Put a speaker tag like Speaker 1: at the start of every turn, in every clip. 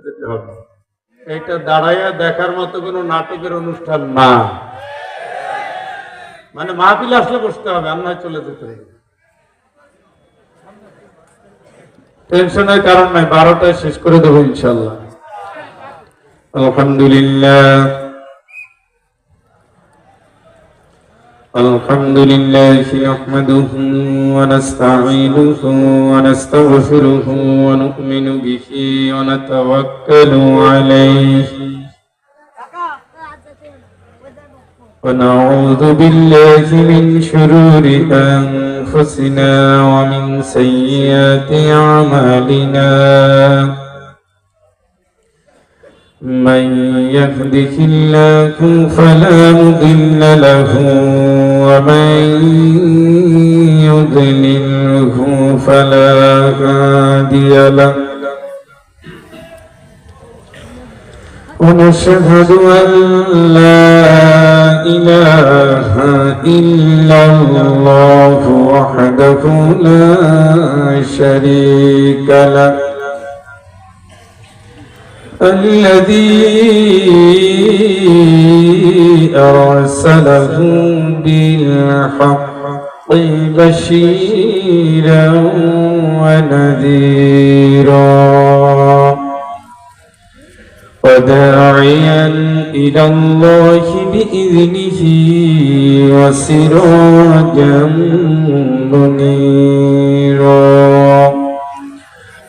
Speaker 1: যেতে হবে। এটা দাঁড়াইয়া দেখার মতো কোনো নাটকের অনুষ্ঠান না, মানে মাহফিল আসলে বসতে হবে, আর নয় চলে যেতে হবে। টেনশনের কারণ নাই, 12টায় শেষ করে দেবো ইনশাল্লাহ। আলহামদুলিল্লাহ الحمد لله نحمده ونستعينه ونستغفره ونؤمن به ونتوكل عليه ونعوذ بالله من شرور أنفسنا ومن سيئات أعمالنا من يهده الله فلا مضل له ومن يضلله فلا هادي له ونشهد أن لا إله إلا الله وحده لا شريك له الذي أرسله بالحق بشيرا ونذيرا وداعيا إلى الله بإذنه وسراجا منيرا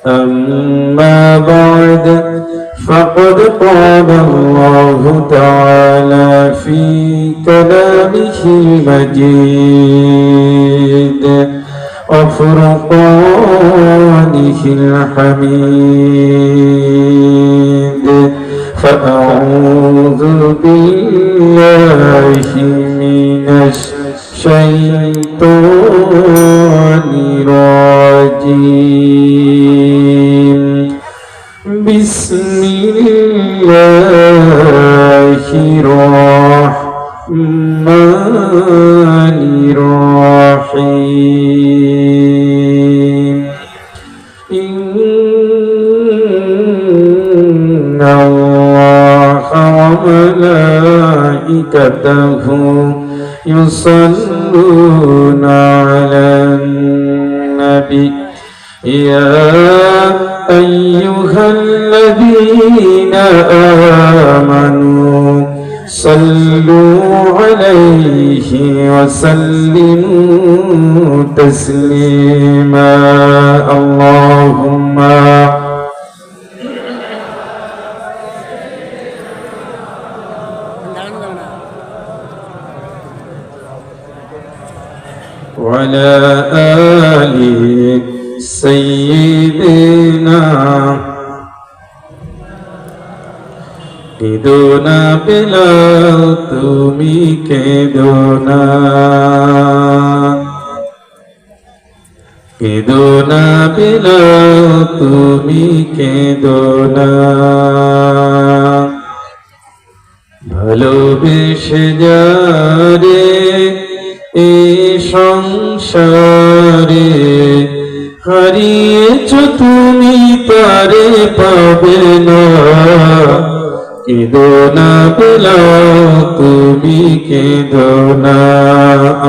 Speaker 1: أما بعد فقد قال الله تعالى في كلامه المجيد وفرقانه الحميد فأعوذ بالله من الشيطان الرجيم بسم الله الرحمن الرحيم إن الله وملائكته يصلون على النبي يا أيها الذين آمنوا صلوا عليه وسلموا تسليما اللهم وعلى آل سيدنا কেদোনা বেলাল তুমি কেদোনা কেদোনা বেলাল তুমি কেদোনা ভালোবেসে যারে এই সংসারে হারিয়েছ তুমি তারে পাবে না কেদোনা বেলাল তুমি কেদোনা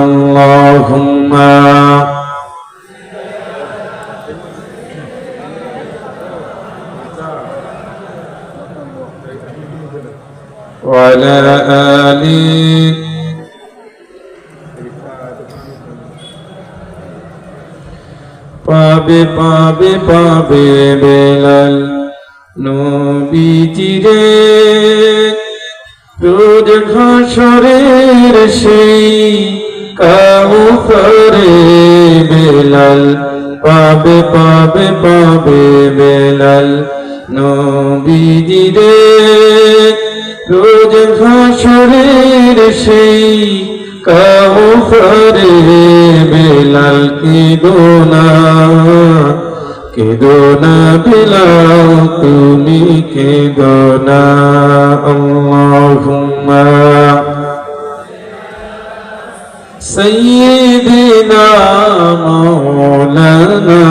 Speaker 1: আল্লাহুম্মা ওয়ালা আলি পাবে পাবে পাবে বেলাল নবীজিরে রোজ হাসরের সেই কাউসারে বেলাল পাবে পাবে পাবে বেলাল নবীজিরে রোজ হাসরের সেই কাউসারে বেলাল কেদোনা কেদোনা বেলাল তুমি কেদোনা আল্লাহুম্মা সাইয়্যিদিনা মাওলানা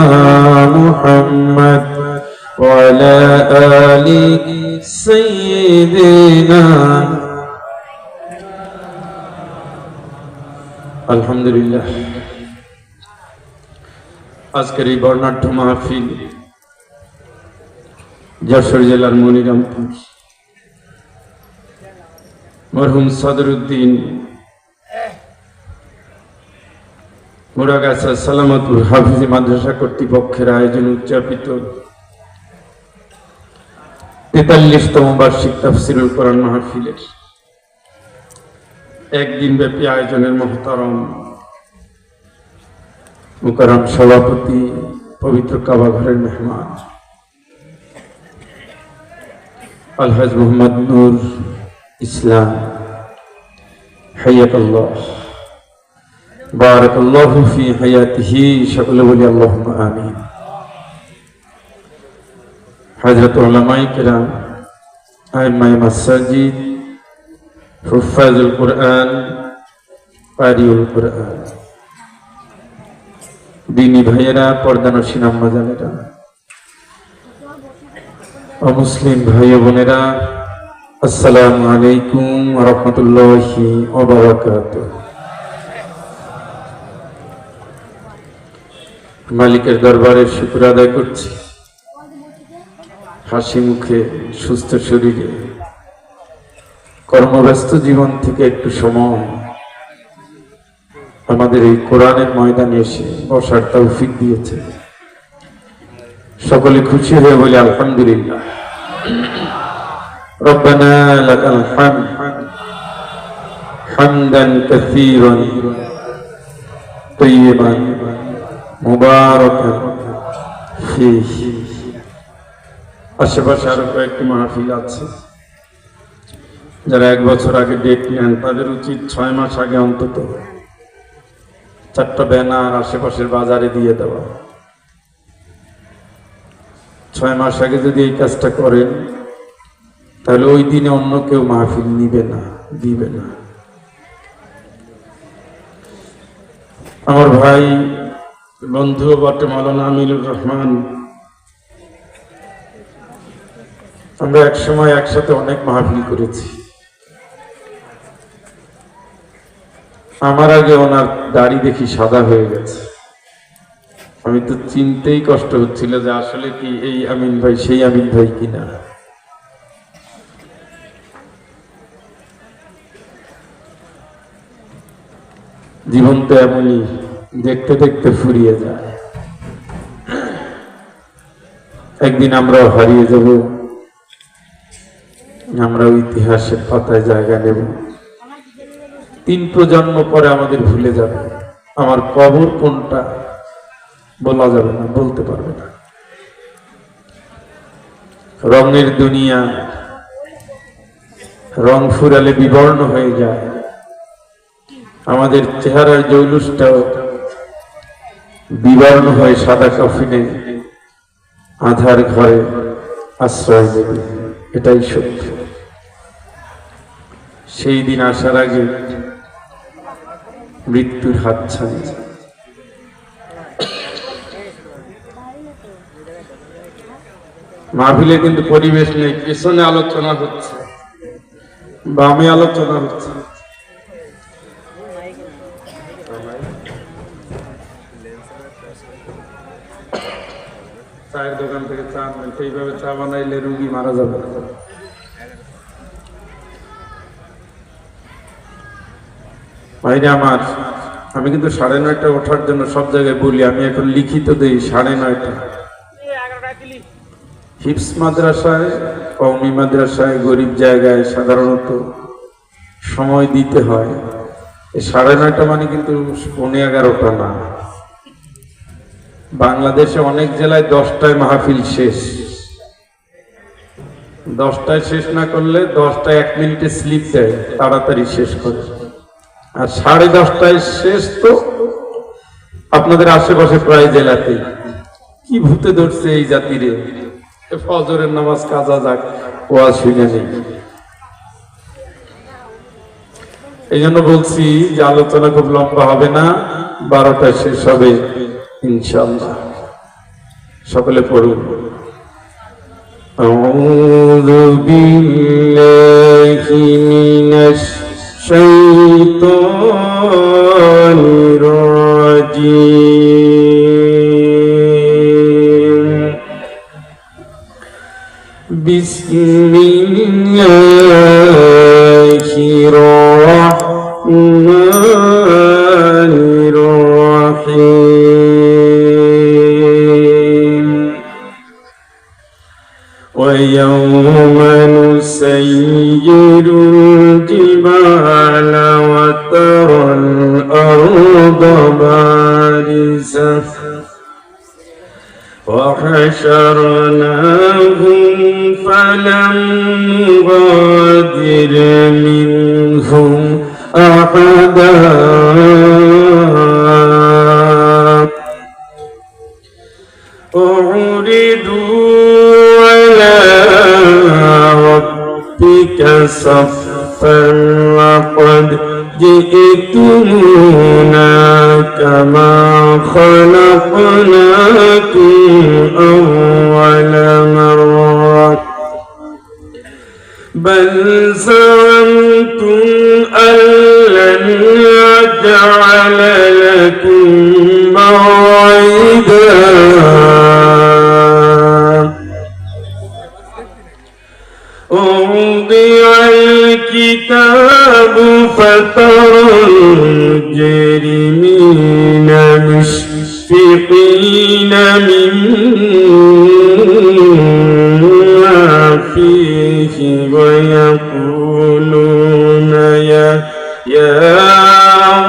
Speaker 1: মুহাম্মদ وعلى آل سيدنا আলহামদুলিল্লাহ। আজকের এই বর্ণাঢ্য মাহফিল যশোর জেলার মনিরামপুর মরহুম সদরুদ্দিন মুরাগাছা সালামতুল হাফিজি মাদ্রাসা কর্তৃপক্ষের আয়োজন উদযাপিত 43তম বার্ষিক তাফসিরুল কোরআন মাহফিলের একদিন ব্যাপী আয়োজনের মহতারম মুকাররম সভাপতি, পবিত্র কাবা ঘরের মেহমান আলহাজ মোহাম্মদ নূর ইসলাম, হাইয়াকাল্লাহ বারাকাল্লাহু ফি হায়াতিহি, সকলে বলি আল্লাহুম্মা আমিন। হযরত উলামায়ে কেরাম, আইম্মায়ে মাসাজিদ, হুফাজুল কোরআন, কারিউল কোরআন, দিনী ভাইয়েরা, পর্দানশীন আম্মা জানেরা, মুসলিম ভাই বোনেরা, আসসালামু আলাইকুম ওয়া রাহমাতুল্লাহি ওয়া বারাকাতুহু। মালিকের দরবারে শুকর আদায় করছি, হাসি মুখে, সুস্থ শরীরে, কর্মব্যস্ত জীবন থেকে একটু সময় আমাদের এই কোরআনের ময়দানে এসে বসার তৌফিক দিয়েছে। সকলে খুশি হয়ে বলি আলহামদুলিল্লাহ। রব্বানা লাকাল হামদ হামদান কাসীরান তাইয়িবান মুবারাকান ফীহি। আশেপাশে আরো কয়েকটি মাহফিল আছে, যারা 1 বছর আগে ডেট নেন তাদের উচিত 6 মাস আগে অন্তত 4টা ব্যানার আশেপাশের বাজারে দিয়ে দেওয়া। 6 মাস আগে যদি এই কাজটা করেন তাহলে ওই দিনে অন্য কেউ মাহফিল নিবে না, দিবে না। আমার ভাই বন্ধু বটে মাওলানা আমিনুর রহমান, আমরা একসময় একসাথে অনেক মাহফিল করেছি। আমার আগে ওনার দাড়ি দেখি সাদা হয়ে গেছে, আমি তো চিনতেই কষ্ট হচ্ছিল যে আসলে কি এই আমিন ভাই সেই আমিন ভাই কিনা। জীবন তো এমনই, দেখতে দেখতে ফুরিয়ে যায়, একদিন আমরাও হারিয়ে যাব, আমরাও ইতিহাসের পাতায় জায়গা নেব। 3 প্রজন্ম পরে আমাদের ভুলে যাবে। আমার কবর কোনটা বলা যাবে না, বলতে পারবে না। রঙের দুনিয়া, রং ফুরালে বিবর্ণ হয়ে যায়। আমাদের চেহারার জৌলুসটাও বিবর্ণ হয়ে সাদা কফিনে আধার ঘরে আশ্রয় দেবে, এটাই সত্য। সেই দিন আসার আগে মৃত্যুর হাতছানি। মাহফিলে কিন্তু পরিবেশ নেই, পেছনে আলোচনা হচ্ছে, বামে আলোচনা হচ্ছে। চায়ের দোকান থেকে চা আনবেন, সেইভাবে চা বানাইলে রুগী মারা যাবে। ভাইরে আমার, আমি কিন্তু 9:30 ওঠার জন্য সব জায়গায় বলি, আমি এখন লিখিত দেই 9:30। হিফজ মাদ্রাসায়, কওমি মাদ্রাসায়, গরিব জায়গায় সাধারণত সময় দিতে হয়। এই 9:30 মানে কিন্তু 11:15 না। বাংলাদেশে অনেক জেলায় 10টায় মাহফিল শেষ। 10টায় শেষ না করলে 10টায় 1 মিনিটে স্লিপ দেয়, তাড়াতাড়ি শেষ করে। আর 10:30টায় শেষ তো আপনাদের আশেপাশে প্রায় জেলাতে। কি ভূতে ধরছে এই জাতিরে, ফজরের নামাজ কাজা যাক, ওয়াজ শুনে নেই। এই জন্য বলছি যে আলোচনা খুব লম্বা হবে না, 12টায় শেষ হবে ইনশাআল্লাহ। সকলে পড়ুন أعوذ بالله من الشيطان الرجيم بسم الله الرحمن الرحيم ويوم نسير الجبال وترى الأرض بارزة وحشرناهم فلم نغادر منهم أحدا أعرضوا على ربك صفا لقد جئتمونا كما خلقناكم أول مرة بل زعمتم أن لن يجعل لكم موعدا ووضع الكتاب فترى المجرمين مشفقين مما فيه ويقولون يا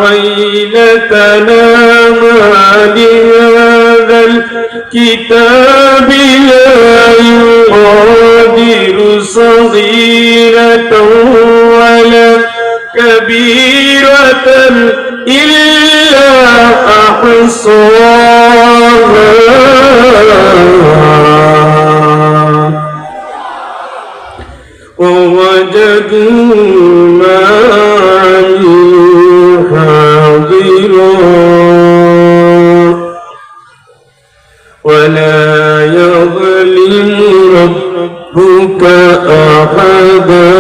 Speaker 1: ويلتنا ما لهذا الكتاب لا يغادر صغيرة ولا كبيرة إلا أحصاها ووجدوا ما عملوا حاضرا ولا يظلم ربك أحدا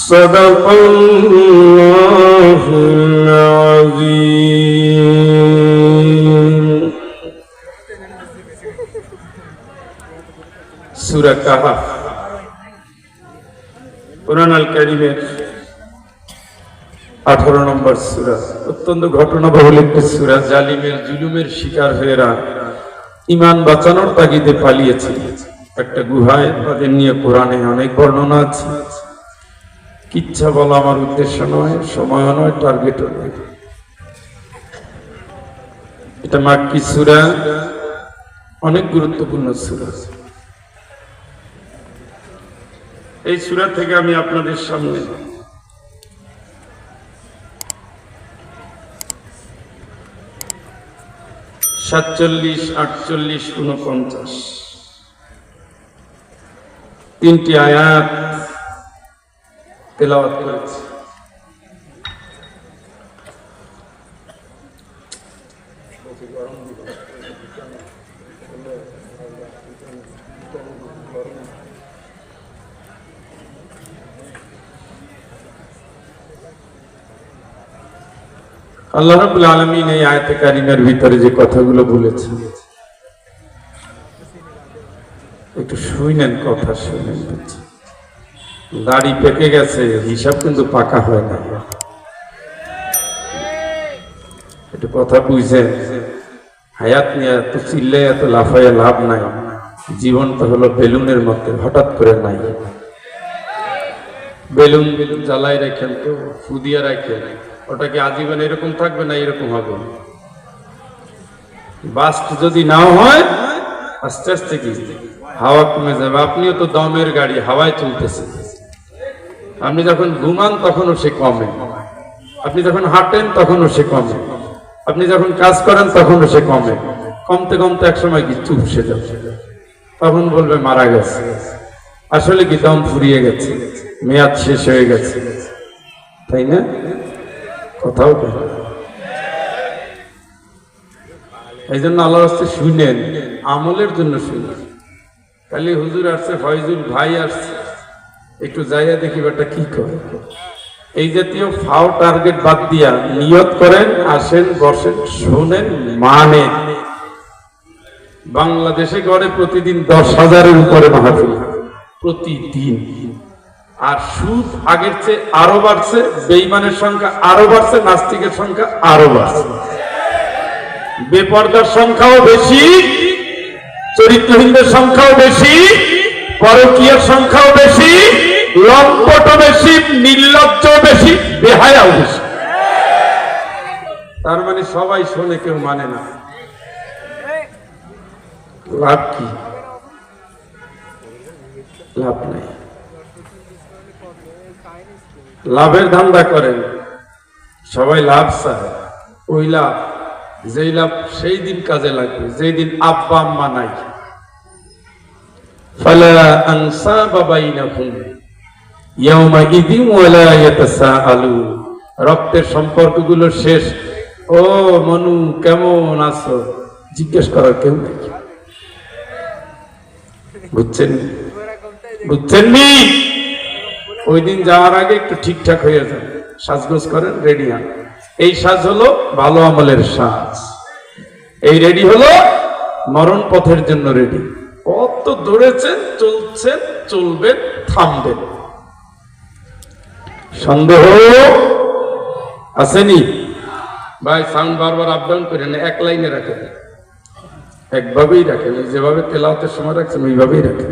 Speaker 1: صدق الله العظيم সূরা কাহফ কুরআন আল কারীমের 18 নম্বর সূরা অত্যন্ত ঘটনাবহুল একটি সূরা জালিমের জুলুমের শিকার হয়েরা ঈমান বাঁচানোর তাগিদে পালিয়েছে একটা গুহায় তাদের নিয়ে কোরআনে অনেক বর্ণনা আছে কিচ্ছা বলা আমার উদ্দেশ্য নয় সময় নয় টার্গেটও নয় এটা মাক্কি সূরা অনেক গুরুত্বপূর্ণ সূরা এই সূরা থেকে আমি আপনাদের সামনে 47, 48, 49 তিনটি আয়াত তেলাওয়াত করেছি। আল্লাহ রাব্বুল আলামিন এই আয়াতে কারিমের ভিতরে যে কথাগুলো বলেছেন একটু শুনেন, কথা শুনেন। দাড়ি পেকে গেছে, হিসাব কিন্তু পাকা হয় না। একটু কথা বুঝছেন? হায়াত নিয়ে এত চিল্লে এত লাফাইয়া লাভ নাই। জীবনটা হলো বেলুনের মধ্যে, হঠাৎ করে নাই। বেলুন জ্বালাই রাখেন তো, ফুদিয়া রাখেন, ওটা কি আজীবন এরকম থাকবে না এরকম হবে? বাস্ট যদি নাও হয় আস্তে আস্তে কি হাওয়া কমে যাবে। আপনিও তো দমের গাড়ি, হাওয়ায় চলতেছে। আপনি যখন ঘুমান তখনও সে কমে, আপনি যখন হাঁটেন তখনও সে কমে, আপনি যখন কাজ করেন তখনও সে কমে। কমতে কমতে একসময় কি চুপসে যাবে, তখন বলবে মারা গেছে। আসলে কি দম ফুরিয়ে গেছে, মেয়াদ শেষ হয়ে গেছে, তাই না? কথাও এই জন্য আল্লাহর রাস্তে শুনেন, আমলের জন্য শুনেন। কালি হুজুর আসছে, ফয়জুল ভাই আসছে, একটু যাইয়া দেখি বেটা কি করে। এই জাতীয় ফাও টার্গেট বাদ দিয়া নিয়ত করেন, আসেন, বসেন, শোনেন, মানেন। বাংলাদেশে গড়ে প্রতিদিন 10,000-এর উপরে মাহফিল প্রতিদিন। আর সুদ আগের চেয়ে আরো বাড়ছে, বেঈমানের সংখ্যা আরো বাড়ছে, নাস্তিকের সংখ্যা আরো বাড়ছে, বেপরদার সংখ্যাও বেশি, চরিত্রহীনদের সংখ্যাও বেশি, পরকীয়ার সংখ্যাও বেশি, লম্পটও বেশি, নির্লজ্জ বেশি, বেহায়াও বেশি। তার মানে সবাই শোনে, কেউ মানে না। লাভ কি? লাভ নাই। লাভের ধান্দা করেন, সবাই লাভ চায়। ওই লাভ, যেই লাভ সেই দিন কাজে লাগবে যেই দিন আব্বা আম্মা নাই। ফালা আনসাবা বাইনাকুম ইয়াওমাইযিন ওয়ালা ইয়াতাসাআলুন। রক্তের সম্পর্কগুলো শেষ। ও মনু, কেমন আছো জিজ্ঞেস করার কেউ নেই। বুঝছেন? বুঝছেন নি? ওই দিন যাওয়ার আগে একটু ঠিকঠাক হয়ে যান, সাজগোজ করেন, রেডি হন। এই সাজ হলো ভালো আমলের সাজ। এই রেডি হলো মরণ পথের জন্য রেডি। কত দৌড়েছেন, চলছেন, চলবেন, থামবেন। সন্দেহ আসেনি? ভাই সাউন্ড বারবার আপ ডাউন করেন, এক লাইনে রাখেন, একভাবেই রাখেন, যেভাবে তেলাওয়াতের সময় রাখছেন ওইভাবেই রাখেন।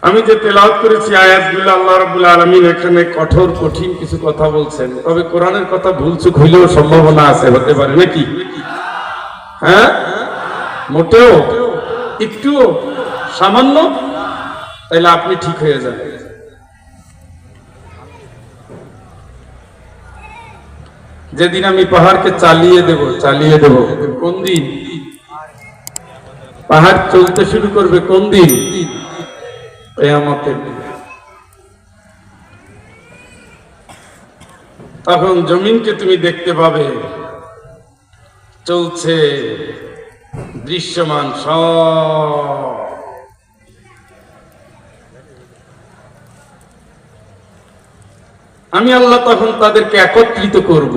Speaker 1: আমি যে তেলাওয়াত করেছি আয়াতগুলো, আল্লাহ রাব্বুল আলামিন এখানে কঠোর কঠিন কিছু কথা বলছেন, তবে কোরআনের কথা ভুলচুক হইলেও সম্ভাবনা আছে, হতে পারে নাকি? হ্যাঁ, মোটেও, একটুও, সামান্য, তাইলে আপনি ঠিক হয়ে যান। যেদিন আমি পাহাড়কে চালিয়ে দেব, কোন দিন? পাহাড় চলতে শুরু করবে কোন দিন? কিয়ামতের দিন। তখন জমিনকে তুমি দেখতে পাবে চলছে, দৃশ্যমান সব। আমি আল্লাহ তখন তাদেরকে একত্রিত করব,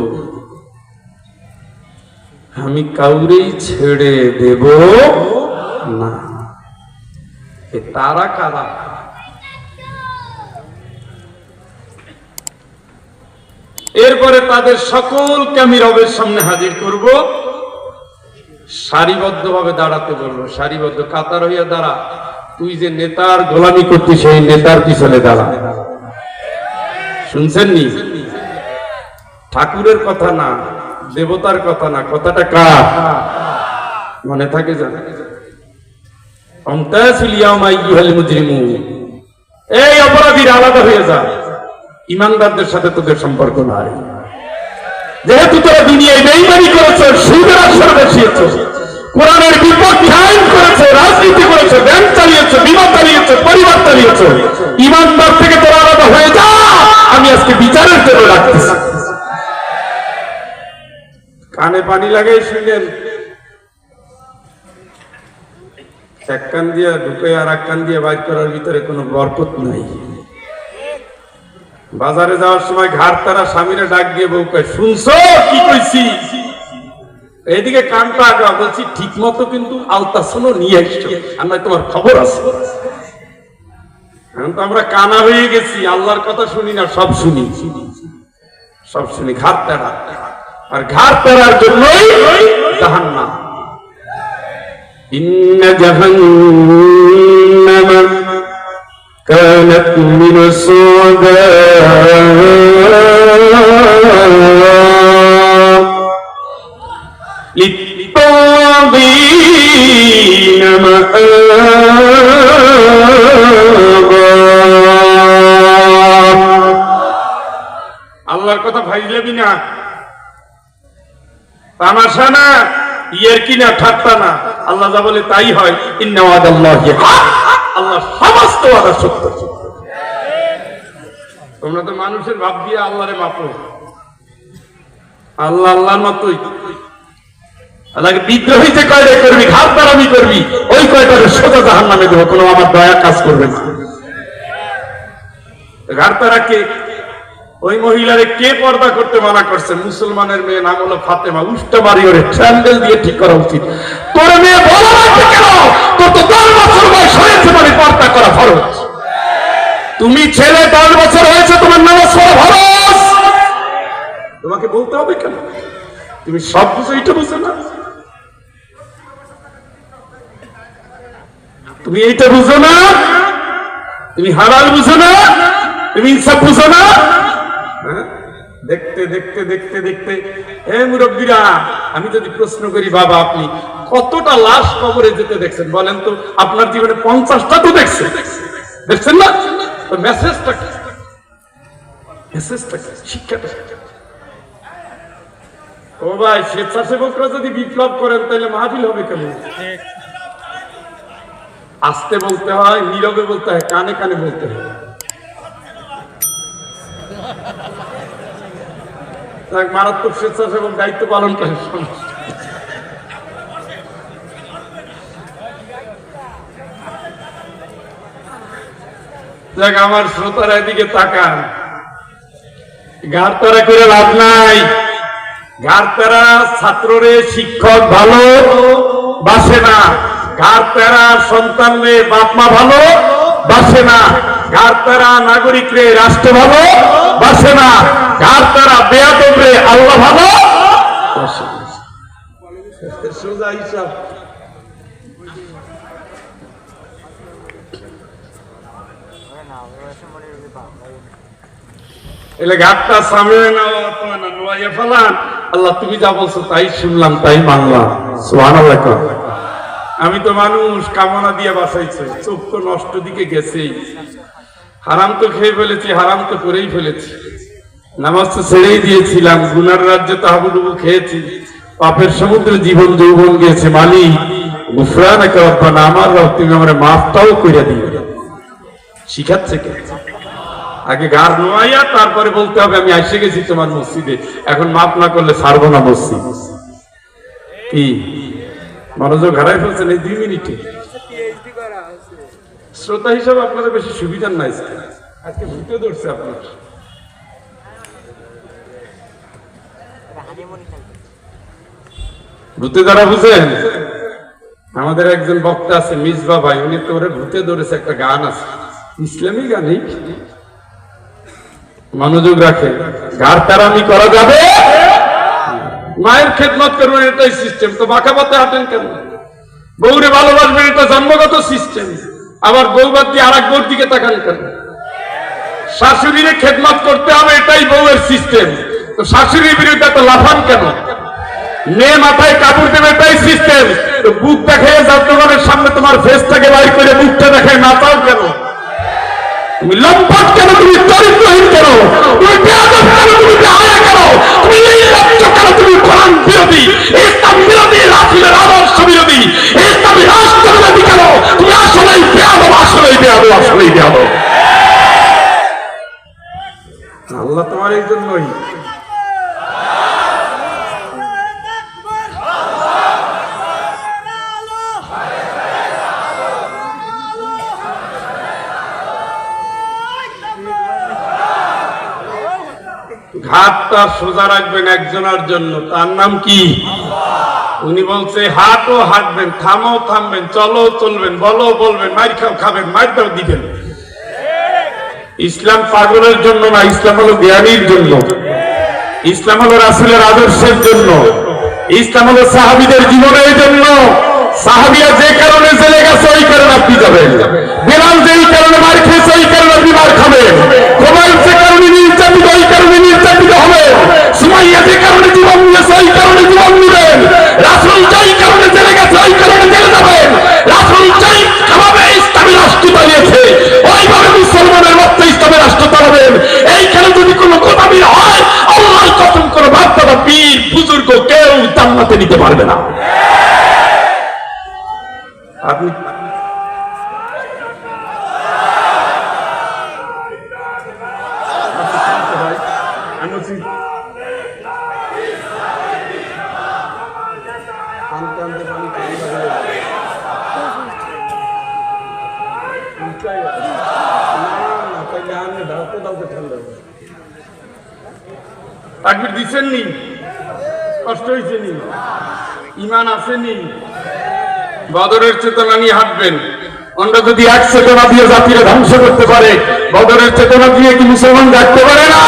Speaker 1: আমি কাউরেই ছেড়ে দেব না। তারা কারা? এরপরে তাদের সকলকে আমি রবের সামনে হাজির করব, সারিবদ্ধভাবে দাঁড়াতে বলবো। সারিবদ্ধ, কাতার হইয়া দাঁড়া। তুই যে নেতার গোলামি করতিস সেই নেতার পিছনে দাঁড়া। শুনছেন নি? ঠাকুরের কথা না, দেবতার কথা না, কথাটা কার? মনে থাকে জানা? এই অপরাধীরা আলাদা হয়ে যা, ইমানদারদের সাথে তোদের সম্পর্ক নাই। যেহেতু তোরা দুনিয়ায় বেঈমানি করেছো, সুদের আসর বসিয়েছো, কোরআনের বিপক্ষে আইন করেছো, রাজনীতি করেছো, ব্যাংক চালিয়েছো, বিমা চালিয়েছো, পরিবার চালিয়েছো, ইমানদার থেকে তোরা আলাদা হয়ে যা। আমি আজকে বিচারের জন্য রাখতেছি। কানে পানি লাগাই শুনেন, এক কান দিয়া ঢুকে আর এক কান দিয়ে বাইর করার ভিতরে কোনো বরকত নাই। বাজারে যাওয়ার সময় ঘাট তারা স্বামীরা ডাক দিয়ে বউ কয়, শুনছো কি কইছি? এইদিকে কানটা আগা বলছি, ঠিক মতো কিন্তু আলতাসনও নিয়ে আসছো, আর নয় তোমার খবর আছে। এখন তো আমরা কানা হয়ে গেছি, আল্লাহর কথা শুনি না, সব শুনি, সব শুনি। ঘাট তারা, আর ঘাট তারার জন্যই জাহান্নাম। ইন্না জাহান্নাম কানাত মিরসাদা লিত্তাগীনা মাআবা। আল্লাহর কথা ভাইলাবি না, তামাশা না, ইয়ের কিনা, ঠাট্টা না। আল্লাহ যা বলে তাই হয়। ইন্না ওয়াদাল্লাহি হক, আল্লাহ সমস্ত ওয়াদা সত্য। তোমরা তো মানুষের ভাব দিয়ে আল্লাহরে মাপো। আল্লাহ আল্লাহর মতোই। আল্লাহকে বিদ্রোহী যে কয়টা করবি, ঘাত তারামি করবি, ওই কয়টারে সোজা জাহান্নামে দেবো, কোনো আমার দয়া কাজ করবে না। ঘাত তারাকে ওই মহিলারে কে পর্দা করতে মানা করছে? মুসলমানের মেয়ে, নাম হলো ফাতেমা। উষ্টা মারি ওরে স্যান্ডেল দিয়ে ঠিক করা উচিত। তোর মেয়ে বলা লাগবে কেন? তোর তো 10 বছর বয়স হয়েছে, মানে পর্দা করা ফরজ। তুমি ছেলে 10 বছর হয়েছে, তোমার নামাজ পড়া ফরজ। তোমাকে বলতে হবে কেন? তুমি সব বুঝো, এটা বুঝো না? তুমি এইটা বুঝো না? তুমি হালাল বুঝো না? তুমি ইনসাফ বুঝো না? দেখতে দেখতে দেখতে দেখতে মুরব্বীরা, আমি যদি প্রশ্ন করি, বাবা আপনি কতটা লাশ কবরে যেতে দেখছেন বলেন তো? আপনার জীবনে 50টা তো দেখছেন, দেখছেন না? তো মেসেজটা কি? মেসেজটা কি? শিক্ষাটা কি? ও ভাই, স্বেচ্ছাসেবকরা যদি বিপ্লব করেন তাহলে মাহফিল হবে কেন? আস্তে বলতে হয়, নীরবে বলতে হয়, কানে কানে বলতে হয়। মারাত্মক স্বেচ্ছাসেবক দায়িত্ব পালন করে। দেখ আমার শ্রোতারা এদিকে তাকান, ঘাড়তারা করে লাভ নাই। ঘাড়তারা ছাত্ররে শিক্ষক ভালো বাসে না, ঘাড়তারা সন্তানরে বাপ মা ভালো বাসে না, ঘাড়তারা নাগরিকরে রাষ্ট্র ভালো বাসে না, ঘাড়তারা বেয়াদবরে আল্লাহ ভালো বাসে না। সোজা হিসাব। এলে ঘাটটা সামনে নোয়াইয়া ফেলান। আল্লাহ তুমি যা বলছো তাই শুনলাম, তাই মানলাম। সুবহানাল্লাহ। আমি তো মানুষ, কামনা দিয়ে বাসাইছে, চোখ তো নষ্ট দিকে গেছেই। হারাম তো খেয়ে ফেলেছি, হারাম তো করেই ফেলেছি, নামাজ তো ছেড়েই দিয়েছিলাম, গুনার রাজ্যে তো হাবুডুবু খেয়েছি, পাপের সমুদ্রে জীবন যৌবন গিয়েছে। মালিক গুফরানাকা রব্বানা, আমার রব তুমি আমার মাফটাও কইরা দিও। শিখাচ্ছে কে? আগে গার নোয়াইয়া তারপরে বলতে হবে আমি এসে গেছি তোমার মসজিদে, এখন মাফ না করলে ছাড়বো না মসজিদ। কি মনোযোগ হারাই ফেলছেন এই 2 মিনিটে? শ্রোতা হিসাবে আপনাদের বেশি সুবিধার নাই, আজকে ভূতে ধরছে আপনার। ভূতে দ্বারা বুঝেন? আমাদের একজন বক্তা আছে মিসবা ভাই, উনি তো ওরে ভূতে ধরেছে, একটা গান আছে, ইসলামী গানই। মনোযোগ রাখে, ঘাড় তারামি করা যাবে, মায়ের খেদমত করবেন, এটাই সিস্টেম। তো বাঁকা পথে হাঁটেন কেন? বউরে ভালোবাসবেন, এটা জন্মগত সিস্টেম। আবার বউ বাদ দিয়ে আর এক বউর দিকে তাকান কেন? শাশুড়িরে খেদমত করতে হবে, এটাই বউয়ের সিস্টেম। তো শাশুড়ির বিরুদ্ধে তো লাফান কেন? মেয়ে মাথায় কাপড় দেবে, এটাই সিস্টেম। তো বুক দেখায় যাত্রীগণের সামনে তোমার ফেসটাকে বাইর করে বুকটা দেখায় নাচাও কেন? তুমি লম্পট কেন? তুমি চরিত্রহীন কেন? তুমি বেয়াদব কেন? তুমি বেহায়া কেন? তুমি নির্লজ্জ কেন? তুমি কোরআন বিরোধী, ইসলাম বিরোধী, রাসূলের আদর্শ বিরোধী, ইসলামী রাষ্ট্র বিরোধী কেন? তুমি আসলেই বেয়াদব, আসলেই বেয়াদব, আসলেই বেয়াদব। আল্লাহ তোমার এই জন্যই হাতটা সোজা রাখবেন একজনের জন্য, তার নাম কি? উনি বলছে হাঁটো হাঁটবেন, থামো থামবেন, চলো চলবেন, বলো বলবেন, মার খাও খাবেন, মার দাও দিবেন। ইসলাম পাগলের জন্য না, ইসলাম হলো জ্ঞানীর জন্য, ইসলাম হলো রাসূলের আদর্শের জন্য, ইসলাম হলো সাহাবীদের জীবনের জন্য। সাহাবীরা যে কারণে জেলে গেছে ওই কারণে আপনি যাবেন, বেলাল যেই কারণে মার খেয়েছে ওই কারণে আপনি মার খাবেন, খুবাইব যে কারণে নির্যাতিত ওই কারণে নির্যাতিত হবেন, সুমাইয়া যে কারণে জীবন নিয়েছে ওই কারণে জীবন নিবেন, রাসূল যেই কারণে জেলে গেছে ওই কারণে জেলে যাবেন, রাসূল যেই ভাবে ইসলামী রাষ্ট্র চালিয়েছে ওইভাবে মুসলমানের মধ্যে ইসলামী রাষ্ট্র চালাবেন। এইখানে যদি কোনো গোলামি হয়, আল্লাহর কসম করে বাপ-দাদা পীর বুজুর্গ কেউ জান্নাতে নিতে পারবে না। আপনি তাকবীর দিচ্ছেন নি? কষ্ট হয়েছে নি? ইমান আসেনি? বদরের চেতনা নিয়ে হাঁটবেন। অন্য যদি এক চেতনা দিয়ে জাতিকে ধ্বংস করতে পারে, বদরের চেতনা দিয়ে কি মুসলমান রাখতে পারে না?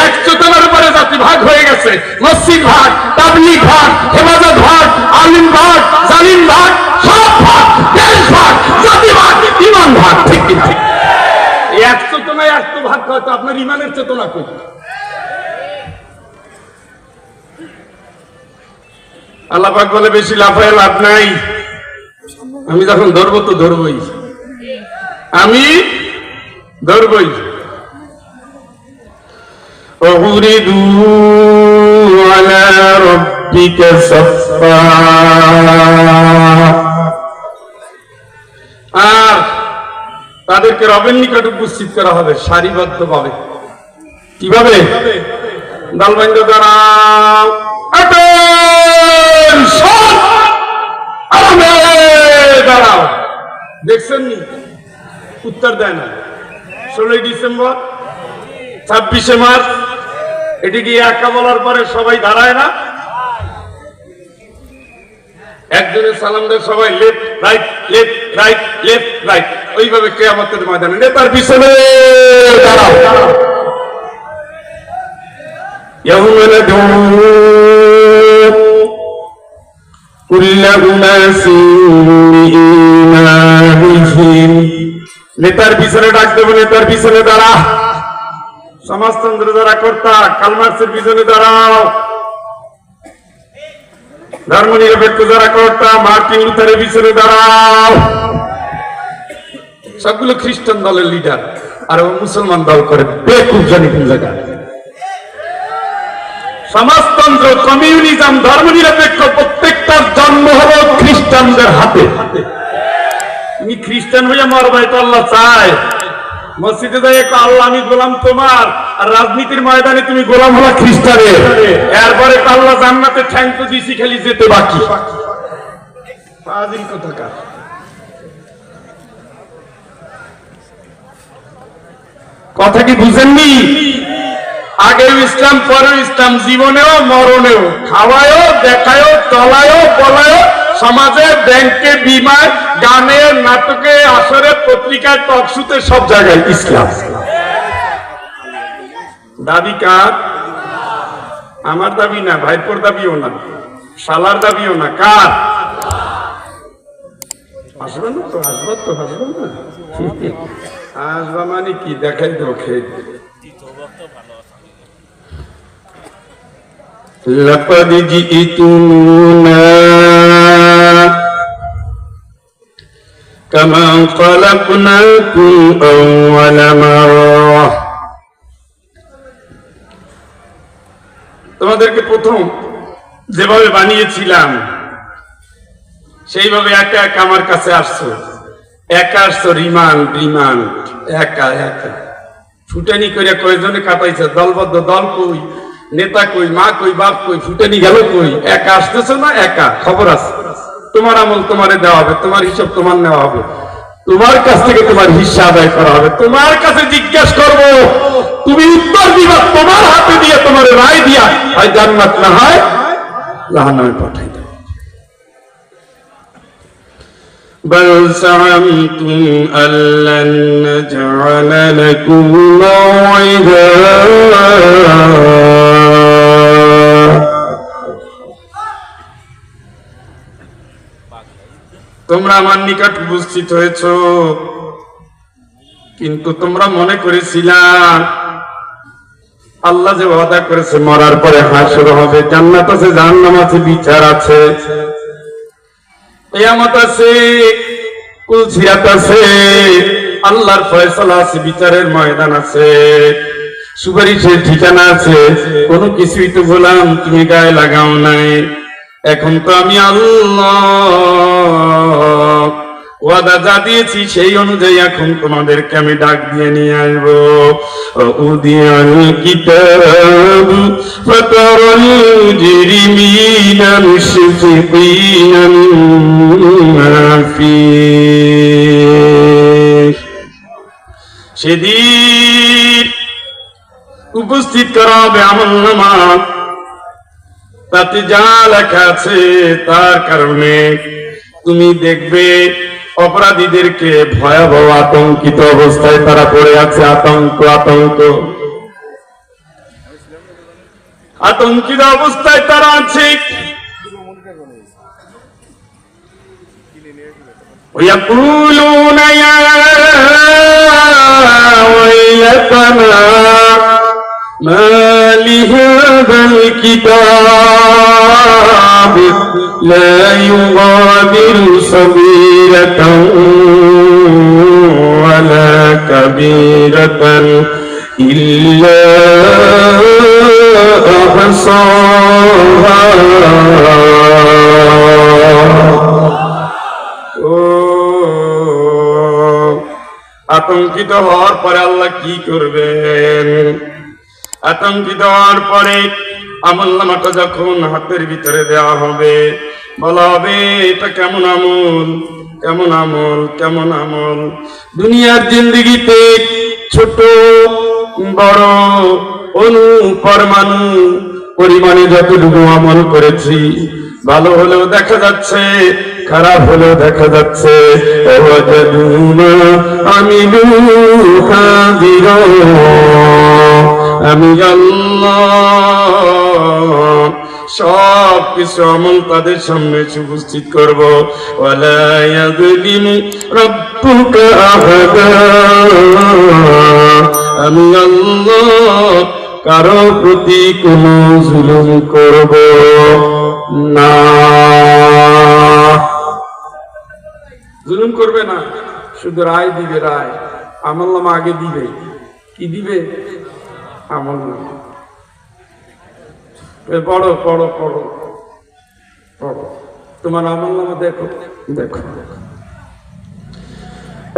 Speaker 1: এক চেতনার উপরে জাতি ভাগ হয়ে গেছে। মসজিদ ভাগ, তাবলীগ ভাগ, হেফাজত ভাগ, আলিম ভাগ, জালিম ভাগ, সব ভাগ, দেশ ভাগ, জাতি ভাগ, ইমান ভাগ। ঠিক ঠিক ঠিক। এক চেতনায় এত ভাগ হয়তো আপনার ইমানের চেতনা কই? আল্লাহ পাক বলে বেশি লাফায় লাভ নাই, আমি যখন ধরবো তো ধরবই, আমি ধরবই। আর তাদেরকে রবের নিকট উপস্থিত করা হবে সারিবদ্ধ ভাবে। কিভাবে? দালবান্ধ দ্বারা দাঁড়াও। দেখছেন নি? উত্তর দেয় না। 16 ডিসেম্বর, 26শে মার্চ, এটি কি একা বলার পরে সবাই দাঁড়ায় না? একজনের সালাম দেয় সবাই left right left right left right, ওইভাবে কিয়ামতের ময়দানে নেতার পিছনে দাঁড়াও। নেতার পিছনে ডাক দেবো, নেতার পিছনে দাঁড়া। সমাজতন্ত্র যারা কর্তা, কার্ল মার্ক্সের পিছনে দাঁড়াও। ধর্ম নিরপেক্ষ যারা কর্তা, মার্টিন লুথারের পিছনে দাঁড়াও। সবগুলো খ্রিস্টান দলের লিডার, আর ও মুসলমান দল করে বেকুব জানি কোন জায়গায়। সমাজতন্ত্র, কমিউনিজম, ধর্ম নিরপেক্ষ প্রত্যেকটার জন্ম হলো খ্রিস্টানদের হাতে। তুমি খ্রিস্টান হইয়া মরবা, এটা আল্লাহ চায়। মসজিদে যাই আল্লাহ আমি গোলাম তোমার, আর রাজনীতির ময়দানে তুমি গোলাম হলা খ্রিস্টানের। এরপরে আল্লাহ জান্নাতে ঠ্যাং তো দিছি, খালি যেতে বাকি। ফাজিল কোথাকার। কথা কি বুঝেননি? আগেও ইসলাম, পরেও ইসলাম, জীবনেও মরণেও, খাওয়ায়ও দেখায়ও চলায়ও বলায়ও, সমাজে, ব্যাংকে, বিমায়, গানে, নাটকে, আসরে, পত্রিকায়, টকশুতে, সব জায়গায় ইসলাম। দাবি কার? আমার দাবি না, ভাইপোর দাবিও না, শালার দাবিও না। কার? আসবে না তো, আসবে তো, আসবে না। আসবা মানে কি? দেখাই দেবো, খেয়ে لقد جئتمونا كما خلقناكم أول مرة। তোমাদেরকে প্রথম যেভাবে বানিয়েছিলাম সেইভাবে একা একা আমার কাছে আসছো। একা আসছো, রিমান্ড রিমান্ড, একা একা। ফুটানি করে কয়জনে কাটাইছে? দলবদ্ধ দল কই, নেতা কই, মা কই, বাপ কই, ফুটানি গেল কই? একা আসতেছো না? একা। খবর আছে, তোমার আমল তোমারে দেওয়া হবে, তোমার হিসাব তোমার নেওয়া হবে, তোমার কাছ থেকে তোমার হিসাব আদায় করা হবে। তোমার কাছে জিজ্ঞাসা করবো, তুমি উত্তর দিবা, তোমার হাতে দিয়ে, তোমার রায় দিয়া, হয় জান্নাত না হয় জাহান্নামে পাঠাই দেব। بل زعمتم أن لن نجعل لكم موعدا তোমরা আমার নিকট উপস্থিত হয়েছ, কিন্তু তোমরা মনে করেছিলা আল্লাহ যে ওয়াদা করেছে মরার পরে হাসর হবে, জান্নাত আছে, জাহান্নাম আছে, বিচার আছে, কিয়ামত আছে, কুলসিরাত আছে, আল্লাহর ফয়সালা আছে, বিচারের ময়দান আছে, সুপারিশের ঠিকানা আছে। কোনো কিছুই তো গোলাম তুমি গায়ে লাগাও নাই। এখন তো আমি আল্লাহ ওয়াদা যা দিয়েছি সেই অনুযায়ী এখন তোমাদেরকে আমি ডাক দিয়ে নিয়ে আসবো। উদিয়াল কিতাব ফাতারাল মুজরিমিনা মুশফিকিনা মিম্মা ফীহ। সেদিন উপস্থিত করা হবে আমলনামা, তাতে যা লেখা আছে তার কারণে তুমি দেখবে অপরাধীদেরকে ভয়াবহ আতঙ্কিত অবস্থায় তারা পড়ে আছে। আতঙ্কিত অবস্থায় তারা আছে। ويقولون يا ويلتنا ما لهذا الكتاب لا يغادر صغيرة ولا كبيرة إلا أحصاها আতঙ্কিত হওয়ার পরে আল্লাহ কি করবেন? আতঙ্কিত হওয়ার পরে আমলনামাটা যখন হাতের ভিতরে দেওয়া হবে, বলা হবে এটা কেমন আমল, কেমন আমল, কেমন আমল। দুনিয়ার জিন্দেগিতে ছোট বড় অণু পরমাণু পরিমাণে যতটুকু আমল করেছি, ভালো হলেও দেখা যাচ্ছে, খারাপ হলেও দেখা যাচ্ছে। আমি আল্লাহ সব কিছু আমল তাদের সামনে উপস্থিত করব। ওয়ালা ইয়াযলিমু রাব্বুকা আহাদা, আমি আল্লাহ কারো প্রতি কোনো জুলুম করব না। জুলুম করবে না, শুধু রায় দিবে, রায়। আমলনামা আগে দিবে, কি দিবে? আমলনামা। পড়ো পড়ো পড়ো পড়ো, তোমার আমলনামা দেখো, দেখো।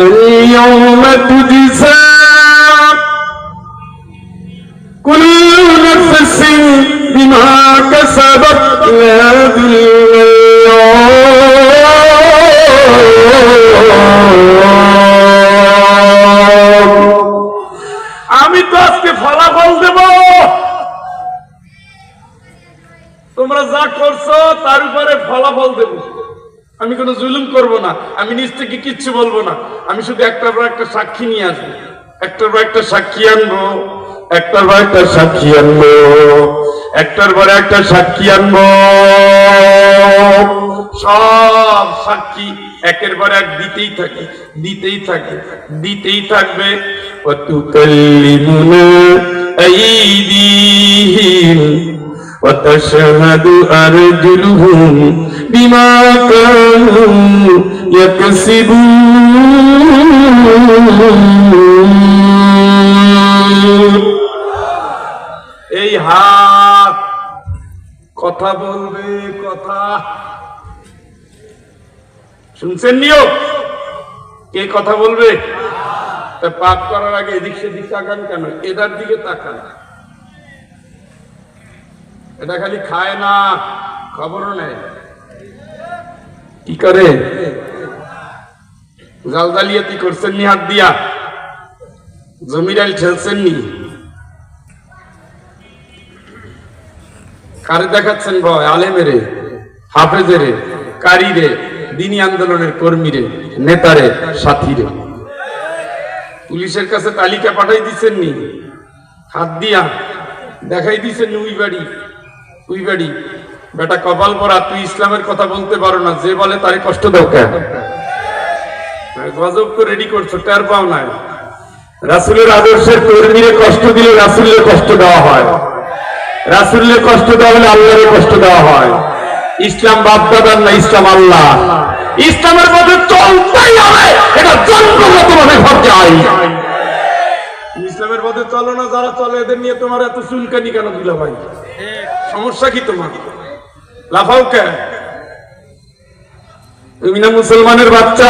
Speaker 1: اليوم تجزى كل نفس بما كسبت لا ظلم আমি তো আজকে ফলাফল দেব। তোমরা যা করছো তার উপরে ফলাফল দেব। আমি কোনো জুলুম করব না, আমি নিজ থেকে কিচ্ছু বলবো না। আমি শুধু একটার পর একটা সাক্ষী নিয়ে আসবো, একটার পর একটা সাক্ষী আনবো, একটার পর একটা সাক্ষী আনবো, একটার পর একটা সাক্ষী আনবো। সব সাক্ষী একের পর এক দিতেই থাকে, দিতেই থাকে, দিতেই থাকবে। وتكلمنا أيديهم وتشهد أرجلهم بما كانوا يكسبون। এই হাত কথা বলবে, কথা শুনছেন নিও? কে কথা বলবে? পাপ করার আগে এদিক সেদিক তাকান কেন? এটার দিকে তাকান। এটা খালি খায় না, খবরও নেয়। কি করে? জালজালিয়াতি করছেন নি হাত দিয়া? জমিরাইল ঠেলছেন নি? কারে দেখাচ্ছেন ভয়? আলেমেরে, হাফেজেরে, কারীরে, দিনী আন্দোলনের কর্মীরে, নেতারে, সাথীরে। পুলিশের কাছে তালিকা পাঠাই দিচ্ছেন নি? হাত দিয়া দেখাই দিচ্ছেন নি? উই বাড়ি বেটা কপাল পরা, তুই ইসলামের কথা বলতে পারো না, যে বলে তারে কষ্ট দাও কেন? গজব তো রেডি করছো, টের পাও না। রাসূলের আদর্শের কর্মীরে কষ্ট দিলে রাসূলের কষ্ট দেওয়া হয়, রাসূলের কষ্ট দেওয়া হলে আল্লাহর কষ্ট দেওয়া হয়। ইসলাম বাপদাদার না, ইসলাম আল্লাহ। ইসলামের মধ্যে চলতেই হবে, এটা জন্মগতভাবে ঘটে আই। ইসলামের পথে চলো না, যারা চলে এদের নিয়ে তোমার এত চুলকানি কেন দুলা ভাই? সমস্যা কি তোমার? লাফাও কে? তুমি না মুসলমানের বাচ্চা?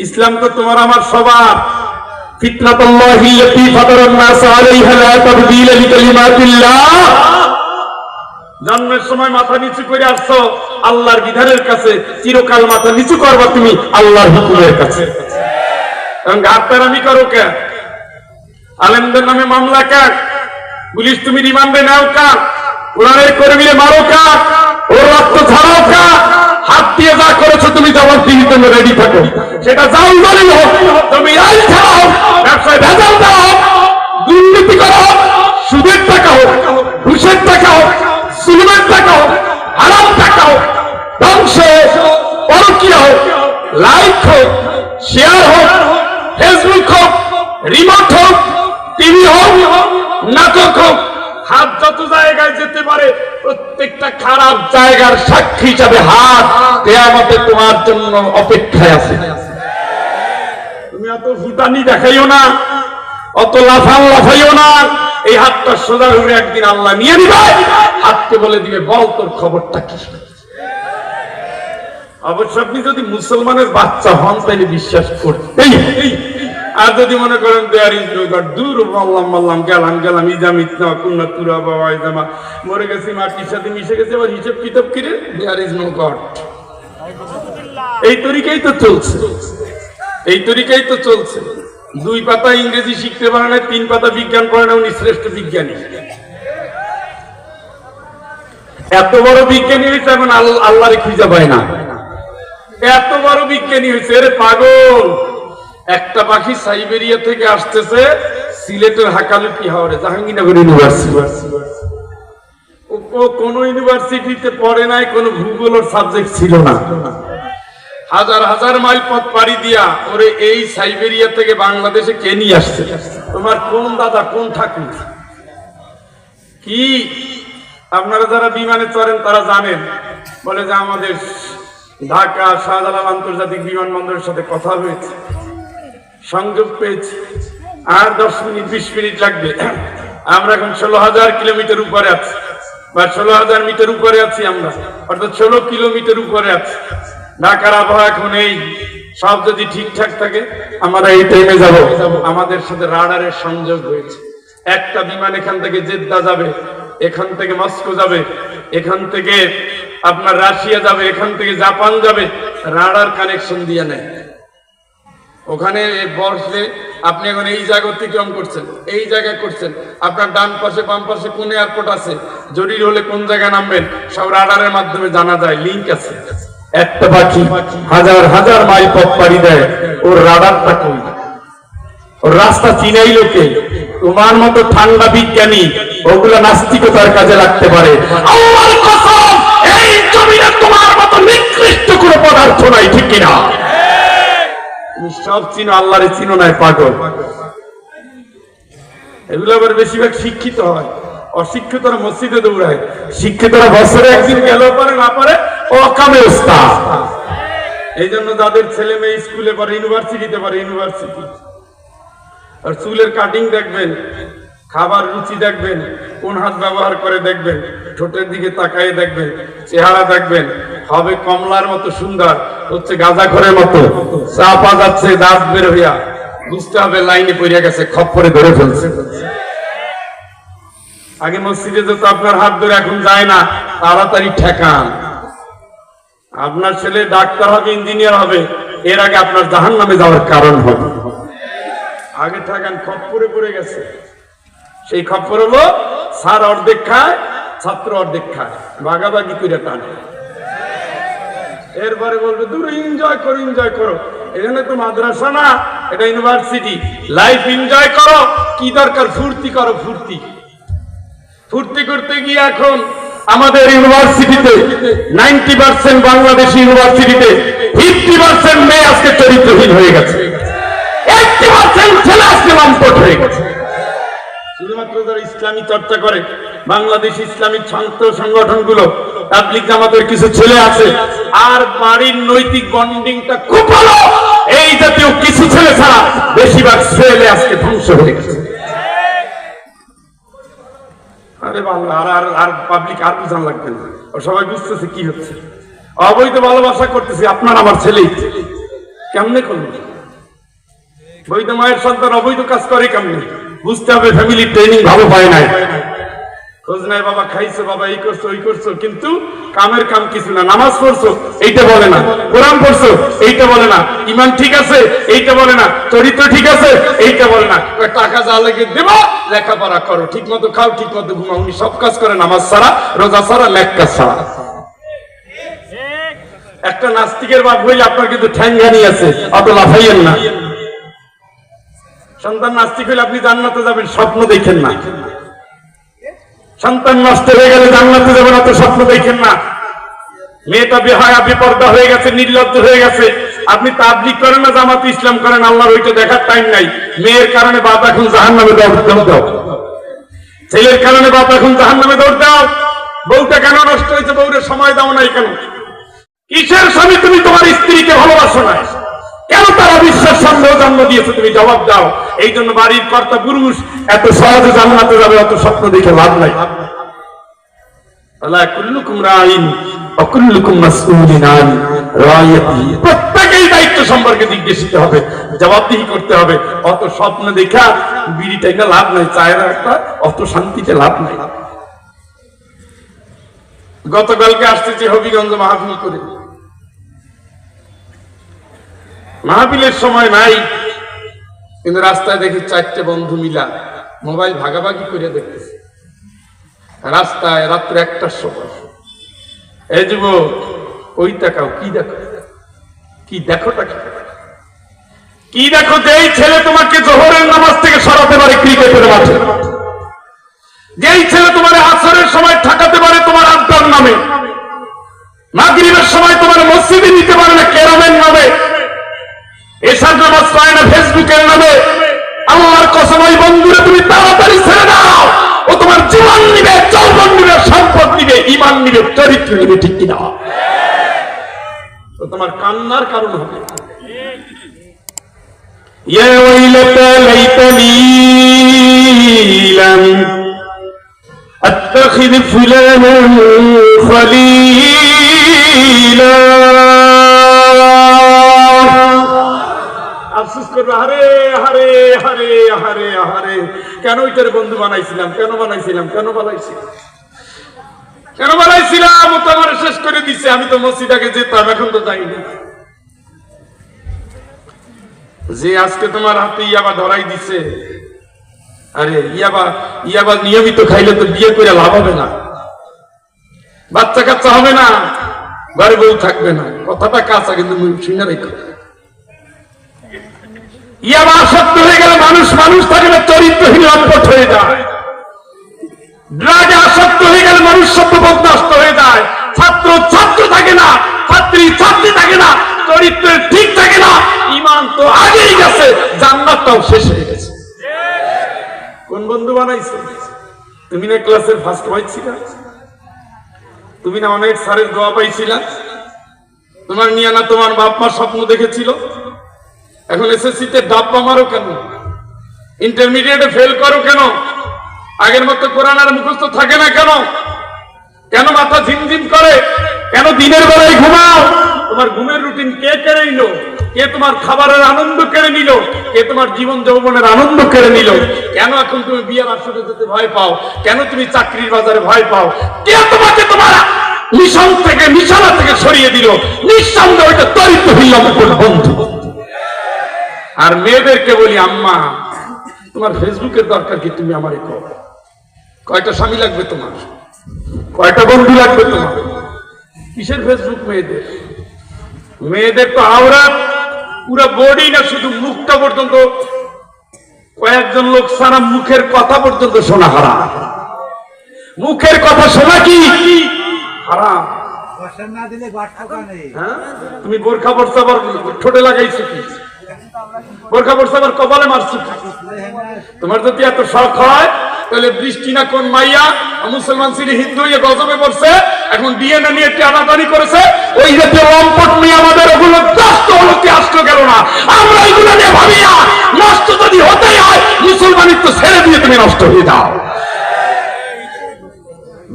Speaker 1: ইসলাম তো তোমার আমার সবার। ফিতনাতুল্লাহি আল্লাতী ফাতারান নাস আলাইহা লা তাবদীলা লিকালিমাতিল্লাহ। জন্মের সময় মাথা নিচু করে আসছো আল্লাহর বিধানের কাছে, চিরকাল মাথা নিচু করবা তুমি আল্লাহর হুকুমের কাছে। কারণ ঘাটতারামি করো কে? আলেমদের নামে মামলা কার? পুলিশ তুমি রিমান্ডে নাও কার? কোরআনের কর্মীরে মারো কার? ওর রক্ত ছাড়াও কার? হাত দিয়ে যা করেছো তুমি জবাব দিতে জন্য রেডি থাকো। সেটা জালদারি হোক, তুমি আইন ছাড়াও, ব্যবসায় ভেজাল দাও, দুর্নীতি করো, সুদের টাকা হোক, ঘুষের টাকা হোক, সুলমের টাকা হোক, হারাম টাকা হোক, ধ্বংস হোক, পরকীয়া হোক, লাইক হোক, শেয়ার হোক, ফেসবুক হোক, রিমোট হোক, টিভি হোক, নাটক হোক, হাত যত জায়গায় যেতে পারে প্রত্যেকটা খারাপ জায়গার সাক্ষী হিসাবে হাত কিয়ামতে তোমার জন্য অপেক্ষায় আছে। তুমি অত ফুটানি দেখাইও না, অত লাফাইও না। এই হাতটা সোজা করে একদিন আল্লাহ নিয়ে নিবে, হাতকে বলে দিবে বল তোর খবরটা কি। অবশ্য আপনি যদি মুসলমানের বাচ্চা হন তাহলে বিশ্বাস করতেই। আর যদি মনে করেন দেয়ার ইজ নো গড, দূর মাল্লাম গেলাম ইজামিত না কুন্না তুরা বাবা ইজামা, মরে গেছি মাটির সাথে মিশে গেছে, আবার হিসাব কিতাব কিরে দেয়ার ইজ নো গড। এই তরিকাই তো চলছে, এই তরিকাই তো চলছে। 2 পাতা ইংরেজি শিখতে পারে না, 3 পাতা বিজ্ঞান পড়ে না, উনি শ্রেষ্ঠ বিজ্ঞানী। এত বড় বিজ্ঞানী হয়েছে এখন আল্লাহরে খুঁজে পায় না। এত বড় বিজ্ঞানী হয়েছে, এর পাগল। একটা পাখি সাইবেরিয়া থেকে আসতেছে সিলেটের হাকালুকি হাওড়ে জাহাঙ্গীরনগর ইউনিভার্সিটি। ও কোন ইউনিভার্সিটিতে পড়ে নাই, কোন ভূগোলের সাবজেক্ট ছিল না। হাজার হাজার মাইল পথ পাড়ি দিয়া ওরে এই সাইবেরিয়া থেকে বাংলাদেশে কে নিয়ে আসছে? তোমার কোন দাদা, কোন ঠাকুর? কি আপনারা যারা বিমানে চড়েন তারা জানেন, বলে যে আমাদের ঢাকা শাহজালাল আন্তর্জাতিক বিমানবন্দরের সাথে কথা হয়েছে, সংযোগ পেয়েছি, আর 10 মিনিট 20 মিনিট লাগবে। আমরা এখন 16,000 কিলোমিটার উপরে আছি, বা 16,000 মিটার উপরে আছি আমরা, অর্থাৎ 16 কিলোমিটার উপরে আছি। ঢাকার আবহাওয়া এখন এই, সব যদি ঠিকঠাক থাকে আমরা এই টাইমে যাব। আমাদের সাথে রাডারের সংযোগ হয়েছে। একটা বিমান এখান থেকে জেদ্দা যাবে, এখান থেকে মস্কো যাবে, এখান থেকে আপনার রাশিয়া যাবে, এখান থেকে জাপান যাবে, রাডার কানেকশন দিয়ে নেয়। ওখানে বসলে আপনি এখন এই জায়গা অতিক্রম করছেন, এই জায়গায় করছেন, আপনার ডান পাশে বাম পাশে কোন এয়ারপোর্ট আছে, জরুরি হলে কোন জায়গায় নামবেন, সব রাডারের মাধ্যমে জানা যায়, লিংক আছে। একটা পাখি হাজার হাজার মাইল পথ পাড়ি দেয়, ওর রাডারটা কই? ওর রাস্তা চিনাই লোকে। তোমার মতো ঠান্ডা বিজ্ঞানী ওগুলো নাস্তিকতার কাজে লাগতে পারে। আল্লাহর কসম, এই জমিনে তোমার মতো নিকৃষ্ট কোনো পদার্থ নাই, ঠিক কিনা? তুমি সব চিনো, আল্লাহরে চিনো নাই, পাগল। এগুলো আবার বেশিরভাগ শিক্ষিত হয়, অশিক্ষিতরা মসজিদে দৌড়ায়, শিক্ষিতরা বছরে একদিন গেলেও পারে, না পারে ও কামে ওস্তাদ। এই জন্য যাদের ছেলে মেয়ে স্কুলে পড়ে, ইউনিভার্সিটিতে পড়ে, ইউনিভার্সিটি আর চুলের কাটিং দেখবেন, খাবার রুচি দেখবেন, কোন হাত ব্যবহার করে দেখবেন, ঠোঁটের দিকে তাকায় দেখবেন, চেহারা দেখবেন, হবে কমলার মতো সুন্দর, হচ্ছে গাঁজাখোরের মতো, চা পা যাচ্ছে দাঁত বের হইয়া, বুঝতে হবে লাইনে পড়ে গেছে, খপ্পরে ধরে ফেলছে। আগে মসজিদে যেত আপনার হাত ধরে, এখন যায় না, তাড়াতাড়ি ঠেকান। আপনার ছেলে ডাক্তার হবে, ইঞ্জিনিয়ার হবে, এর আগে আপনার জাহান্নামে যাওয়ার কারণ হবে। আগে ঠেকান, খপ্পরে পড়ে গেছে। সেই খপ্পর হলো স্যার অর্ধেক খায়, ছাত্র অর্ধেক খায়, ভাগাভাগি করে টানে। এরপরে বলবে দূরে এনজয় করো, এনজয় করো। এখানে তো মাদ্রাসা না, এটা ইউনিভার্সিটি, লাইফ এনজয় করো। কি দরকার? ফুর্তি করো, ফুর্তি। ফুর্তি করতে গিয়ে এখন আমাদের ইউনিভার্সিটিতে 90% বাংলাদেশি ইউনিভার্সিটিতে 50% মেয়ে আজকে চরিত্রহীন হয়ে গেছে, 80% ছেলে আজকে লম্পট হয়ে গেছে। শুধুমাত্র যারা ইসলামী চর্চা করে, বাংলাদেশ ইসলামিক ছাত্র সংগঠনগুলো, তাবলীগ জামাতের কিছু ছেলে আছে, আর বাড়ির নৈতিক বন্ডিংটা খুব ভালো, এই জাতীয় কিছু ছেলে ছাড়া বেশিরভাগ ছেলে আজকে ধ্বংস হয়ে গেছে। আরে বাংলা আর পাবলিক আর বুঝান লাগবে না, সবাই বুঝতেছে কি হচ্ছে। অবৈধ ভালোবাসা করতেছি, আপনার আমার ছেলেই। কেমনে করবেন? বৈধ মায়ের সন্তান অবৈধ কাজ করে কেমনে? বুঝতে হবে ফ্যামিলি ট্রেনিং ভালো পায় নাই। খোঁজ নাই বাবা, খাইছো বাবা, এই করছো ওই করছো, কিন্তু কামের কাম কিছু না। নামাজ পড়ছো এইটা বলে না, কোরআন পড়ছো এইটা বলে না, ইমান ঠিক আছে এইটা বলে না, চরিত্র ঠিক আছে এইটা বলে না। টাকা যা লেগে দেবো, লেখাপড়া করো, ঠিক মতো খাও, ঠিক মতো ঘুমাও। উনি সব কাজ করে, নামাজ ছাড়া, রোজা ছাড়া, নেক কাজ ছাড়া। একটা নাস্তিকের বাপ হইলে আপনার কিন্তু ঠ্যাঙ্গানি আছে, অত লাফাইয়েন না। সন্তান নাস্তিক হইলে আপনি জান্নাতে যাবেন, স্বপ্ন দেখেন না। সন্তান নষ্ট হয়ে গেলে জান্নাতে যাবেন, অত স্বপ্ন দেখেন না। মেয়েটা বেহায়া বেপর্দা হয়ে গেছে, নির্লজ্জ হয়ে গেছে, আপনি তাবলীগ করেন না জামাতে ইসলাম করেন, আল্লাহর ওইটা দেখার টাইম নাই। মেয়ের কারণে বাপ এখন জাহান্নামে দৌড় দাও, ছেলের কারণে বাপ এখন জাহান্নামে দৌড় দাও। বউটা কেন নষ্ট হয়েছে, বউরে সময় দাও নাই কেন? কিসের স্বামী তুমি তোমার স্ত্রীকে ভালোবাসো না? কেন তারা বিশ্বাস সন্দেহ জন্ম দিয়েছে? তুমি জবাব দাও। এই জন্য বাড়ির কর্তা পুরুষ এত সহজে জান্নাতে যাবে অত স্বপ্ন দেখে লাভ নাই। আল্লাহ কুল্লুকুম রাইন ওয়া কুল্লুকুম মাসউলুন আন রাইয়াতিহি। প্রত্যেকেই দায়িত্ব সম্পর্কে জিজ্ঞাসিত হবে, জবাবদিহি করতে হবে। অত স্বপ্ন দেখা বিড়িটা না লাভ নাই, চায়ের একটা অত শান্তিতে লাভ নাই। গতকালকে আসতেছে হবিগঞ্জ মাহফিল করে, মাহফিলের সময় নাই, কিন্তু রাস্তায় দেখি 4টে বন্ধু মিলা মোবাইল ভাগাভাগি করে দেখতেছে রাস্তায় রাত্রে 1টার সময়। এই যুবক, ওই তাকাও, কি দেখো, কি দেখোটা কি দেখো? যেই ছেলে তোমাকে জোহরের নামাজ থেকে সরাতে পারে ক্রিকেটের মাঠে, যেই ছেলে তোমার আসরের সময় ঠকাতে পারে তোমার আড্ডার নামে, মাগরিবের সময় তোমার মসজিদে নিতে পারে না কেরামের নামে, এসার নামাজ পায় না ফেসবুকের নামে, আল্লাহর কসম ওই বন্ধুরা তুমি তাড়াতাড়ি ছেড়ে দাও। ও তোমার জীবন নিবে, যৌবন নিবে, সম্পদ নিবে, ঈমান নিবে, চরিত্র নিবে, ঠিক কিনা? তো তোমার কান্নার কারণ হবে। ইয়া ওয়াইলাতা লাইতানি লাম আত্তাখিদ ফুলানান খলিলা। আফসোস করবে, হারে হারে হারে হারে হারে, কেন ওইটার বন্ধু বানাইছিলাম, কেন বানাইছিলাম, কেন বানাইছিলাম, কেন বানাইছিলাম? ও তো আমার শেষ করে দিচ্ছে। আমি তো মসজিদে যেতাম, এখন তো যাই না। যে আজকে তোমার হাতে ইয়াবা ধরাই দিছে, আরে ইয়াবা নিয়মিত খাইলে তো বিয়ে করে লাভ হবে না, বাচ্চা কাচ্চা হবে না, ঘরে বউ থাকবে না। কথাটা কাঁচা, কিন্তু শুনে রেখো। ইয়াবা আসক্ত হয়ে গেলে মানুষ থাকে না, চরিত্রহীন লম্পট হয়ে যায়। ড্রাগে আসক্ত হয়ে গেলে মানুষ সভ্যবোধ নষ্ট হয়ে যায়। ছাত্র থাকে না, ছাত্রী থাকে না, চরিত্র ঠিক থাকে না, ঈমান তো আগেই গেছে, জান্নাতটাও শেষ হয়ে গেছে। কোন বন্ধু বানাইছো? তুমি না ক্লাসের ফার্স্ট পাইছিলা? তুমি না অনেক স্যারের দোয়া পাইছিলা? তোমার নিয়ে না তোমার বাপ মা স্বপ্ন দেখেছিল? এখন এসএসসিতে ডাব্বা মারো কেন? ইন্টারমিডিয়েটে ফেল করো কেন? আগের মতো কোরআন আর মুখস্থ থাকে না কেন? কেন মাথা ঝিমঝিম করে? কেন দিনের বেলায় ঘুমাও? তোমার ঘুমের রুটিন কে কেড়ে নিল? কে তোমার খাবারের আনন্দ কেড়ে নিল? কে তোমার জীবন যৌবনের আনন্দ কেড়ে নিল? কেন এখন তুমি বিয়ের আসরে যেতে ভয় পাও? কেন তুমি চাকরির বাজারে ভয় পাও? কে তোমাকে তোমার মিশন থেকে, নিশানা থেকে সরিয়ে দিল? নিঃসন্দেহে ওইটা দরিদ্রহীন বন্ধু। আর মেয়েদেরকে বলি, আম্মা তোমার ফেসবুকের দরকার কি? তুমি আমারে কও, কয়টা স্বামী লাগবে তোমার? কয়টা বন্ধু লাগবে তোমার? কিসের ফেসবুক? মেয়েদের তো আওরাত পুরো বডি না, শুধু মুখটা পর্যন্ত, কয়েকজন লোক সারা মুখের কথা পর্যন্ত শোনা হারাম। মুখের কথা শোনা কি হারাম? তুমি বোরখা পড়ছো, আবার ঠোঁটে লাগাইছো কি? বোরখা পড়ছো আবার কপালে মারছো কি? তোমার যদি এত শখ হয়, তাহলে বৃষ্টি না কোন মাইয়া মুসলমান ছিল, হিন্দু হয়ে গজবে পড়ছে, এখন ডিএনএ নিয়ে টানাটানি করেছে, ওই জাতীয় লম্পট নিয়ে আমাদের ওগুলো নষ্ট হলো, কি আসলো গেল না? আমরা এগুলো নিয়ে ভাবি না। নষ্ট যদি হতেই হয়, মুসলমানিত্ব ছেড়ে দিয়ে তুমি নষ্ট হয়ে যাও।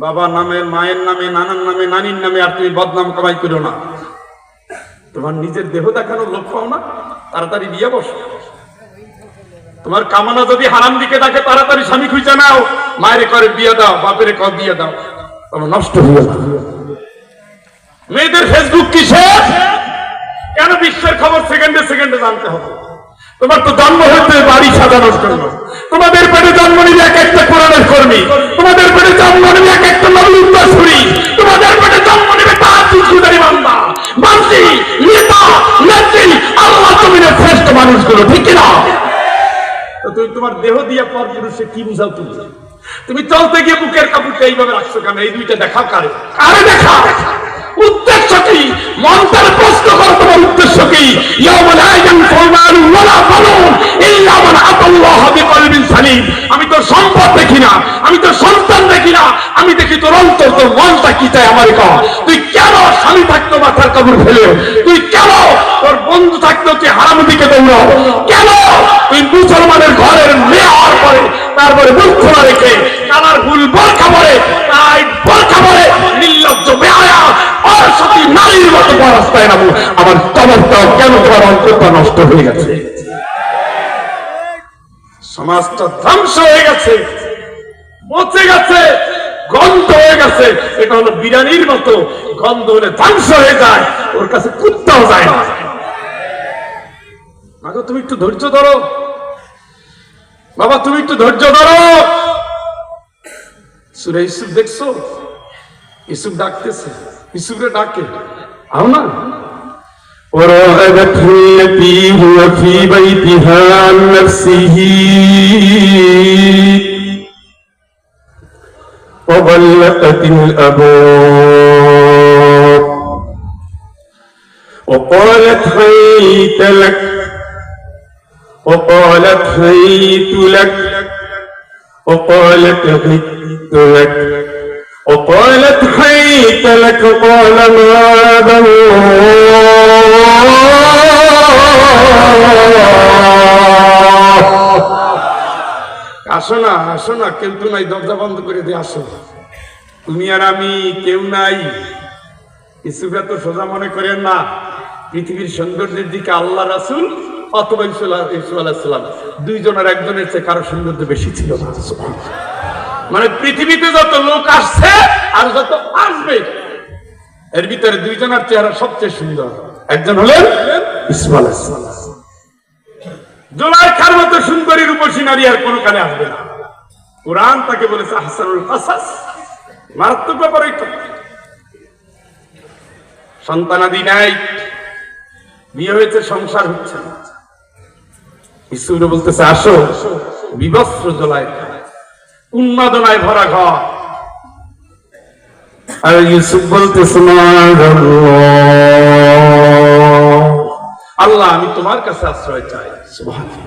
Speaker 1: বাবার নামে, মায়ের নামে, নানার নামে, নানির নামে আর তুমি বদনাম কামাই করো না। তোমার নিজের দেহ দেখানোর লোক পাও না, তাড়াতাড়ি বিয়ে বসো। তোমার কামনা যদি হারাম দিকে থাকে তাড়াতাড়ি স্বামী খুঁজে নাও, মায়ের করে বিয়ে দাও, বাপের কর বিয়ে দাও, তোমার নষ্ট হয়ে যাবে। মেয়েদের ফেসবুক কিসের? কেন বিশ্বের খবর সেকেন্ডে সেকেন্ডে জানতে হবে? তোমার তো জন্ম হচ্ছে বাড়ি সাজানোর জন্য, তোমাদের পেটে জন্ম নিবে এক একটা কোরআনের কর্মী, তোমাদের পেটে জন্ম নিবে এক একটা নবী উত্তরসূরি, তোমাদের পেটে জন্ম নিবে তাহাজ্জুদকারী বান্দা, মানসি, নেতা, নেত্রী, আল্লাহ জমিনের শ্রেষ্ঠ মানুষগুলো, ঠিক না? তুমি তোমার দেহ দিয়ে পর পুরুষে কি বুঝাও? তুমি চলতে গিয়ে বুকের কাপড়টা এইভাবে রাখছো কেন? এই দুইটা দেখাও কারে? কারে দেখা? উদ্দেশ্য কি? মন্ত্রের প্রশ্ন করো, তোমার উদ্দেশ্য কি? আমি তোর সম্পদ দেখি না, আমি তোর সন্তান দেখি না, আমি দেখি তোর অন্তর, তোর মনটা কি চায় আমার কর। তুই কেন স্বামী থাকতো মাথার কাপড় ফেলে? তুই কেন তোর বন্ধু থাকতো তুই হারাম দিকে দৌড়াও? কেন তুই মুসলমানের ঘরের মেয়ে হওয়ার পরে তারপরে মুখ খোলা রেখে কালার ফুল বোরখা পরে, তাই বোরখা পরে নির্লজ্জ বেহায়া অসতী নারীর মতো রাস্তায় নামো? আমার চমৎকার কেন? তোমার অন্তরটা নষ্ট হয়ে গেছে, সমাজটা ধ্বংস হয়ে গেছে, পচে গেছে, গন্ধ হয়ে গেছে। এটা হলো বিরিয়ানির মতো, গন্ধ হলে ধ্বংস হয়ে যায়, ওর কাছে কুত্তাও যায় না। মাগো তুমি একটু ধৈর্য ধরো, বাবা তুমি একটু ধৈর্য ধরো। সূরা ইউসুফ দেখছো? ইউসুফ ডাকতেছে, ইউসুফরে ডাকে, আও না। وراودته التي هو في بيتها عن نفسه وغلقت الأبواب وقالت هيت لك وقالت هيت لك وقالت هيت لك وقالت هيت لك قال معاذ الله আসো না, আসো না, কেউ তো নাই, দরজা বন্ধ করে দিয়ে আসো, তুমি আর আমি কেউ নাই। ইউসুফ এত সোজা মনে করেন না। পৃথিবীর সৌন্দর্যের দিকে আল্লাহ রাসূল অথবা ইউসুফ আলাইহিস সালাম দুইজনের একজনের চেয়ে কারো সৌন্দর্য বেশি ছিল না। মানে পৃথিবীতে যত লোক আসছে আর যত আসবে এর ভিতরে দুইজনের চেহারা সবচেয়ে সুন্দর। একজন হলেন ইউসুফ আলাইহিস সালাম। জুলাইখার মতো সুন্দরী রূপসী নারী আর কোনো কালে আসবে না। কোরআন তাকে বলেছে আহসানুল কাসাস। মারাত্মক ব্যাপার এটা। সন্তানাদি নাই, বিয়ে হয়েছে, সংসার হচ্ছে না। ইসুরে বলতেছে আসো, বিবস্ত্র জুলাইখা, উন্মাদনায় ভরা ঘর। আর ইউসুফ বলতেছে আল্লাহ আমি তোমার কাছে আশ্রয় চাই। সুবহানাল্লাহ।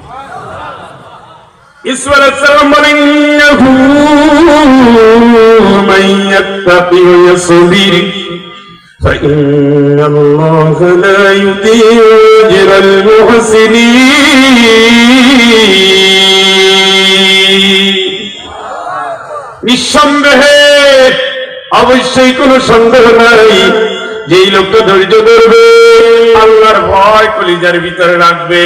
Speaker 1: ইউসুফ আলাইহিস সালাম বলেন ইন্নাহু মান ইয়াত্তাকি ওয়া ইয়াসবির ফাইন্নাল্লাহা লা ইউদিউ আজরাল মুহসিনিন। নিঃসন্দেহে, অবশ্যই কোনো সন্দেহ নাই, যেই লোকটা ধৈর্য ধরবে, আল্লাহর ভয় কলিজার ভিতরে রাখবে,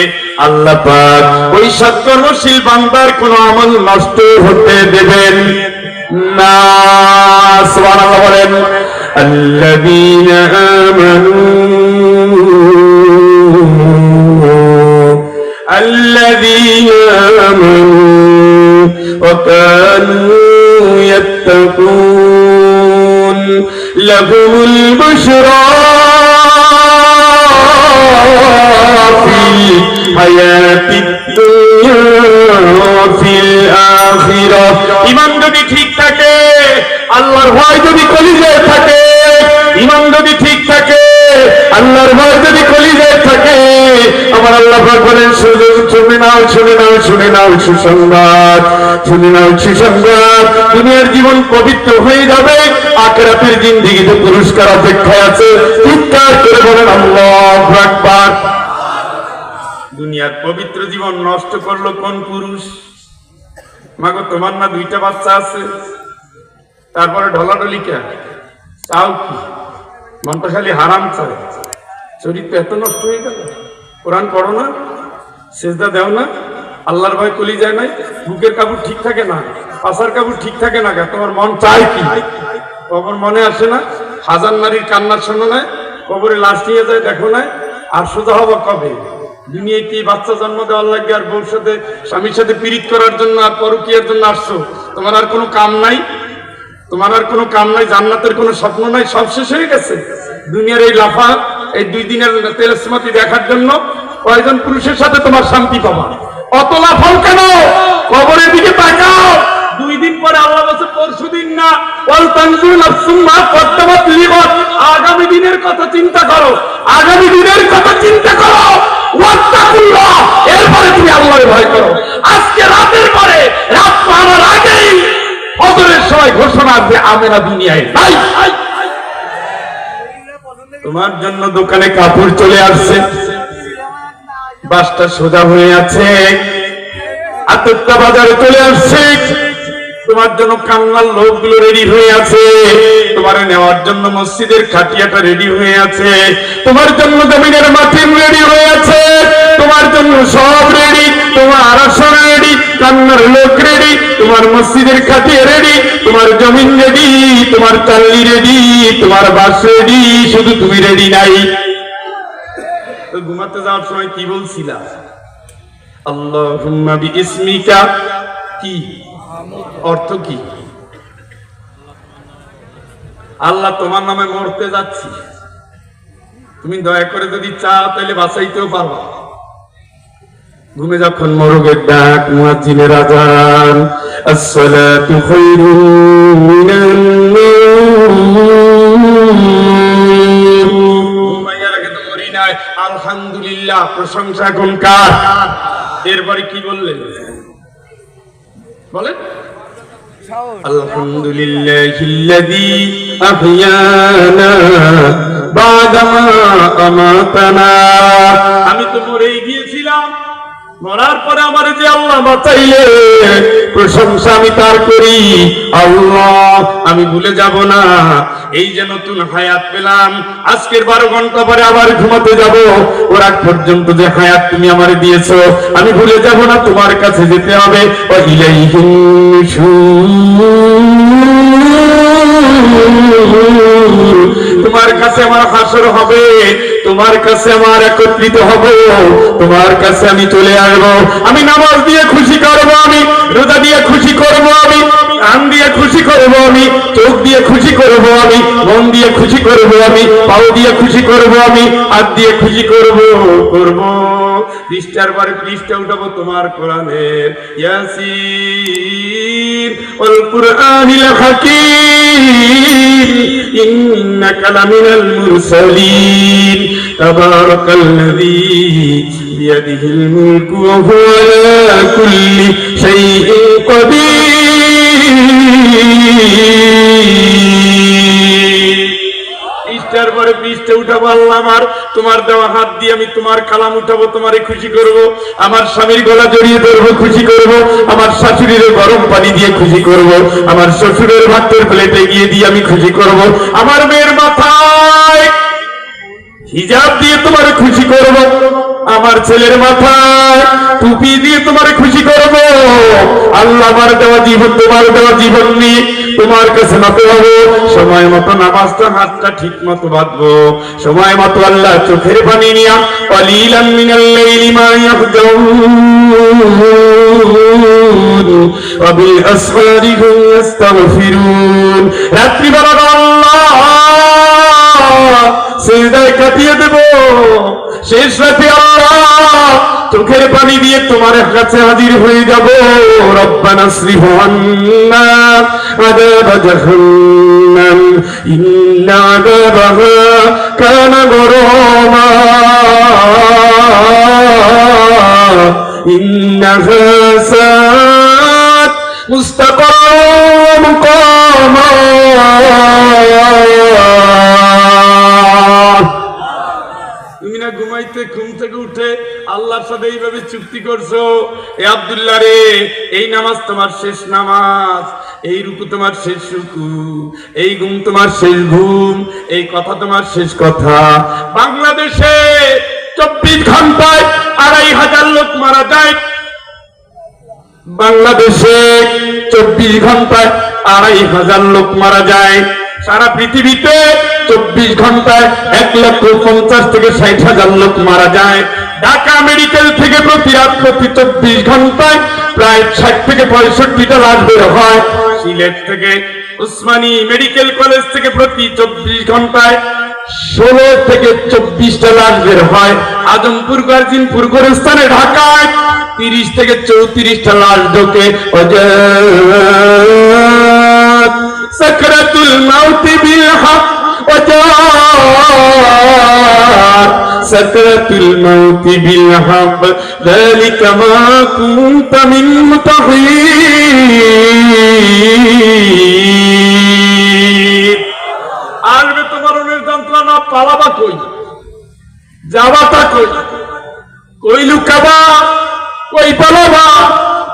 Speaker 1: আল্লাহ পাক ওই সৎকর্মশীল বান্দার কোনো আমল নষ্ট হতে দেবেন না। সুবহানাল্লাহ বলেন। আল্লাযীনা আমানু ওয়া কানু ইয়াত্তাকুন লাহুমুল বুশরা ফিল হায়াতিদ দুনিয়া ওয়া ফিল আখিরাহ। ঈমান যদি ঠিক থাকে, আল্লাহর ভয় যদি কলিজায় থাকে, ঈমান যদি ঠিক থাকে, আল্লাহর ভয় যদি কলিজায় থাকে, আমার আল্লাহ পাক বলেন শুনে নাও, শুনে নাও, শুনে নাও সুসংবাদ, শুনে নাও সুসংবাদ। দুনিয়ার জীবন পবিত্র হয়ে যাবে, আখিরাতের জিন্দেগিতে পুরস্কার অপেক্ষায় আছে। চিৎকার করে বলেন আল্লাহু আকবার। দুনিয়ার পবিত্র জীবন নষ্ট করলো কোন পুরুষ? মাগো তোমার না দুইটা বাচ্চা আছে, তারপরে ঢলাঢলি কে চাও কি? মনটা খালি হারাম চায়, চরিত্র এত নষ্ট হয়ে গেল। কোরআন পড়ো না, সেজদা দেও না, আল্লাহর ভয় কলি যায় নাই? বুকের কাপড় ঠিক থাকে না, পাশার কাপড় ঠিক থাকে না, তোমার মন চায় কি? কবর মনে আসে না? হাজার নারীর কান্নার শোনো না? কবরে লাশ নিয়ে যায় দেখো না? আর সোজা হবো কবে? দুনিয়ায় কি বাচ্চা জন্ম দেওয়ার লাগে আর বউর সাথে স্বামীর সাথে পীড়িত করার জন্য আর পরকীয়ার জন্য আসছো? তোমার আর কোনো কাম নাই? তোমার আর কোনো কাম নাই? জান্নাতের কোনো স্বপ্ন নাই? সব শেষ হয়ে গেছে। দুনিয়ার এই লাফা, এই 2 দিনের তেলসমাতি দেখার জন্য কয়জন পুরুষের সাথে তোমার শান্তি পাবা? অত লাফাও কেন? কবরের দিকে তাকাও। 2 দিন পরে আল্লাহ বলছে পরশুদিন না, ওয়াল তানজুর নাফসুম মা কদ্দামাত লিগাদ। আগামী দিনের কথা চিন্তা করো, আগামী দিনের কথা চিন্তা করো। ওয়াত্তাকুল্লাহ, এরপরে তুমি আল্লাহর ভয় করো। আজকে রাতের পরে, রাত পাওয়ার আগেই ফজরের সময় ঘোষণা আছে আমেরা দুনিয়ায় নাই। তোমার জন্য দোকানে কাপড় চলে আসছে, বাসটা সোজা হয়ে আছে, আতপ্তা বাজারে চলে আসছে, তোমার জন্য কান্নার লোকগুলো রেডি হয়ে আছে, তোমার নেওয়ার জন্য মসজিদের খাটিয়াটা রেডি হয়ে আছে, তোমার জন্য জমিনের মাটি রেডি হয়ে আছে, তোমার জন্য সব রেডি, তোমার আসন রেডি, কান্নার লোক রেডি, তোমার মসজিদের খাটিয়া রেডি, তোমার জমিন রেডি, তোমার চাল্লি রেডি, তোমার বাস রেডি, শুধু তুমি রেডি নাই। ঘুমাতে যাওয়ার সময় কি বলছিলা? আল্লাহুম্মা বিইসমিকা, কি অর্থ? কি? আল্লাহ তোমার নামে মরতে যাচ্ছি, তুমি দয়া করে যদি চাও তাহলে বাঁচাইতেও পারবা। ঘুমে যখন মরগের ডাক, মুয়াজ্জিনের আযান, আসসালাতু খায়রুম মিনান নাওম, আলহামদুলিল্লাহ, প্রশংসা কোন কার? এরপরে কি বললেন? বলেন আলহামদুলিল্লাহিল্লাযী আহইয়ানা বা'দা মা আমাতানা। আমি তো মরেই গিয়েছিলাম, মরার পরে আমার যে আল্লাহ বাঁচাইলে, প্রশংসা আমি তার করি। আল্লাহ, আমি ভুলে যাব না, এই যে নতুন হায়াত পেলাম, আজকের 12 ঘন্টা পরে আবার ঘুমাতে যাব, ওর আগ পর্যন্ত যে হায়াত তুমি আমারে দিয়েছো আমি ভুলে যাব না, তোমার কাছে যেতে হবে। ওয়া ইলাইহিন নুশুর, তোমার কাছে আমার হাসর হবে, তোমার কাছে আমার একত্রিত হব, তোমার কাছে আমি চলে আসবো। আমি নামাজ দিয়ে খুশি করব, আমি রোজা দিয়ে খুশি করব, আমি কান দিয়ে খুশি করব, আমি চোখ দিয়ে খুশি করব, আমি মন দিয়ে খুশি করব, আমি পাও দিয়ে খুশি করব, আমি হাত দিয়ে খুশি করব। পৃষ্ঠার পরে পৃষ্ঠা উঠাবো তোমার কোরআনের, ইয়াসিন ওয়াল কুরআনিল হাকীম ইন্নাকা লামিনাল মুরসালিন তাবারাকাল্লাযী বিয়াদিহিল মুলকু ওয়া হুয়া আলা কুল্লি শাইইন কাদির। পৃষ্ঠার পরে পৃষ্ঠা উঠাবো আল্লাহ আমার, তোমার দেওয়া হাত দিয়ে আমি তোমার কালাম উঠাবো, তোমারে খুশি করব। আমার স্বামীর গলা জড়িয়ে ধরবো, খুশি করব। আমার শাশুড়ির গরম পানি দিয়ে খুশি করব। আমার শ্বশুরের ভাতের প্লেটে গিয়ে দিয়ে আমি খুশি করব। আমার মেয়ের মাথায় হিজাব দিয়ে তোমারে খুশি করব। আমার ছেলের মাথায় টুপি দিয়ে তোমারে খুশি করব। আল্লাহ, আমার দেওয়া জীবন, তোমার দেওয়া জীবন নিয়ে তোমার কাছে নাতে হবে। সময় মতো নামাজটা, হাতটা ঠিক মতো বাঁধবো, সময় মতো আল্লাহ চোখের পানি নিয়া কালিলাম মিনাল লাইলি মা ইয়াহজাউন ওয়া বিল আসহারি হুম ইস্তাগফিরুন। রাত্রিবেলা আল্লাহ সিজদায় কাটিয়ে দেব, শেষ রাতে আল্লাহ চোখের পানি দিয়ে তোমার কাছে হাজির হয়ে যাব। রব্বানা আসরিফ আন্না আযাব জাহান্নাম ইন্না আযাবাহা কানা গরামা ইন্নাহা সাআত মুস্তাকাম মুকামা। ঘুমাইতে ঘুম থেকে উঠে আল্লাহর সাথে এইভাবে চুক্তি করছো, এ আব্দুল্লাহ রে, এই নামাজ তোমার শেষ নামাজ, এই রুকু তোমার শেষ রুকু, এই ঘুম তোমার শেষ ঘুম, এই কথা তোমার শেষ কথা। বাংলাদেশে 24 ঘন্টায় 2500 লোক মারা যায়, বাংলাদেশে 24 ঘন্টায় 2500 লোক মারা যায়। সারা পৃথিবীতে 24 ঘন্টায় 1,50,000 থেকে 60,000 লোক মারা যায়। ঢাকা মেডিকেল থেকে প্রতি 24 ঘন্টায় প্রায় 60 থেকে 65টা লাশ বের হয়। সিলেট থেকে উসমানী মেডিকেল কলেজ থেকে প্রতি 24 ঘন্টায় 16 থেকে 24টা লাশ বের হয়। আজমপুর, গাজীপুর, গোরস্থানে, ঢাকায় 30 থেকে 34টা লাশ ঢোকে। সাকরাতুল মাউতি বিল হক সাকরাতুল মাউতি বিল হক যালিকা মা কুনতা মিনহু তাহীদ। আসবে তোমার মরণের যন্ত্রণা, পালাবা কই, যাবাটা কই, কই লুকাবা, কই পালাবা,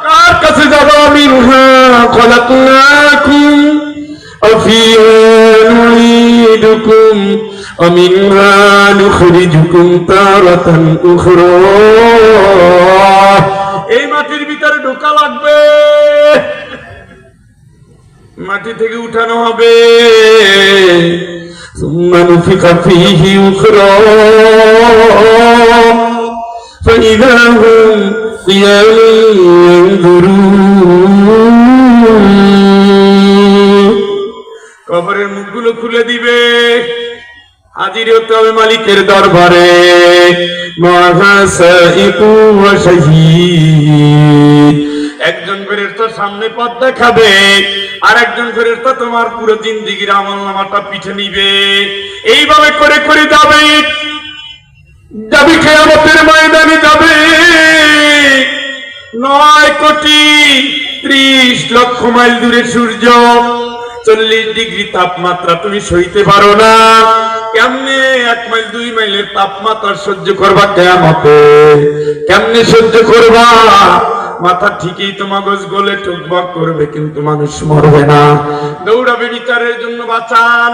Speaker 1: কার কাছে যাবা? মিনহা খলাকনাকুম ওয়া ফিহা নুঈদুকুম ওয়া মিনহা নুখরিজুকুম তারাতান উখরা। এই মাটির ভিতরে ঢোকা লাগবে, মাটি থেকে উঠানো হবে। সুম্মা নুফিখা ফীহি উখরা ফাইযা হুম কিয়ামুন ইয়ানজুরুন। কবরের মুখগুলো খুলে দিবে, হাজির হতে হবে মালিকের দরবারে। মাহাসাইকু ওয়া শাহীদ, একজন ফেরেশতা সামনে পথ দেখাবে, আর একজন ফেরেশতা তোমার পুরো জিন্দেগীর আমলনামাটা পিঠে নিবে। এইভাবে করে করে যাবে, যাবে কিয়ামতের ময়দানে যাবে। 9,30,00,000 মাইল দূরে সূর্য, 40 ডিগ্রি তাপমাত্রা তুমি সইতে পারো না। কেমনে 1 মাইল 2 মাইলের তাপমাত্রা সহ্য করবা কিয়ামতে? কেমনে সহ্য করবা? মাথা ঠিকই তো মগজ গলে টুকবাক করবে, কিন্তু মানুষ মরবে না। দৌড়াবে বিচারের জন্য। বাঁচান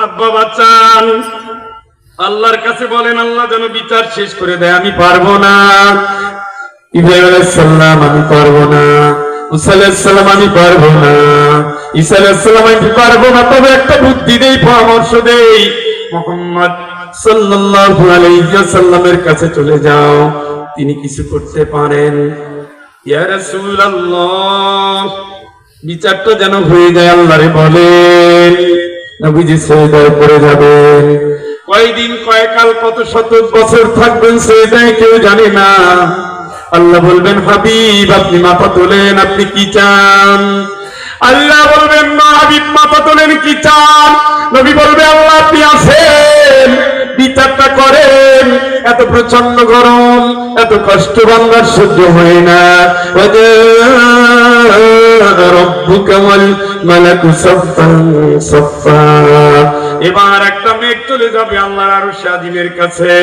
Speaker 1: আব্বা, বাঁচান। আল্লাহর কাছে বলেন, আল্লাহ যেন বিচার শেষ করে দেয়। আমি পারবো না। ইব্রাহিম আলাইহিস সালাম, আমি পারবো না। মুসা আলাইহিস সালাম, আমি পারবো না। ঈসা আলাইহিস সালাম, আমি পারবো না। তবে একটা বুদ্ধি দেই, পরামর্শ দেই, মুহাম্মদ সাল্লাল্লাহু আলাইহি ওয়াসাল্লামের কাছে চলে যাও, তিনি কিছু করতে পারেন। ইয়া রাসূলুল্লাহ, বিচারটা যেন হয়ে যায়। আল্লাহরে বলেন, নবীজি সিজদায় পড়ে যাবেন। কয়দিন, কয়কাল, কত শত বছর থাকবেন সিজদায় কেউ জানে না। আল্লাহ বলবেন, হাবিব আপনি মাথা তোলেন, আপনি কি চান? আল্লাহ বলবেন, মা হাবিব মাথা তোলেন, কি চান? নবী বলবে, আল্লাহ আপনি আছেন, বিচারটা করেন। এত প্রচন্ড গরম, এত কষ্ট বান্দার সহ্য হয় না। রব্বুকা ওয়াল মালাকু সাফফান সাফফা। এবার একটা মেঘ চলে যাবে আল্লাহর আরশ আজিমের কাছে।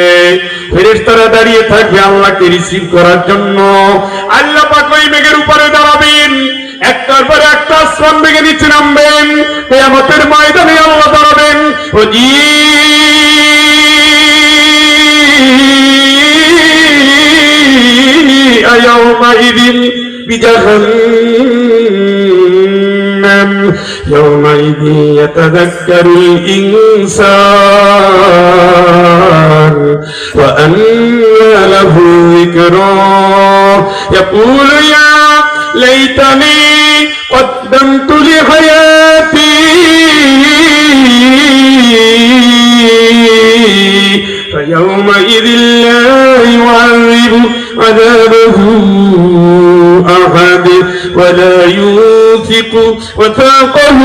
Speaker 1: ফেরেশতারা দাঁড়িয়ে থাকবে আল্লাহকে রিসিভ করার জন্য। আল্লাহ পাক ওই মেঘের উপরে দাঁড়াবেন, একটার পর একটা আসমান ভেঙে নিচে নামবেন। কিয়ামতের ময়দানে আল্লাহ দাঁড়াবেন। ওজি ইয়াউমাইদিন বিজাহান্নাম ইয়াউমাইদিন ইয়াতাযাক্কারুল ইনসান ওয়া আন্না লাহু যিকরা ইয়াকুলু ইয়া লাইতানি কদ্দামতু লিহায়াতি فيومئذ لا يعذب عذابه أحد ولا يوثق وثاقه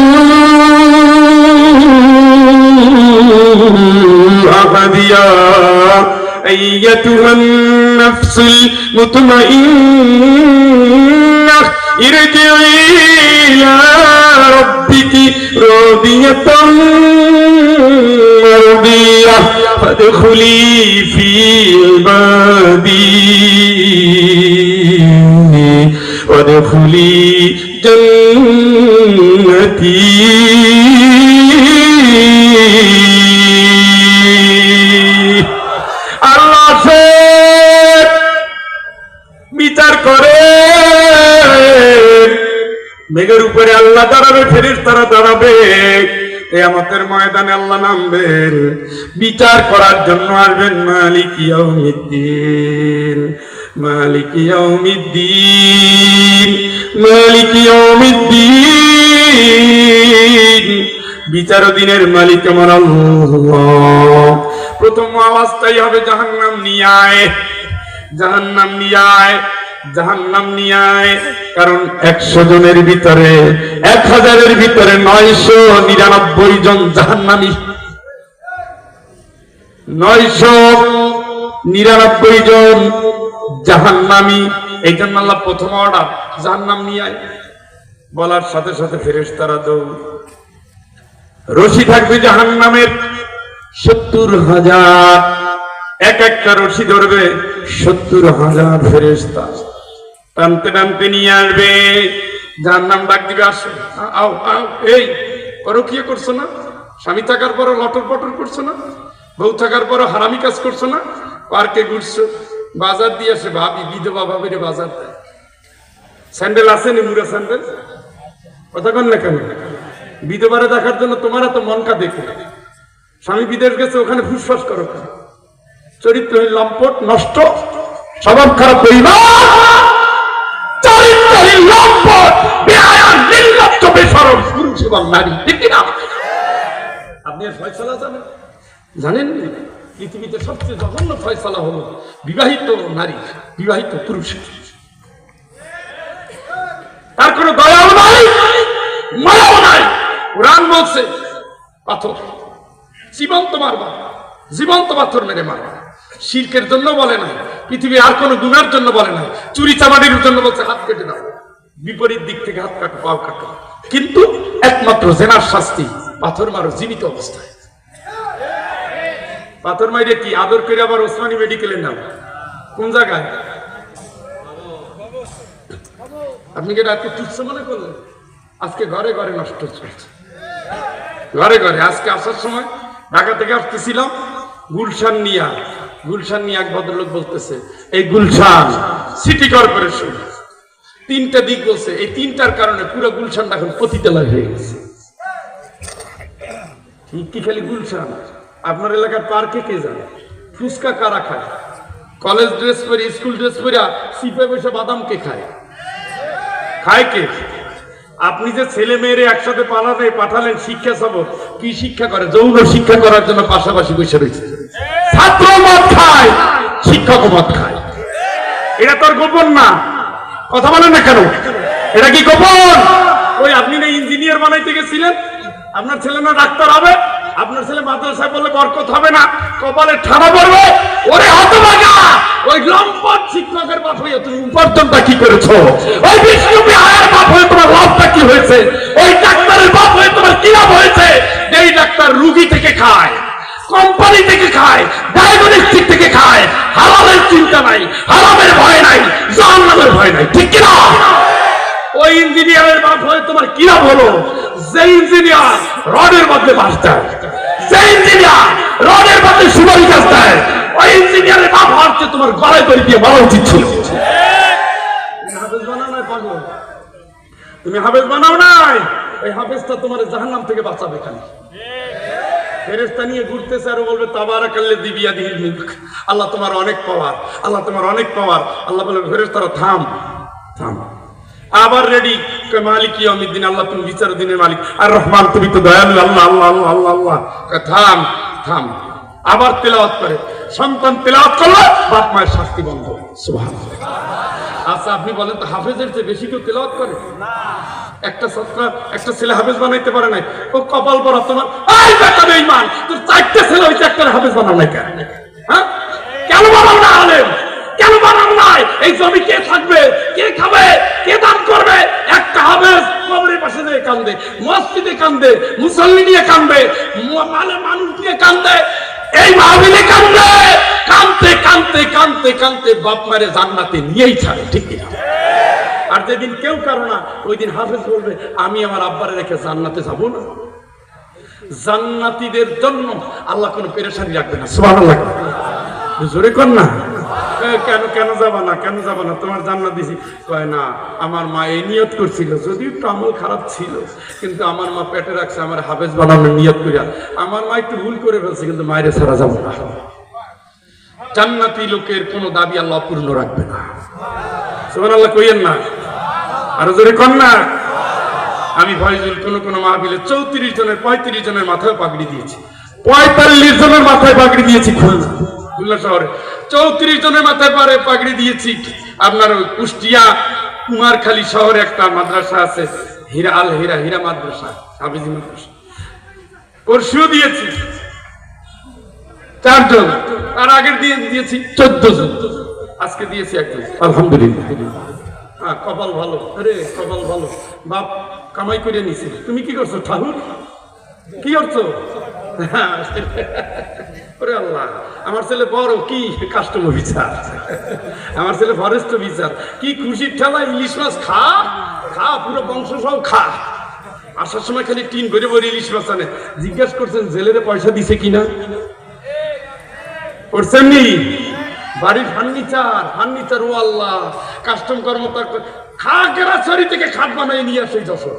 Speaker 1: أحد. يا أيتها النفس المطمئنة ارجعي إلى ربك راضية مرضية فادخلي في عبادي وادخلي جنتي. আল্লাহ বিচার করে পরে আল্লাহ দাঁড়াবে, ফেরেশতারা দাঁড়াবে, কিয়ামতের ময়দানে আল্লাহ নামবেন, বিচার করার জন্য আসবেন। মালিক ইয়াউমিদ্দিন, মালিক ইয়াউমিদ্দিন, মালিক ইয়াউমিদ্দিন। বিচার দিনের মালিক আমার আল্লাহ। প্রথম আওয়াজটাই হবে জাহান্নাম নিয়ে আয়, জাহান্নাম নিয়ে আয়, জাহান্নাম নিয়ে আয়। কারণ 100 জনের ভিতরে 1000-এর ভিতরে 999 জন জাহান্নামী, 999 জন জাহান্নামী। এই জন্য আল্লাহ প্রথম অর্ডার জাহান্নাম নিয়ে আয় বলার সাথে সাথে ফেরেশতারা দৌড়। রশি থাকবে জাহান্নামের 70,000, এক একটা রশি ধরবে 70,000 ফেরেশতা, টানতে টানতে নিয়ে আসবে। জাহান্নাম ডাক দিবে, আসো, আও আও। এই পরকীয়া করছো না, স্বামী থাকার পরও লটর পটর করছো না, বউ থাকার পরও হারামি কাজ করছো না, পার্কে ঘুরছো, বাজার দিয়ে আসে ভাবি, বিধবা ভাবিরে বাজার দেয়। স্যান্ডেল আসেনি, মুড়া স্যান্ডেল, কথা কন না কেন? বিধবারে দেখার জন্য তোমার এত মনকা দেখে। স্বামী বিদেশ গেছে, ওখানে ফুসফাস করো, চরিত্রহীন, লম্পট, নষ্ট, স্বভাব খারাপ, চরিত্রহীন, লম্পট, বেহায়া, নির্লজ্জ, বেশরম পুরুষ এবং নারী, ঠিক না? আপনি আর ফয়সালা জানেন? জানেন পৃথিবীতে সবচেয়ে জঘন্য ফয়সালা হলো বিবাহিত নারী, বিবাহিত পুরুষ। তার কোনো দয়াও নাই, মায়াও নাই। কোরআন বলছে পাথর জীবন্ত মারবা, জীবন্ত পাথর মেরে মারবা। শিরকের জন্য বলে নাই, পৃথিবীর আর কোনো গুনার জন্য বলে নাই, চুরি চামারির জন্য বলছে হাত কেটে দাও, বিপরীত দিক থেকে হাত কাটো, পাও কাটো। কিন্তু একমাত্র জেনার শাস্তি পাথর মারো জীবিত অবস্থায়। পাথর মাইরে কি আদর করে আবার ওসমানী মেডিকেলে নাও, কোন জায়গায়? আপনি কি রাতে তুচ্ছ মনে করলেন? আজকে ঘরে ঘরে নষ্ট চলছে, ঘরে ঘরে। আজকে আসার সময় ঢাকা থেকে আসতেছিলাম, গুলশান নিয়া এক ভদ্রলোক বলতেছে, এই গুলশান সিটি কর্পোরেশন 3টা দিক বলছে, এই 3টার কারণে পুরো গুলশানটা এখন পতিতালয় হয়ে গেছে। কি খালি গুলশান? আপনার এলাকার পার্কে কে যায়? ফুচকা কারা খায়? কলেজ ড্রেস পরে, স্কুল ড্রেস পরে সিপে বসে বাদাম কে খায়? খায় কে? আপনি যে ছেলে মেয়েরে একসাথে পাঠালেন শিক্ষা সবক, কি শিক্ষা করে? যৌন শিক্ষা করার জন্য পাশাপাশি বসে রয়েছে। ছাত্র মদ খায়, শিক্ষক মদ খায়। এটা তোর গোপন না, কথা বলেন না কেন? এটা কি গোপন? ওই আপনি না ইঞ্জিনিয়ার বানাইতে গেছিলেন, আপনার ছেলে না ডাক্তার হবে, আপনার ছেলে মাদ্রাসায় বললে বরকত হবে না, কপালে ঠাড়া পড়বে। ওরে হতভাগা, ওই লম্পট শিক্ষকের বাপ হয়ে তুমি উপার্জনটা কি করেছো? ওই বিষ্ণু বিহারের বাপ হয়ে তোমার লাভটা কি হয়েছে? ওই ডাক্তারের বাপ হয়ে তোমার কি লাভ হয়েছে? এই ডাক্তার রুগী থেকে খায়, কোম্পানি থেকে খায়, ডায়াগনস্টিক থেকে খায়, হারামের চিন্তা নাই, হারামের ভয় নাই, জাহান্নামের ভয় নাই, ঠিক কিনা? ওই ইঞ্জিনিয়ারের বাপ হয়ে তোমার কি লাভ হলো? যে ইঞ্জিনিয়ার রডের মধ্যে বাস দেয়, যে ইঞ্জিনিয়ার রডের মধ্যে সুপারি গাছ দেয়, ওই ইঞ্জিনিয়ারের বাপ হচ্ছে তোমার গলায় করে দিয়ে মারা উচিত ছিল। হাফেজ বানাও নাই পাগল, তুমি হাফেজ বানাও নাই, ওই হাফেজটা তোমার জাহান্নাম থেকে বাঁচাবে। খালি ফেরেশতা নিয়ে ঘুরতেছে আর বলবে তাবারাকাল্লাযী বিয়াদিহিল মুলক, আল্লাহ তোমার অনেক পাওয়ার, আল্লাহ তোমার অনেক পাওয়ার। আল্লাহ বলবে ফেরেশতারা থাম থাম, আবার রেডি, মালিক ইয়াউমিদ্দিন, আল্লাহ তুমি বিচার দিনের মালিক, আর রহমান তুমি তো দয়ালু, আল্লাহ আল্লাহ আল্লাহ আল্লাহ আল্লাহ। থাম থাম, আবার তেলাওয়াত করে। সন্তান তেলাওয়াত করলে বাপ মায়ের শাস্তি বন্ধ। সুবহানাল্লাহ। আচ্ছা আপনি বলেন তো, হাফেজের চেয়ে বেশি কেউ তেলাওয়াত করে? একটা ছাত্র একটা ছেলে হাফেজ বানাইতে পারে নাই, ও কপাল পরা তোমার। এই বেটা বেঈমান, তোর 4টা ছেলে হইছে, একটা হাফেজ বানাও নাই কেন? হ্যাঁ, কেন বানাও না আলেম? কেন বানাও নাই? এই জমি কে থাকবে, কে খাবে, কে দান করবে? একটা হাফেজ কবরের পাশে দিয়ে কান্দে, মসজিদে কান্দে, মুসল্লি নিয়ে কান্দে, মানুষ নিয়ে কান্দে, এই মাহফিলে কান্দে, কান্দতে কান্দতে কান্দতে কান্দতে বাপ মারে জান্নাতে নিয়েই ছাড়ে, ঠিক কিনা? আর যেদিন কেউ কারো না, ওই দিন হাফেজ বলবে আমি আমার আব্বারে রেখে জান্নাতে যাবো না। জান্নাতীদের জন্য আল্লাহ কোনো পেরেশানি রাখবে না। সুবহানাল্লাহ, জোরে কর না। কেন কেন যাবা না, কেন যাবা না, তোমার জান্নাত দিছি। কয় না, আমার মা এই নিয়ত করছিল, যদিও একটু আমল খারাপ ছিল, কিন্তু আমার মা পেটে রাখছে আমার হাফেজ বানানোর নিয়ত করিয়া। আমার মা একটু ভুল করে ফেলছে, কিন্তু মায়ের ছাড়া যাবো না। জান্নাতি লোকের কোনো দাবি আল্লাহ পূর্ণ রাখবে না। সুবহানাল্লাহ কইয়েন না, আরো জোরে কন না। আমি ফয়জুল কোন মাহফিলে 34 জনের 35 জনের মাথায় পাগড়ি দিয়েছি, 45 জনের মাথায় পাগড়ি দিয়েছি খুলনা শহরে, 34 জনের মাথায় পাগড়ি দিয়েছি। আপনার কুষ্টিয়া কুমারখালী শহরে একটা মাদ্রাসা আছে, হীরা মাদ্রাসা, হাফিজি মাদ্রাসা, পরশুও দিয়েছি 4 জন, তার আগের দিয়েছি 14 জন, আজকে দিয়েছি একজন, আলহামদুলিল্লাহ। হ্যাঁ, কপাল ভালো, আরে কপাল ভালো, বাপ কামাই করে নিছে। তুমি কি করছো ঠাকুর, কি করছো? ওরে আল্লাহ, আমার ছেলে বড় কি কাস্টম অফিসার, আমার ছেলে ফরেস্ট অফিসার, কি খুশির ঠেলা, ইলিশ মাছ খা খা, পুরো বংশ সব খা। আসার সময় খালি টিন ভরে ভরে ইলিশ মাছ আনে। জিজ্ঞাসা করছেন জেলের পয়সা দিছে কিনা, করছেন নি? বাড়ির ফার্নিচার, ও আল্লাহ, কাস্টম কর্মকর্তা খাগড়াছড়ি থেকে খাট বানাই নিয়ে আসে যশোর।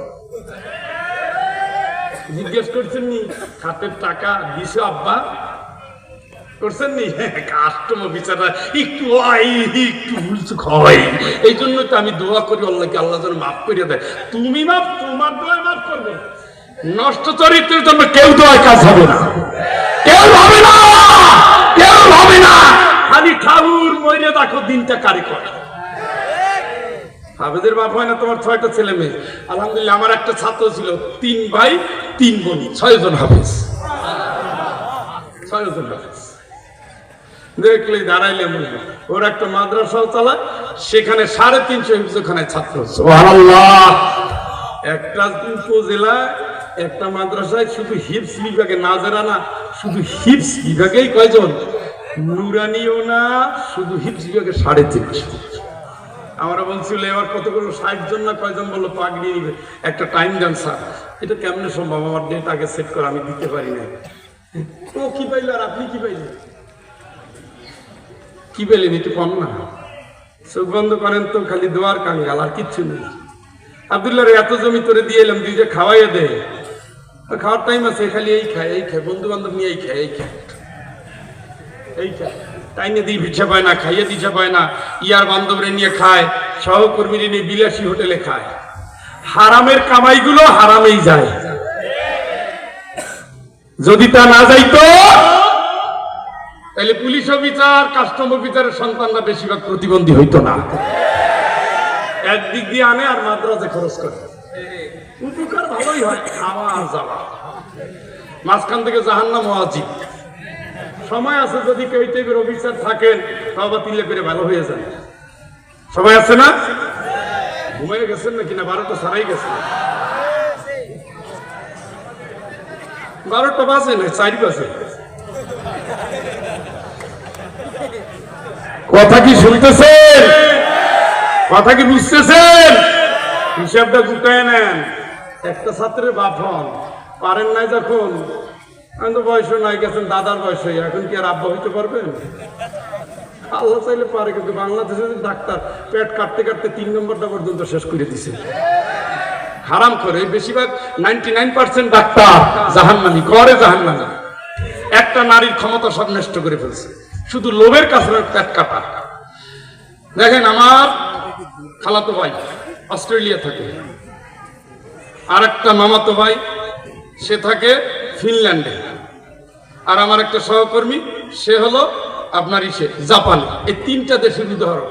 Speaker 1: জিজ্ঞেস করছেন নি খাতের টাকা দিছে আব্বা, করছেন নি? কাস্টম অফিসাররা একটু ভুলচুক হয়, এই জন্য তো আমি দোয়া করি আল্লাহকে, আল্লাহ যেন মাফ করিয়া দেয়। তুমি মাফ, তোমার দোয়া মাফ করবে। নষ্ট চরিত্রের জন্য কেউ দোয়ায় কাজ হবে না, কেউ হবে না, কেউ হবে না। খালি ঠাকুর মরে দেখো দিনটা কারি করে। হাফেজের বাপ হয় না তোমার 6টা ছেলে মেয়ে? আলহামদুলিল্লাহ, আমার একটা ছাত্র ছিল, 3 ভাই 3 বোন, 6 জন হাফেজ, 6 জন হাফেজ। দেখলে দাঁড়াইলে মনে ওর একটা মাদ্রাসাও চালায়, সেখানে 350 হিফজখানায় ছাত্র। সুবহানাল্লাহ। একটা উপজেলায় একটা মাদ্রাসায় শুধু হিফজ বিভাগে, নাজেরা না, শুধু হিফজ বিভাগেই কয়জন? নুরানিও না, শুধু হিফজ বিভাগে 350। আমরা বলছিল এবার কত করে 60 জন না কয়জন বললো পাগড়ি নিবে। একটা টাইম দেন স্যার, এটা কেমনে সম্ভব, আমার ডেট আগে সেট করে আমি দিতে পারি না। ও কি পাইল আর আপনি কি পাইলেন, কি পেলেন একটু কম না? চোখ বন্ধ করেন তো, খালি দোয়ার কাঙ্গাল আর কিচ্ছু নেই। আব্দুল্লাহ রে এত জমি তোরে দিয়ে এলাম, তুই যে খাওয়াইয়া দে, খাওয়ার টাইম আছে, খালি এই খায় বন্ধু বান্ধব নিয়ে এই খায় টাইনে দিয়ে ভিক্ষা পায় না, খাইয়ে দিশা পায় না, ইয়ার বান্ধবরে নিয়ে খায়, সহকর্মীরে নিয়ে বিলাসী হোটেলে খায়। হারামের কামাইগুলো হারামেই যায়। যদি তা না যাইতো তাহলে পুলিশ অফিসার, কাস্টম অফিসারের সন্তানরা বেশিরভাগ প্রতিবন্ধী হইতো না। একদিক দিয়ে আনে আর মাদ্রাসে খরচ করে, উপকার ভালোই হয়, খাওয়া যাওয়া। মাঝখান থেকে জাহান্নাম ওয়াজিব। সময় আছে, যদি কেউ টাইপের অফিসার থাকেন তওবা তিলে করে ভালো হয়ে যায়। সময় আছে না? ঘুমিয়ে গেছেন না কিনা? 12টা সারাই গেছে, 12টা বাজে না, 4 বাজে। কথা কি শুনতেছেন? কথা কি বুঝতেছেন? হিসাবটা গুটায় নেন। একটা ছাত্রের বাপ হন, পারেন নাই যখন, আমি তো বয়স নাই, গেছেন দাদার বয়স, এখন কি আর আব্বা হইতে পারবেন? আল্লাহ চাইলে পারে, কিন্তু বাংলাদেশে ডাক্তার পেট কাটতে কাটতে 3 নম্বরটা পর্যন্ত শেষ করে দিছে। হারাম করে বেশিরভাগ 99% ডাক্তার জাহান্নামী, করে জাহান্নামী। একটা নারীর ক্ষমতা সব নষ্ট করে ফেলছে, শুধু লোভের কাছে পেট কাটা। দেখেন, আমার খালাতো ভাই অস্ট্রেলিয়া থাকে, আর একটা মামাতো ভাই সে থাকে ফিনল্যান্ডে, আর আমার একটা সহকর্মী সে হলো আপনার জাপান। এই 3টা দেশের উদাহরণ।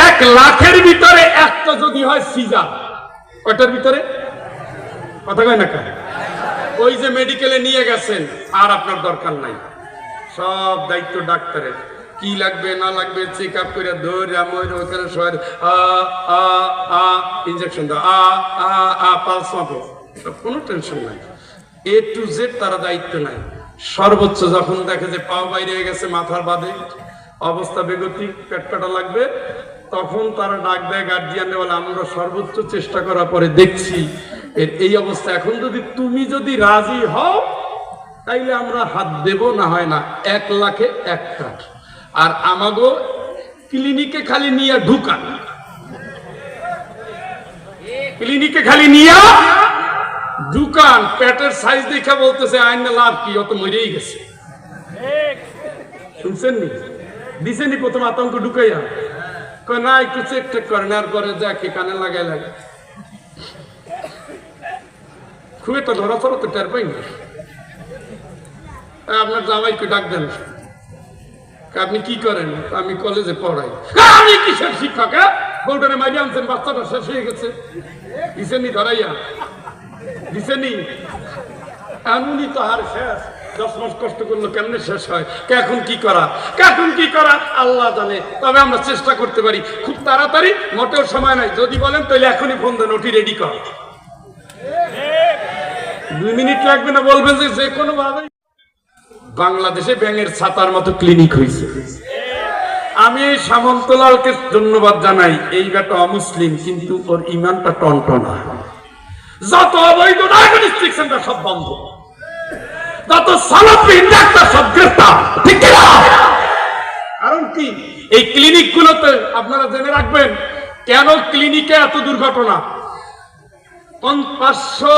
Speaker 1: 1 লাখের ভিতরে একটা যদি হয় সিজার, ওটার ভিতরে কথা কয় না কেন? ওই যে মেডিকেলে নিয়ে গেছেন, আর আপনার দরকার নাই, সব দায়িত্ব ডাক্তারের। কি লাগবে না লাগবে চেক আপ করে ধরে ওখানে সবাই ইনজেকশন দাও, পালস মাপো, কোনো টেনশন নাই। A to Z তারা দায়িত্ব নাই। সর্বোচ্চ যখন দেখে যে পাও বাইরে গেছে, মাথার বাদে অবস্থা বেগতিক, পেট কাটা লাগবে, তখন তারা ডাক দেয় গার্জিয়ানে, বলে আমরা সর্বোচ্চ চেষ্টা করার পরে দেখছি এর এই অবস্থা। এখন যদি তুমি রাজি হও
Speaker 2: তাইলে আমরা হাত দেব, না হয় না। 1 লাখে 1 কাঠ। আর আমাগো ক্লিনিকে খালি নিয়ে ঢুকান, ক্লিনিকে খালি নিয়ে ঢুকান, পেটের সাইজ দেখে বলতেছে আইনে লাভ কি, অত মরেই গেছে। শুনছেন নি? দিছেন নি প্রথম আতঙ্ক ঢুকাইয়া? কয় না, একটু চেক টেক করেন, আর পরে দেখে কানে লাগাই লাগে। খুব একটা ধরা ফরা তো টের পাই না। আপনার জামাইকে ডাক দেন, আপনি কি করেন? আমি কলেজে পড়াই। আমি কিসের শিক্ষক? বউটারে মারি আনছেন, বাচ্চাটা শেষ হয়ে গেছে। দিছেনি ধরাইয়া? দিছেনি? এমনই তো হার শেষ। 10 মাস কষ্ট করলো, কেমনে শেষ হয়? এখন কি করা, এখন কি করা আল্লাহ জানে। তবে আমরা চেষ্টা করতে পারি খুব তাড়াতাড়ি। মোটেও সময় নাই। যদি বলেন তাহলে এখনই ফোন দেন, ওটি রেডি কর। 2 মিনিট লাগবে না, বলবেন যে কোনো ভাবে। বাংলাদেশে ব্যাঙের ছাতার মতো ক্লিনিক হয়েছে। আমি এই সামন্তলালকে ধন্যবাদ জানাই। এই বেটা অমুসলিম, কিন্তু ওর ইমানটা টনটনা। যত অবৈধ ডায়াগনস্টিক সেন্টার সব বন্ধ, যত সালাফি ডাক্তার সব গ্রেফতার। ঠিক কি না? কারণ কি, এই ক্লিনিক গুলোতে আপনারা জেনে রাখবেন কেন ক্লিনিকে এত দুর্ঘটনা। 500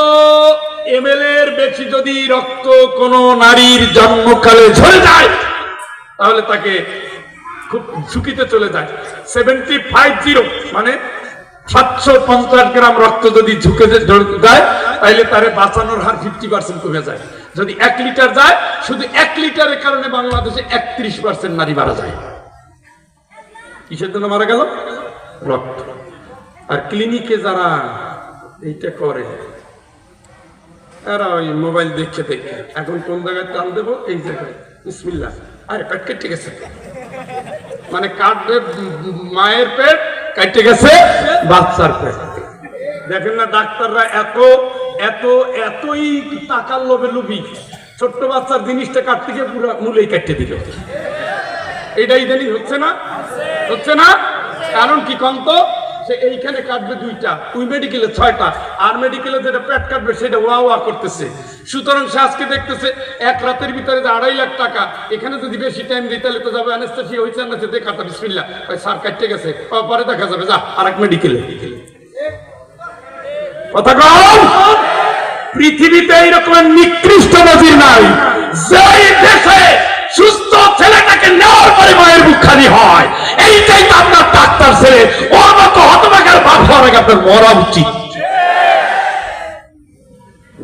Speaker 2: ml এর বেশি যদি রক্ত কোন নারীর জন্মকালে ঝরে যায়, তাহলে তাকে খুব ঝুঁকিতে চলে যায়। 750 মানে 750 গ্রাম রক্ত যদি ঝুঁকে যায়, তাহলে তারে বাঁচানোর হার 50% কমে যায়। যদি 1 লিটার যায়, শুধু 1 লিটারের কারণে বাংলাদেশে 31% নারী মারা যায়। কিসের জন্য মারা গেল? রক্ত। আর ক্লিনিকে যারা এইটা করে, এরা ওই মোবাইল দেখে দেখে এখন কোন জায়গায় টান দেবো, এই জায়গায় বিসমিল্লাহ, আরে পেট কেটে গেছে, মানে কাটবে মায়ের পেট, কেটে গেছে বাচ্চার পেট। দেখেন না ডাক্তাররা এত এত এতই টাকার লোভে লুবি, ছোট্ট বাচ্চার জিনিসটা কাটতে গিয়ে পুরো মূলেই কেটে দিল। এটা ইদানিং হচ্ছে না? হচ্ছে না? কারণ কি কন্ত, সে এইখানে কাটবে 2টা, ওই মেডিকেলে 6টা, আর মেডিকেলে যেটা পেট কাটবে সেটা ওয়া ওয়া করতেছে। সুতরাং সে আজকে দেখতেছে 1 রাতের ভিতরে যে 2.5 লাখ টাকা, এখানে যদি বেশি টাইম দিই তাহলে তো যাবে অ্যানেস্থেসিয়া হইছে না, যে দেখাটা বিসমিল্লাহ, ওই স্যার কাটতে গেছে, পরে দেখা যাবে, যা আরেক মেডিকেলে। কথা কম। পৃথিবীতে এইরকম নিকৃষ্ট নজির নাই। যেই দেশে সুস্থ ছেলেটাকে নেওয়ার পরে মায়ের বুক খালি হয়, এইটাই তো আপনার ডাক্তার ছেলে। ওর মতো হতভাগার বাপ হওয়ার আগে আপনার মরা উচিত।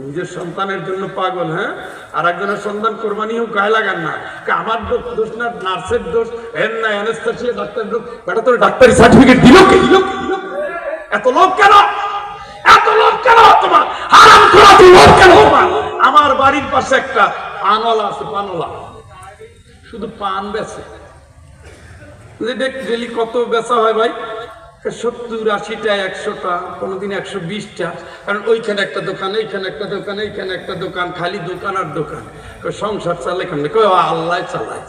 Speaker 2: নিজের সন্তানের জন্য পাগল, হ্যাঁ, আর একজনের সন্তান কোরবানিও গায়ে লাগান না। আমার দোষ না, নার্সের দোষ, এর না অ্যানেস্থেসিয়া ডাক্তার দোষ। বেটা তোর ডাক্তারি সার্টিফিকেট দিল কে? এত লোক কেন? এত লোক কেন তোমার? হারাম করা লোক কেন তোমার? আমার বাড়ির পাশে একটা পানওয়ালা আছে, পানওয়ালা শুধু পান বেচে। ডেলি কত বেচা হয় ভাই? 70, 80টা, 100টা, কোনোদিন 120টা। কারণ ওইখানে একটা দোকান, এইখানে একটা দোকান, এইখানে একটা দোকান, খালি দোকান আর দোকান। সংসার চালে কেমনে? আল্লাহ চালায়।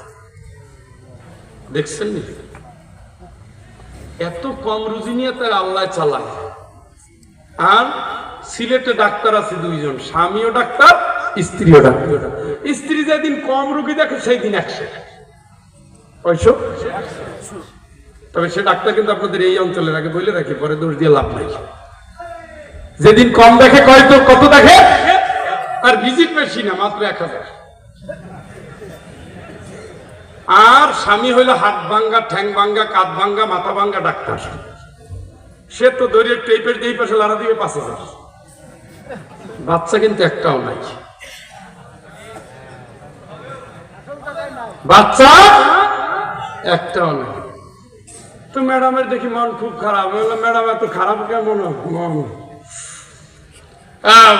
Speaker 2: দেখছেন নি? এত কম রুজি নিয়ে তার আল্লাহ চালায়। আর সিলেটে ডাক্তার আছে 2 জন, স্বামীও ডাক্তার, স্ত্রীও ডাক্তার। স্ত্রী যেদিন কম রোগী দেখে সেই দিন 100। তবে সে ডাক্তার কিন্তু আপনাদের এই অঞ্চলের, আগে বলে রাখি, পরে দোষ দিয়ে লাভ নাই। যেদিন কম দেখে কত দেখে? আর ভিজিট বেশি না, মাত্র 1000। আর স্বামী হইলো হাত ভাঙ্গা, ঠ্যাং ভাঙ্গা, কাঁধ ভাঙ্গা, মাথা ভাঙ্গা ডাক্তার। সে তো দড়িয়ে টেপের দিয়ে পাশে লাড়া দিয়ে 5000। বাচ্চা কিন্তু একটাও নাই, বাচ্চা একটাও নাই। তো ম্যাডামের দেখি মন খুব খারাপ। ম্যাডাম এত খারাপ কেমন মন?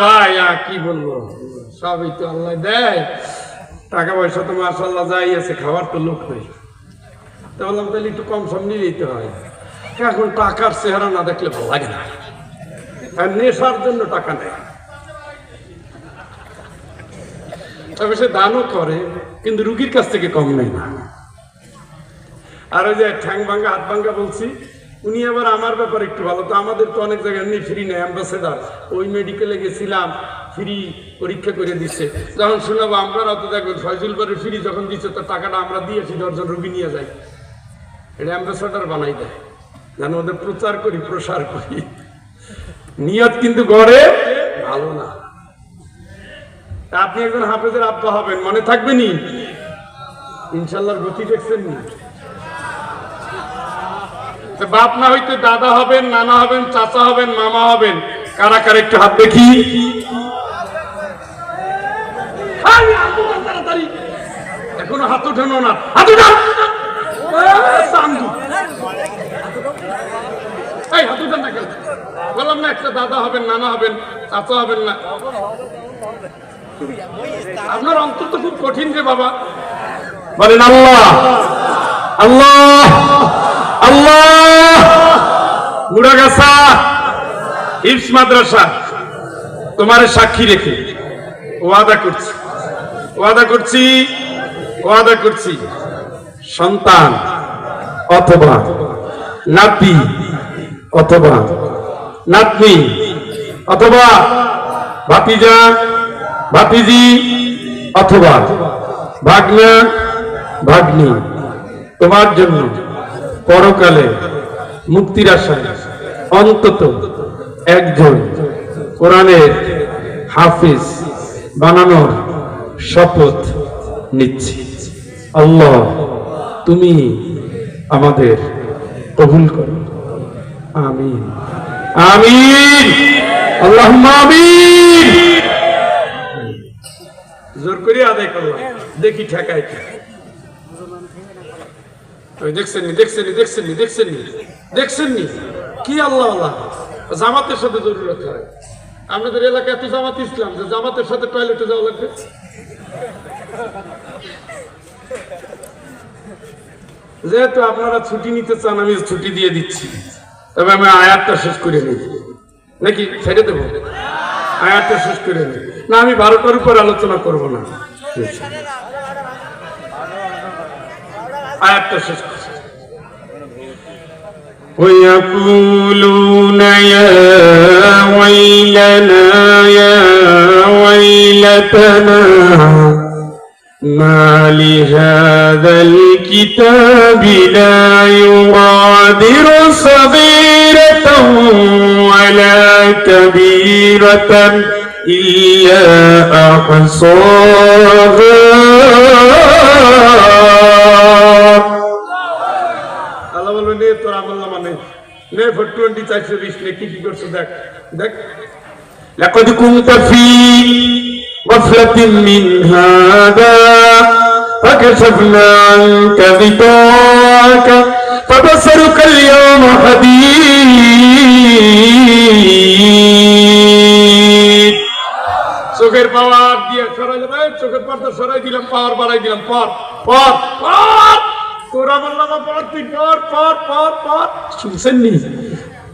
Speaker 2: ভাই কি বলবো, সবই তো আল্লাহ দেয়। টাকা পয়সা তো মাশাআল্লাহ যাই আছে, খাবার তো লোক নেই। তো বললাম তাহলে একটু কম সম নিয়ে যেতে হয়। এখন টাকার চেহারা না দেখলে ভালো লাগে না, আর নেশার জন্য টাকা নেই। তবে সে দানও করে, কিন্তু রুগীর কাছ থেকে কম নেই না। আর ওই যে ঠ্যাং ভাঙ্গা, হাত ভাঙ্গা বলছি, উনি আবার আমার ব্যাপারে একটু ভালো, তো আমাদের তো অনেক জায়গায় এমনি ফ্রি নেই, অ্যাম্বাসেডার ওই মেডিকেলে গেছিলাম, ফ্রি পরীক্ষা করে দিচ্ছে। যখন শোনাবো আমরা অত দেখবেন ফয়জুল করে ফ্রি যখন দিচ্ছে তার টাকাটা আমরা দিয়েছি, 10 জন রুগী নিয়ে যাই, এটা অ্যাম্বাসেডার বানাই দেয়, যেন ওদের প্রচার করি প্রসার করি। নিয়ত কিন্তু গড়ে ভালো না। আপনি একজন হাফেজের আব্বা হবেন, মনে থাকবে নি ইনশাল্লাহর গতি দেখছেন নি? বাপ না হইতে দাদা হবেন, নানা হবেন, চাচা হবেন, মামা হবেন। কারা কারা একটু হাত দেখি। তাড়াতাড়ি এখনো হাত উঠানো না, হাত উঠান। এই হাত উঠান না কেন? বললাম না একটা দাদা হবেন, নানা হবেন, চাচা হবেন না। আপনার অন্তর তো খুব কঠিন রে বাবা।
Speaker 1: বলেন আল্লাহ আল্লাহ আল্লাহ। মুড়াগাছা হিফজ মাদ্রাসা তোমার সাক্ষী রেখে ওয়াদা করছি সন্তান অথবা নাতি অথবা নাতনি অথবা ভাতিজা ভাতিজি অথবা ভাগ্না ভাগ্নি তোমার জন্য পরকালে মুক্তির আশায় অন্তত একজন কোরআনের হাফিজ বানানোর শপথ নিচ্ছি। আল্লাহ তুমি আমাদের কবুল করো, আমিন আমিন আল্লাহুম্মা আমিন।
Speaker 2: জোর করে আদায় করলাম, দেখি ঠেকায় কি। দেখছেননি কি আল্লাহ আল্লাহ। জামাতের সাথে জরুরত হয়। আমাদের এলাকায় এত জামাত ইসলাম যে জামাতের সাথে টয়লেটে যাওয়া লাগবে। যেহেতু আপনারা ছুটি নিতে চান আমি ছুটি দিয়ে দিচ্ছি, তবে আমি আয়াতটা শেষ করে নিই নাকি ছেড়ে দেবো? আয়াতটা শেষ করে নিই না, আমি 12টার উপর আলোচনা করব না, আয়াতটা শেষ করছি।
Speaker 1: ويقولون يا ويلنا يا ويلتنا ما لهذا الكتاب لا يغادر صغيرة ولا كبيرة إلا أحصاها।
Speaker 2: আল্লাহ বলবে নে তোর আমল মানে নে 420 420 নে কি করছো দেখ দেখ।
Speaker 1: لقد كنت في غفلة من هذا فكشفنا عنك غطاءك فبصرك اليوم حديد।
Speaker 2: চোখের পাওয়ার দিয়ে সরাই দেবে, চোখের পর্দা সরাই দিলাম, পাওয়ার বাড়াই দিলাম, পর পর পর তোরা বললাম পর তুই পর পর পর পর। শুনছেন নি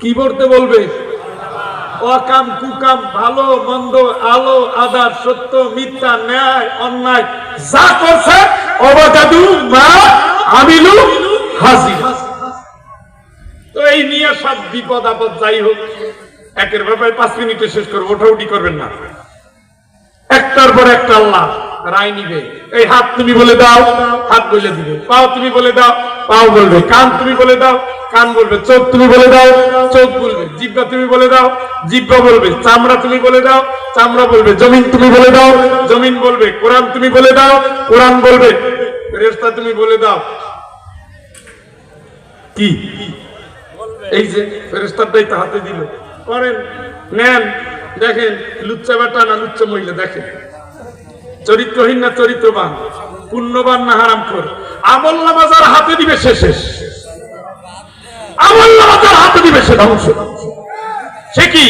Speaker 2: কি বলতে বলবে? অকাম কুকাম ভালো মন্দ আলো আদার সত্য মিথ্যা ন্যায় অন্যায় যা করছে অবাদাদু মা আমিলু হাজির। তো এই নিয়ে সব বিপদ আপদ যাই হোক একের ব্যাপারে 5 মিনিটে শেষ করবো, ওঠাউটি করবেন না। একটার পর একটা আল্লাহ রায় নিবে। এই হাত তুমি বলে দাও, হাত বলে দিবে। পাও তুমি বলে দাও, পাও বলবে। কান তুমি বলে দাও, কান বলবে। চোখ তুমি বলে দাও, চোখ বলবে। জিহ্বা তুমি বলে দাও, জিহ্বা বলবে। চামড়া তুমি বলে দাও, চামড়া বলবে। জমিন তুমি বলে দাও, জমিন বলবে। কোরআন তুমি বলে দাও, কোরআন বলবে। ফেরেশতা তুমি বলে দাও। কি এই যে ফেরেশতাটাই তো হাতে দিল, করেন নেন। দেখেন লুচ্চা বেটা না লুচ্চা মহিলা, দেখেন চরিত্রহীন না চরিত্রবান, পুণ্যবান না হারামখোর। আমলনামা যার হাতে দিবে সে শেষ, আমলনামা যার হাতে দিবে সে ধ্বংস। সে কি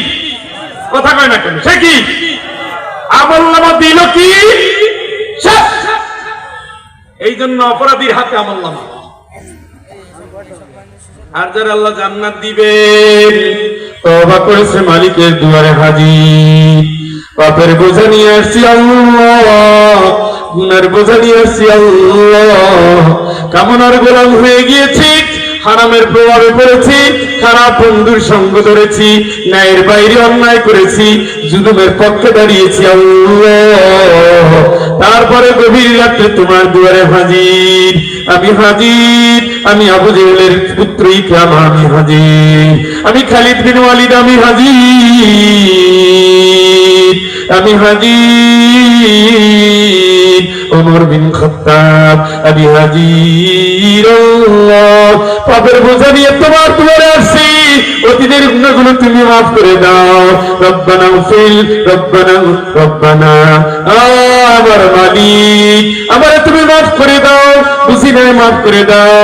Speaker 2: কথা কয় না কেন? সে কি আমলনামা দিল কি শেষ। এই জন্য অপরাধীর হাতে আমলনামা। আর যারা আল্লাহ জান্নাত দিবেন তওবা করেছে মালিকের দুয়ারে হাজির। পাপের বোঝা নিয়ে আসছি আল্লাহ, গুনার বোঝা নিয়ে আসছি আল্লাহ, কামনার গোলাম হয়ে গিয়েছি
Speaker 1: হারামের প্রভাবে পড়েছি, খারাপ বন্ধুর সঙ্গ ধরেছি, ন্যায়ের বাইরে অন্যায় করেছি, জুলুমের পক্ষে দাঁড়িয়েছি আল্লাহ। তারপরে গভীর রাত্রে তোমার দুয়ারে হাজির, আমি হাজির, আমি আবু জেহেলের পুত্র ইকরামা, আমি হাজির, আমি খালিদ বিন ওয়ালিদ, আমি হাজির, আমি হাজির, ওমর বিন খাত্তাব, আমি হাজির। আল্লাহ, পাপের বোঝা নিয়ে তোমার দুয়ারে আসছি, অতীতের গুনাহগুলো তুমি মাফ করে দাও। রব্বানা উফিল, রব্বানা রব্বানা, আমার মালিক, আমারে তুমি মাফ করে দাও, বুঝি নাই মাফ করে দাও,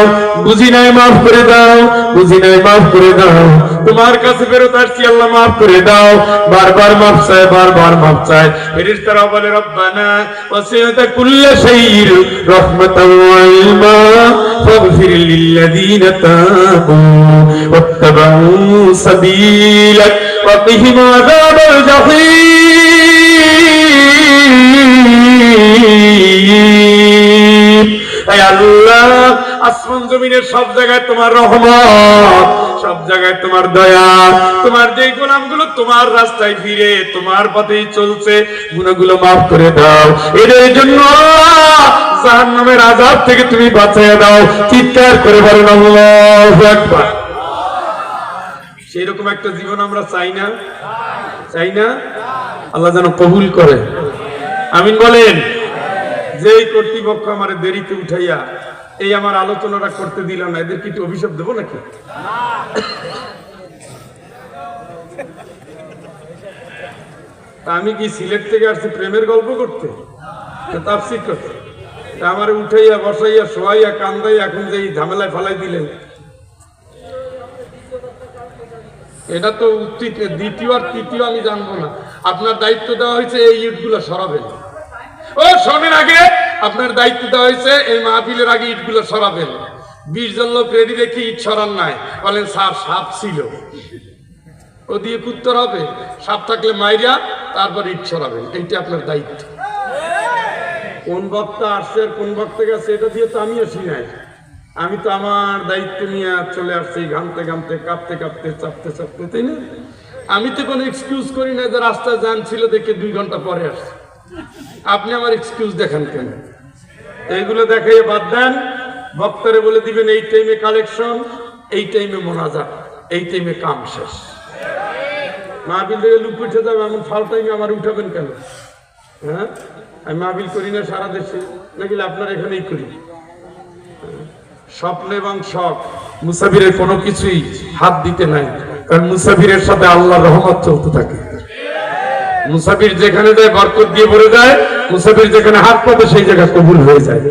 Speaker 1: বুঝি নাই মাফ করে দাও, বুঝি নাই মাফ করে দাও। তোমার কাছে ফেরত আসছি আল্লাহ, মাফ করে দাও। বারবার মাফ চায়, বারবার মাফ চায়। ফেরেশতারা বলে রব্বানা ওয়াসি'তা কুল্লা শাইইন রাহমাতাও ওয়া ইলমা ফাগফির লিল্লাযীনা তাবু ওয়াত্তাবাউ সাবিলাক ওয়া কিহিম আযাবাল জাহিম। হে আল্লাহ, আসমান জমিনের সব জায়গায় তোমার রহমত, সব জায়গায় তোমার দয়া। তোমার যে গোলামগুলো তোমার রাস্তায় ফিরে তোমার পথেই চলছে, গুনাহগুলো মাফ করে দাও। এদের জন্য জাহান্নামের আযাব থেকে তুমি বাঁচিয়ে দাও। চিৎকার করে বলেন আল্লাহু আকবার। সেরকম একটা জীবন আমরা চাই না, চাই না? আল্লাহ যেন কবুল করে, আমিন বলেন। যেই কর্তৃপক্ষ আমার দেরিতে উঠাইয়া এই আমার আলোচনাটা করতে দিল না, এদের কি অভিশাপ দেবো নাকি? আমি কি সিলেট থেকে আসছি প্রেমের গল্প করতে, তাফসীর করতে? আমার উঠাইয়া বসাইয়া শোয়াইয়া কান্দাই এখন যে ঝামেলায় ফালাই দিলেন, এটা তো দ্বিতীয় আর তৃতীয় আমি জানবো না। আপনার দায়িত্ব দেওয়া হয়েছে এই ইটগুলো সরাবেন। ও শোনেন, আগে আপনার দায়িত্ব দেওয়া হয়েছে এই মাহফিলের আগে ইটগুলো সরাবেন। 20 জন লোক রেডি রেখে ইট সরান নাই, বলেন স্যার সাপ ছিল, ও দিয়ে কুত্তর হবে, সাপ থাকলে মাইরা তারপর ইট সরাবেন। এইটা আপনার দায়িত্ব। কোন বক্তা আসছে আর কোন বক্তা গেছে এটা দিয়ে তো আমিও শুনাই। আমি তো আমার দায়িত্ব নিয়ে চলে আসছি, ঘামতে ঘামতে, কাঁপতে কাঁপতে, চাপতে চাপতে, তাই না? আমি তো কোনো এক্সকিউজ করি না যে রাস্তায় জ্যাম ছিল দেখে 2 ঘন্টা পরে আসছি। আপনি আমার এক্সকিউজ দেখান কেন? এইগুলো দেখাই বাদ দেন। বক্তারে বলে দিবেন এই টাইমে কালেকশন, এই টাইমে মোনাজাত, এই টাইমে কাম শেষ। মাহফিল থেকে লুক উঠে যাবে এমন ফাল টাইমে আমার উঠাবেন কেন? হ্যাঁ, আমি মাহফিল করি না সারা দেশে, নাকি আপনার এখানেই করি? স্বপ্ন এবং শখ, মুসাফিরের কোনো কিছুই হাত দিতে নাই, কারণ মুসাফিরের সাথে আল্লাহর রহমত চলতে থাকে। মুসাফির যেখানে যায় বরকত দিয়ে ভরে যায়, মুসাফির যেখানে হাত পাতে সেই জায়গা কবুল হয়ে যায়।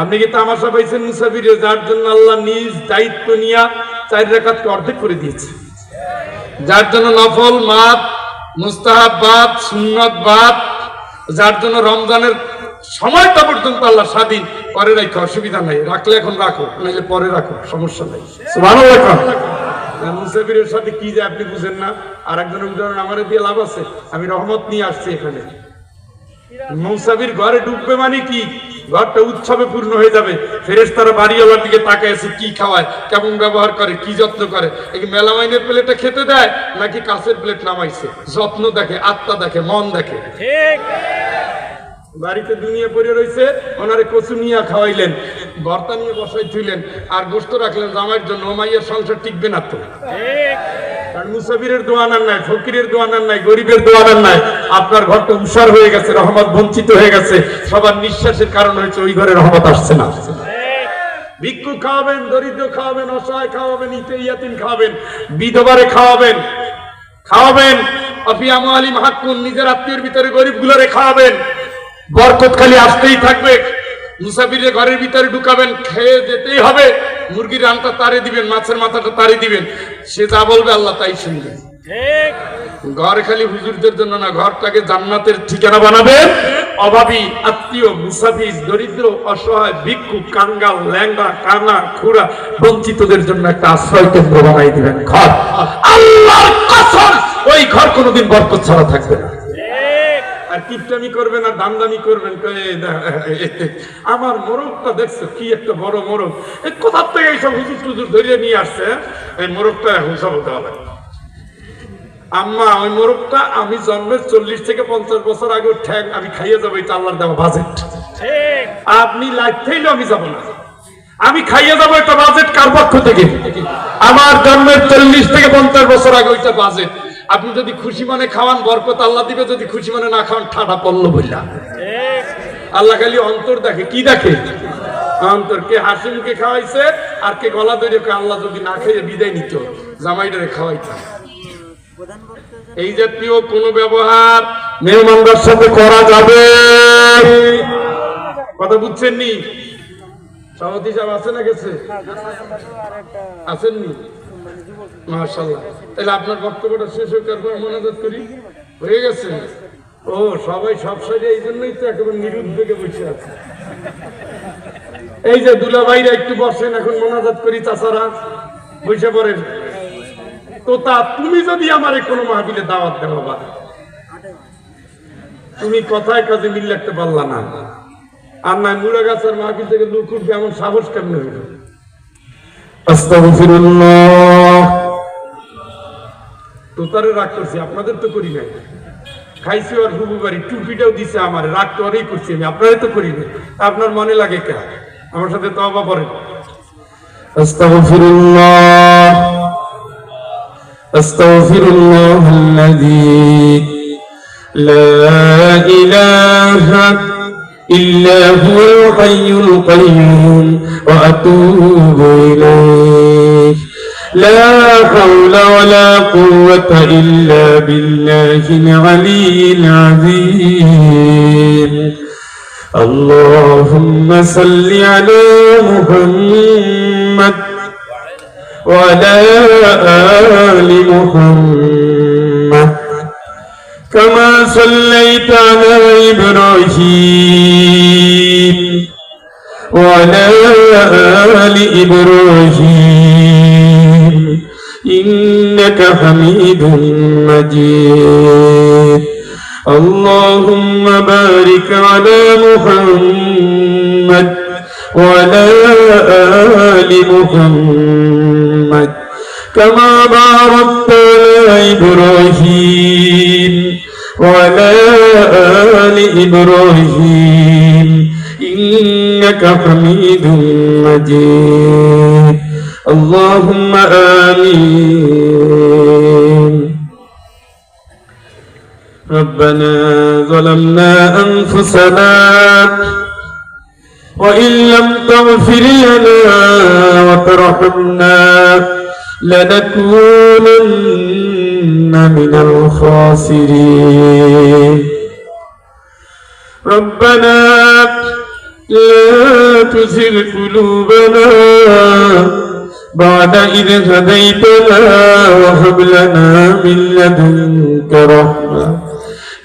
Speaker 1: আপনি কি তামাশা পাইছেন মুসাফিরে, যার জন্য আল্লাহ নিজ দায়িত্ব নিয়ে 4 রাকাতকে অর্ধেক করে দিয়েছে, যার জন্য নফল মাদ, মুস্তাহাব বাদ, সুন্নত বাদ, যার জন্য রমজানের সময়টা পর্যন্ত আল্লাহ স্বাধীন পরে রাখো, অসুবিধা নাই, রাখলে এখন রাখো, নাহলে পরে রাখো, সমস্যা নাই। সুবহানাল্লাহ। মুসাফিরের সাথে কি যে আপনি বুঝেন না। আর একজন উদাহরণ আমার দিয়ে লাভ আছে, আমি রহমত নিয়ে আসছি এখানে। মুসাফির ঘরে ঢুকবে মানে কি, ঘরটা উৎসবে পূর্ণ হয়ে যাবে। ফেরেশতারা বাড়িওয়ালার দিকে তাকায় আছে, কি খাওয়ায়, কেমন ব্যবহার করে, কি যত্ন করে। এই মেলামাইনের প্লেটে খেতে দেয় নাকি কাঁচের প্লেট নামাইছে, যত্ন দেখে, আত্মা দেখে, মন দেখে। ঠিক, বাড়িতে দুনিয়া পড়ে রয়েছে, ওনারে কচু নিয়ে খাওয়াইলেন, ভর্তা নিয়ে বসাই থুইলেন, আর গোস্ত রাখলেন জামাইয়ের জন্য। মাইয়ের সংসার টিকবে না তো। কারণ মুসাফিরের দোয়ানার নাই, ফকিরের দোয়ানার নাই, গরিবের দোয়ানার নাই। আপনার ঘরটা উষার হয়ে গেছে, রহমত বঞ্চিত হয়ে গেছে। সবার নিঃশ্বাসের কারণ হয়েছে ওই ঘরে রহমত আসছে না। ভিক্ষু খাওয়াবেন, দরিদ্র খাওয়াবেন, অসহায় খাওয়াবেন, ইয়াতীম খাওয়াবেন, বিধবারে খাওয়াবেন, খাওয়াবেন। অফিয়ামু আলী মাহাক্কুন, নিজের আত্মীয়ের ভিতরে গরিবগুলোরে খাওয়াবেন। বরকত খালি আসতেই থাকবে। মুসাফিরের ঘরের ভিতরে ঢুকাবেন, খেয়ে যেতেই হবে। মুরগির রানটা তারে দিবেন, মাছের মাথাটা তারে দিবেন, সে যা বলবে আল্লাহ তাই শুনবে। ঘর খালি হুজুরদের জন্য না, ঘরটাকে জান্নাতের ঠিকানা বানাবেন। অভাবী, আত্মীয়, মুসাফির, দরিদ্র, অসহায়, ভিক্ষু, কাঙ্গাল, ল্যাংড়া, কানা, খুড়া, বঞ্চিতদের জন্য একটা আশ্রয় কেন্দ্র বানাই দিবেন ঘর। আল্লাহর কসম, ওই ঘর কোনোদিন বরকত ছাড়া থাকবে না। আর
Speaker 2: আর কিপটামি করবেন আর দামদামি করবেন। আমার মোরগটা দেখছো কি একটা বড় মোরগ, এই কোথার থেকে এইসব হুজুর টুজুর ধরিয়ে নিয়ে আসছে, এই মোরগটা এখন সব হতে হবে। আম্মা ওই মোরগটা আমি জন্মের 40 থেকে 50 বছর আগে ঠ্যাং আমি খাইয়ে যাবো, এটা আল্লাহর দেওয়া বাজেট। আপনি লাইফ থাইলে আমি যাবো না, আমি খাইয়ে যাবো, এটা বাজেট কার পক্ষ থেকে? আমার জন্মের 40 থেকে 50 বছর আগে ওইটা বাজেট। আপনি যদি খুশি মনে খাওয়ান বরকত আল্লাহ দিবে, যদি খুশি মনে না খাওয়ান ঠাডা পড়লো বললাম। আল্লাহ খালি অন্তর দেখে, কি দেখে? অন্তর। কে হাসি মুখে খাওয়াইছে আর কে গলা ধরে, আল্লাহ যদি না খেয়ে বিদায় নিত, জামাইটারে খাওয়াইতাম। এই জাতীয় কোন ব্যবহার মেহমানদের সাথে করা যাবে, কথা বুঝছেন নি? সভাপতি সাহেব আছে না গেছে? আসেননি? মাশাআল্লাহ। তাহলে আপনার বক্তব্যটা শেষ হোক, তারপর মোনাজাত করি। হয়ে গেছে? ও সবাই সব সাইডে, এই জন্যই তো একেবারে নিরুদ্বেগে বসে আছে। এই যে দুলা ভাইরা একটু বসেন, এখন মোনাজাত করি। চাচারা বসে পড়েন। তোতা তুমি যদি আমার কোনো মাহফিলে দাওয়াত দেও বাবা, তুমি কথায় কাজে মিল রাখতে পারলা না, আর না মুড়া গাছের মাহফিল থেকে লোক উঠবে, এমন সাহস কেমন হইল? আস্তাগফিরুল্লাহ। তোতারে রাগ করছি, আপনাদের তো করি নাই। খাইছি আর হুবু বাড়ি, টুপিটাও দিছে আমার, রাগ তো আরই করছি আমি, আপনারে তো করি নাই। আপনার মনে লাগে কে? আমার সাথে তওবা করেন। আস্তাগফিরুল্লাহ أستغفر الله الذي لا إله إلا هو الحي القيوم وأتوب إليه لا حول ولا قوة إلا بالله العلي العظيم اللهم صل على محمد وعلى آل محمد كما صليت على إبراهيم وعلى آل إبراهيم إنك حميد مجيد اللهم بارك على محمد وعلى آل محمد كما باركت على إبراهيم وعلى آل إبراهيم إنك حميد مجيد اللهم آمين ربنا ظلمنا أنفسنا وإن لم تغفر لنا وترحمنا لنكونن من الخاسرين ربنا لا تزغ قلوبنا بعد إذ هديتنا وهب لنا من لدنك رحمة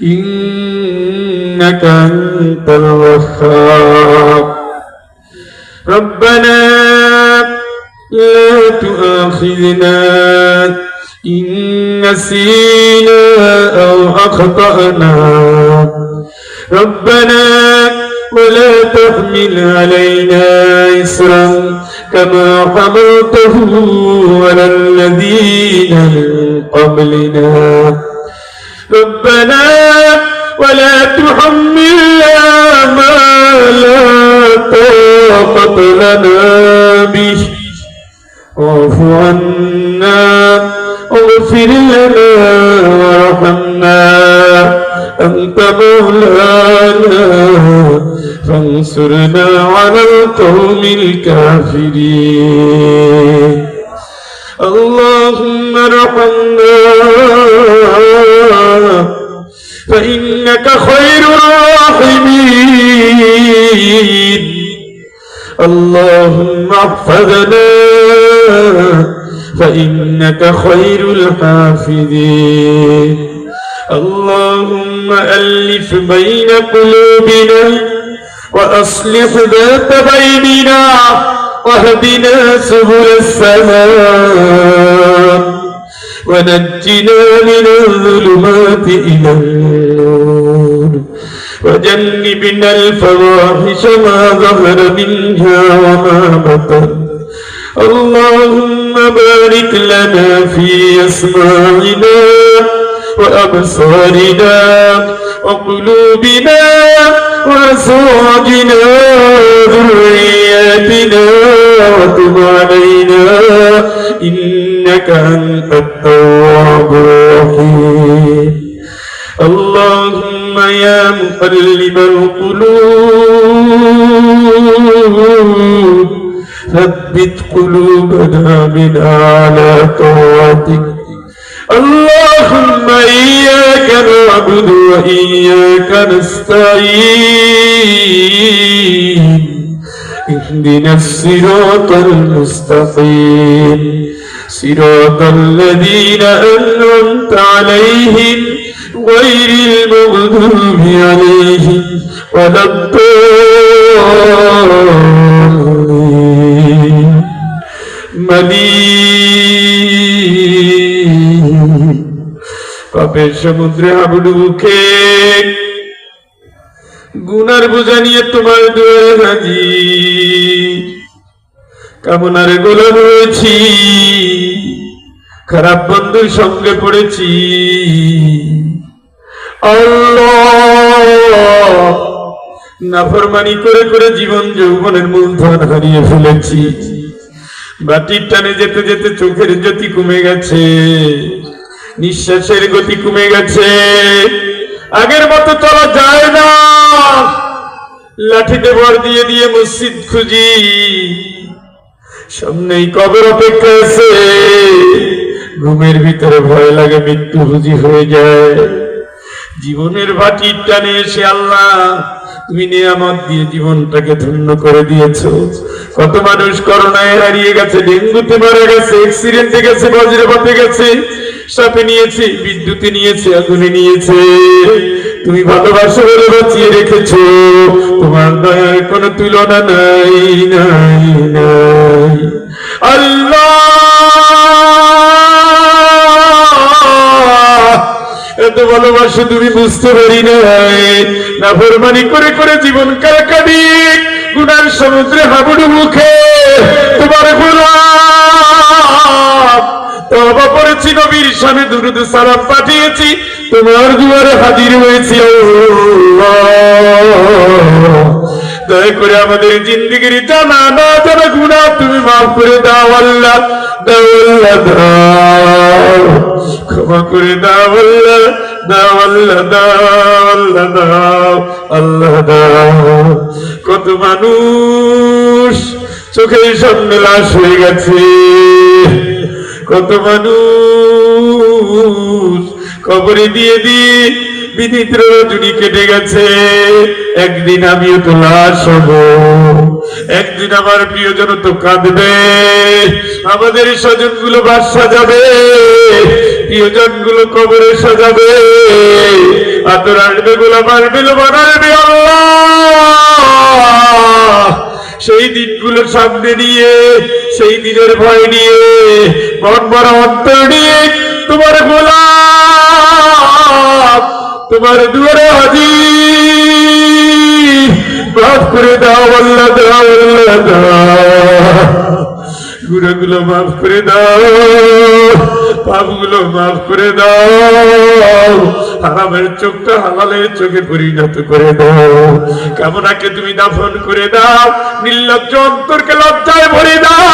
Speaker 2: إنك أنت الوهاب ربنا لا تؤاخذنا إن نسينا أو أخطأنا ربنا ولا تحمل علينا إصرا كما حملته على الذين من قبلنا ربنا ولا تحملنا ما لا طاقة لنا به واعف عنا واغفر لنا وارحمنا أنت مولانا فانصرنا على القوم الكافرين اللهم ارحمنا فإنك خير الراحمين اللهم احفظنا فإنك خير الحافظين اللهم ألف بين قلوبنا وأصلح ذات بيننا واهدنا سبل السلام ونجنا من الظلمات إلى النور
Speaker 1: وجنبنا الفواحش ما ظهر منها وما بطن اللهم بارك لنا في أسماعنا وأبصارنا وقلوبنا وأزواجنا وذرياتنا وتب علينا إنك أنت التواب الرحيم اللهم يا مقلب القلوب ثبت قلوبنا من على طاعتك اللهم إياك نعبد وإياك نستعين اهدنا الصراط المستقيم صراط الذين أنعمت عليهم غير المغضوب عليهم ولا الضالين পাপের সমুদ্রে হাবুডুবু মুখে গুনার বোঝা নিয়ে তোমার দুয়ারে হাজির কামনার গোলাম হয়েছি খারাপ বন্ধুর সঙ্গে পড়েছি আল্লাহ নাফরমানি করে করে জীবন যৌবনের মূলধন হারিয়ে ফেলেছি বাটির টানে যেতে যেতে চোখের জ্যোতি কমে গেছে নিঃশ্বাসের গতি কমে গেছে আগের মতো চলা যায় না লাঠিতে ভর দিয়ে দিয়ে মসজিদ খুঁজি সামনেই কবর অপেক্ষা আছে ঘুমের ভিতরে ভয় লাগে মৃত্যু বুঝি হয়ে যায় জীবনের ভাটির টানে এসে আল্লাহ তুমি নিয়ামত দিয়ে জীবনটাকে ধন্য করে দিয়েছো কত মানুষ করোনায় হারিয়ে গেছে ডেঙ্গুতে মারা গেছে অ্যাক্সিডেন্টে গেছে বজ্রপাতে গেছে সাপে নিয়েছে বিদ্যুতে নিয়েছে আগুনে নিয়েছে তুমি ভালোবাসা বলে বাঁচিয়ে রেখেছো তোমার দয়ার কোনো তুলনা নাই নাই নাই আল্লাহ এত ভালোবাসা তুমি বুঝতে পারি নাই নাফরমানি করে করে জীবন কাটাকাটি গুনার সমুদ্রে হাবুডুবু মুখে তোমার গোলাম তওবা করেছি নবীর সামনে দুরূদ সালাম পাঠিয়েছি তোমার দুয়ারে হাজির হয়েছি দয়া করে আমাদের জিন্দেগির জানা না জানা গুনাহ তুমি মাফ করে দাও আল্লাহ দাও আল্লাহ দাও ক্ষমা করে দাও আল্লাহ দাও আল্লাহ দাও আল্লাহ দাও আল্লাহ দাও কত মানুষ চোখের সামনে লাশ হয়ে গেছে কত মানুষ কবরে দিয়ে দিয়ে বিচিত্র রজনী কেটে গেছে একদিন আমিও তো লাশ হব একদিন আমার প্রিয়জন তো কাঁদবে আমাদের স্বজন গুলো বাস সাজাবে প্রিয়জন গুলো কবরে সাজাবে আদর আসবে গোলাম আসবে লোমান আসবে আল্লাহ সেই দিনগুলো সামনে নিয়ে সেই দিনের ভয় নিয়ে মন বড় অন্তর নিয়ে তোমার গোলাম তোমার দুয়ারে হাজির মাফ করে দাও আল্লাহ দাও আল্লাহ দাও গুনাহগুলো মাফ করে দাও পাপগুলো মাফ করে দাও হারামের চোখটা হালালের চোখে পরিণত করে দাও কামনাকে তুমি দাফন করে দাও নির্লজ্জ অন্তরকে লজ্জায় ভরে দাও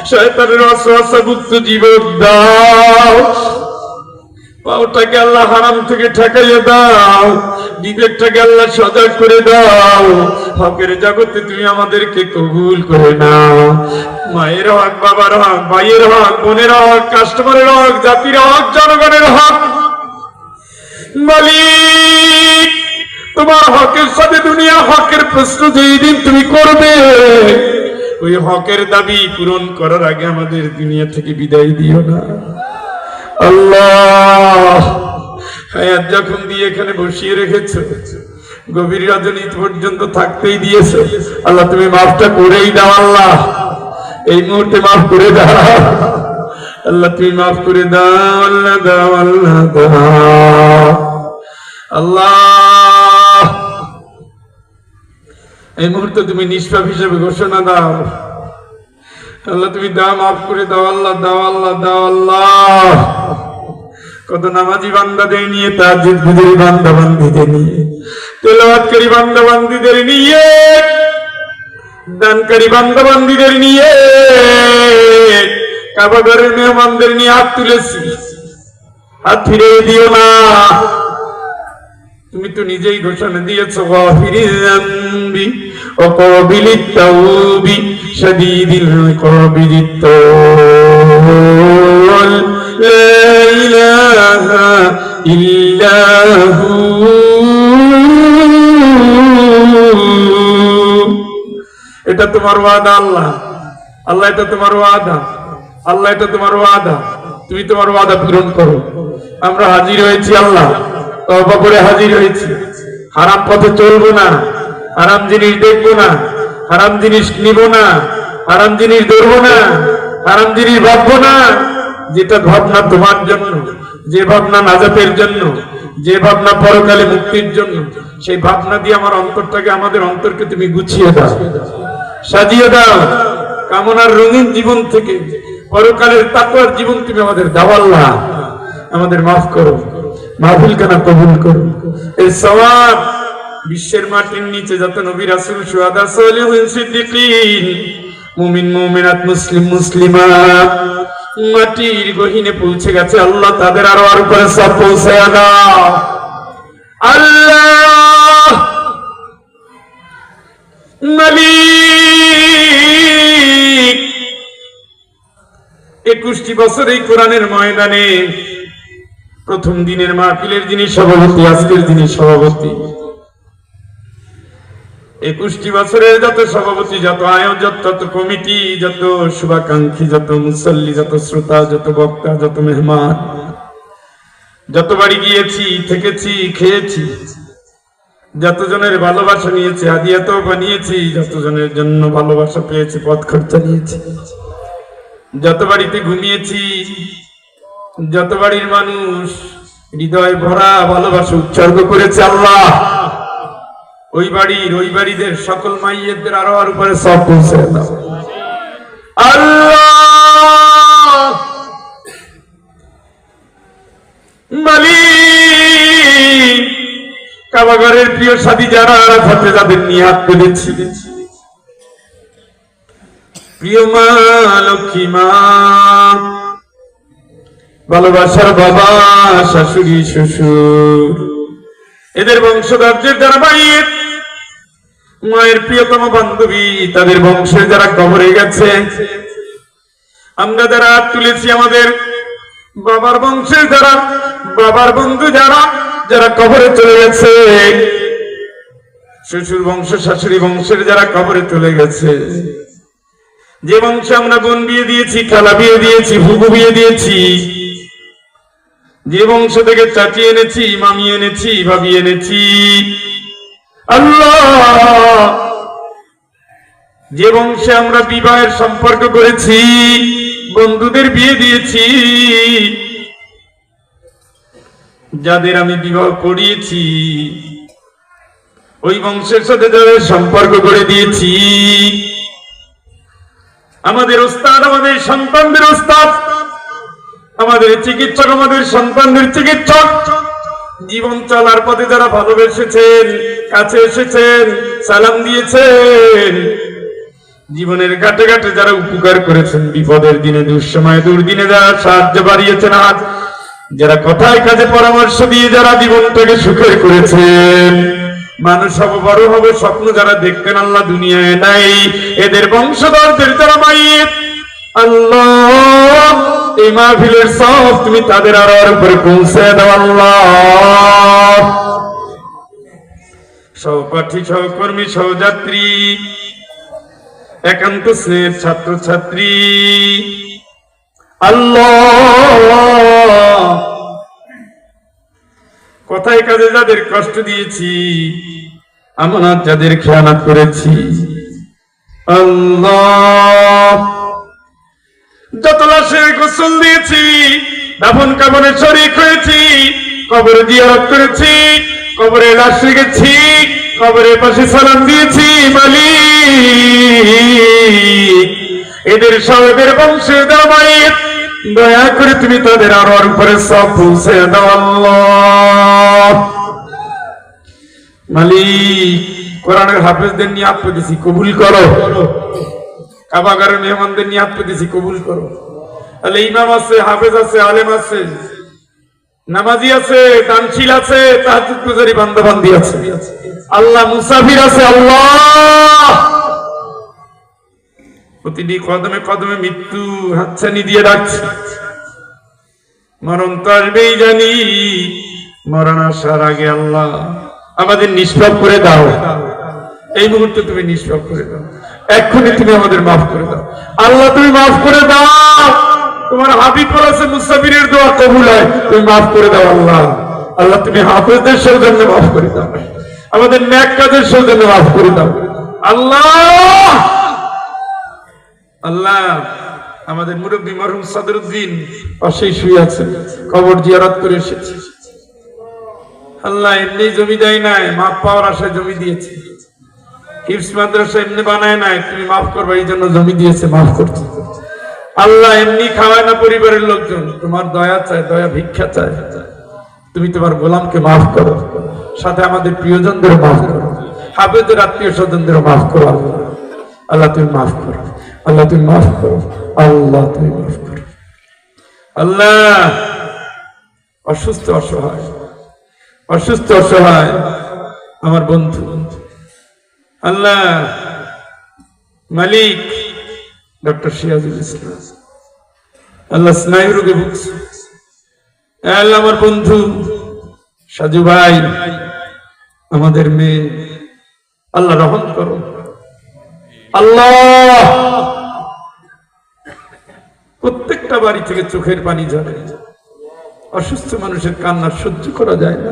Speaker 1: শয়তানের ওয়াসওয়াসা মুক্ত জীবন দাও পাওটাকে আল্লাহ হারাম থেকে ঠেকাইয়ে দাও বিবেকটাকে আল্লাহ সজাগ করে দাও হকের জগতে তুমি আমাদেরকে কবুল করে নাও মায়ের হক বাবার হক ভাইয়ের হক বোনের হক কাস্টমারের হক জাতির হক জনগণের হক মালিক তোমার হকের সাথে দুনিয়া হকের প্রশ্ন যেই দিন তুমি করবে ওই হকের দাবি পূরণ করার আগে আমাদের দুনিয়া থেকে বিদায় দিও না আল্লাহ হায়াত যখন দিয়ে এখানে বসিয়ে রেখেছো গভীর রজনী পর্যন্ত থাকতেই দিয়েছো আল্লাহ তুমি মাফটা করেই দাও আল্লাহ এই মুহূর্তে মাফ করে দাও আল্লাহ তুমি মাফ করে দাও আল্লাহ দাও আল্লাহ দাও আল্লাহ, এই মুহূর্তে তুমি নিষ্পাপ হিসেবে ঘোষণা দাও। আল্লাহ তুমি দাও, মাফ করে দাও আল্লাহ, দাও আল্লাহ, দাও আল্লাহ। কত নামাজি বান্দাদের নিয়ে, তাহাজ্জুদ গুজারি বান্দা বান্দীদের নিয়ে, তেলাওয়াতকারী বান্দা বান্দীদের নিয়ে, দানকারী বান্দা বান্দীদের নিয়ে, কাবা ঘরের মেহমানদের নিয়ে হাত তুলেছি। হাত ফিরে দিও না। তুমি তো নিজেই ঘোষণা দিয়েছো, গাফিরিয যামবি ওয়া কাবিলিত তাওবি শাদীদিল ইকাবি লিত-তাওল লা ইলাহা ইল্লা হু। এটা তোমার ওয়াদা আল্লাহ, আল্লাহ এটা তোমার ওয়াদা, আল্লাহ এটা তোমার ওয়াদা। তুমি তোমার ওয়াদা পূরণ করো। আমরা হাজির হয়েছি আল্লাহ, তওবা করে হাজির হয়েছি। হারাম পথে চলবো না, হারাম জিনিস দেখবো না, হারাম জিনিস নিব না, হারাম জিনিস ধরবো না, হারাম জিনিস ভাববো না। যেটা ভাবনা তোমার জন্য, যে ভাবনা নাজাতের জন্য, যে ভাবনা পরকালে মুক্তির জন্য, সেই ভাবনা দিয়ে আমার অন্তরটাকে, আমাদের অন্তরকে তুমি গুছিয়ে দাও, সাজিয়ে দাও। কামনার রঙিন জীবন থেকে পরকালের তাকওয়ার জীবন তুমি আমাদের দাও আল্লাহ। আমাদের মাফ করো, মাহফিল কানা কবুল করো। এই সওয়াব বিশ্বের মাটির নিচে যত নবী রাসূল, শুহাদা, সালিহিন, সিদ্দিকীন, মুমিন মুমিনাত, মুসলিম মুসলিমাত মাটির গহীনে পৌঁছে গেছে আল্লাহ, তাদের আরো আর উপরে সব পৌঁছায়া দাও আল্লাহ। মালিক 21টি বছর এই কোরআনের ময়দানে প্রথম দিনের মাহফিলের যিনি সভাপতি, আজকের যিনি সভাপতি, 21টি বছরের যত সভাপতি, যত আয়োজক, যত কমিটি, যত শুভাকাঙ্ক্ষী, যত মুসল্লি, যত শ্রোতা, যত বক্তা, যত মেহমান, যত বাড়ি গিয়েছি, থেকেছি, খেয়েছি, যতজনের ভালোবাসা নিয়েছি, হাদিয়া তো বানিয়েছি, যতজনের জন্য ভালোবাসা পেয়েছি, পথ খরচা নিয়েছি, যত বাড়িতে ঘুমিয়েছি, যত বাড়ির মানুষ হৃদয় ভরা ভালোবাসা উৎসর্গ করেছে আল্লাহ, ওই বাড়িদের সকল মাইয়েদের আরো আর উপরে সব পৌঁছে দাও আল্লাহ। মালিক কাবা ঘরের প্রিয় সাথী যারা আরাফাতে যাদের নিয়ে হাত তুলেছি, প্রিয় মা লক্ষ্মী মা, ভালোবাসার বাবা, শাশুড়ি, শ্বশুর, এদের বংশধরদের যারা মায়ের মায়ের প্রিয়তম বান্ধবী, তাদের বংশের যারা কবরে গেছে, আমরা যারা হাত তুলেছি, আমাদের বাবার বংশের যারা, বাবার বন্ধু যারা, যারা কবরে চলে গেছে, শ্বশুর বংশ, শাশুড়ি বংশের যারা কবরে চলে গেছে, যে বংশে আমরা বোন বিয়ে দিয়েছি, খালা বিয়ে দিয়েছি, ফুফু বিয়ে দিয়েছি, যে বংশ থেকে চাচি এনেছি, মামি এনেছি, ভাবি এনেছি আল্লাহ, যে বংশে আমরা বিবাহের সম্পর্ক করেছি, বন্ধুদের বিয়ে দিয়েছি, যাদের আমি বিবাহ করিয়েছি, ওই বংশের সাথে যাদের সম্পর্ক করে দিয়েছি, আমাদের ওস্তাদ, আমাদের সন্তানদের ওস্তাদ, আমাদের চিকিৎসক, আমাদের সন্তানদের চিকিৎসক, জীবন চলার পথে যারা ভালোবেসেছেন, কাছে এসেছেন, সালাম দিয়েছেন, জীবনের ঘাটে ঘাটে যারা উপকার করেছেন, বিপদের দিনে, দুঃসময়ে, দুর্দিনে যারা সাহায্য বাড়িয়েছেন হাত, যারা কথায় কাজে পরামর্শ দিয়ে যারা জীবনটাকে সুখের করেছেন, মানুষ হব, বড় হবে স্বপ্ন যারা দেখতেন আল্লাহ দুনিয়ায় নাই, এদের বংশধরদের যারা মাইয়ের আল্লাহ, এই মাহফিলের সব তুমি তাদের আরো উপরে পৌঁছে দাও আল্লাহ। সহপাঠী, সহকর্মী, সহযাত্রী, একান্ত স্নেহের ছাত্র ছাত্রী আল্লাহ, কথায় কাজে যাদের কষ্ট দিয়েছি, আমানত যাদের খেয়ানত করেছি আল্লাহ, যত লাশের গোসল দিয়েছি, দাফন কাফনে শরীক হয়েছি, কবর জিয়ারত করেছি, কবরে লাশ রেখেছি, কবরের পাশে সালাম দিয়েছি। মালিক, এদের সবের বংশের দামায়েত দয়া করে তুমি তাদের আরোর উপরে সব পৌঁছে দাও আল্লাহ। মালিক, কোরআনের হাফেজদের নিয়াত পেতেছি, কবুল করো। কাবাগারের মেহমানদের নিয়াত পেতেছি, কবুল করো। তাহলে ইমাম আছে, হাফেজ আছে, আলেম আছে, নামাজি আছে, দানশীল আছে, তাহাজ্জুদ গুজারি বান্দা বান্দি আছে, আল্লাহ মুসাফির আছে। আল্লাহ, প্রতিটি কদমে কদমে মৃত্যু হাতছানি দিয়ে ডাকছে। মরণ তো আসবেই জানি, মরণ আসার আগে আল্লাহ আমাদের নিষ্পাপ করে দাও। এই মুহূর্তে তুমি নিষ্পাপ করে দাও, এক্ষুনি তুমি আমাদের মাফ করে দাও আল্লাহ, তুমি মাফ করে দাও। তোমার হাবিব বলেছে মুসাফিরের দোয়া কবুল হয়, তুমি মাফ করে দাও আল্লাহ। আল্লাহ, তুমি হাফেজদের সৌজন্য মাফ করে দাও, আমাদের নেক কাজের সৌজন্য মাফ করে দাও আল্লাহ। আল্লাহ, আমাদের মুরব্বী মরহুম সাদরউদ্দিন পাশেই শুয়ে আছে, কবর জিয়ারত করে এসেছে। আল্লাহ, এমনি জমি দেয় নাই, মাফ পাওয়ার আশায় জমি দিয়েছে। হিফজ মাদ্রাসা এমনি বানায় নাই, তুমি মাফ করবা এই জন্য জমি দিয়েছে, মাফ করছে। আল্লাহ, এমনি খাওয়ায় না পরিবারের লোকজন, তোমার দয়া চায়, দয়া ভিক্ষা চায়। তুমি তোমার গোলামকে মাফ করো, সাথে আমাদের প্রিয়জনদের মাফ করো, হাফেজদের আত্মীয় স্বজনদের মাফ করো আল্লাহ। আল্লাহ, তুমি মাফ করো আল্লাহ, তুমি মাফ করো আল্লাহ, তুমি মাফ করো আল্লাহ। অসুস্থ অসহায়, অসুস্থ অসহায় আমার বন্ধু আল্লাহ, মালিক ডক্টর সিরাজুল ইসলাম, আল্লাহ স্নায়ু রোগে ভুগছে। আল্লাহ, আমার বন্ধু সাজু ভাই, আমাদের মেয়ে, আল্লাহ রহম করো আল্লাহ। প্রত্যেকটা বাড়ি থেকে চোখের পানি ঝরে, অসুস্থ মানুষের কান্না সহ্য করা যায় না।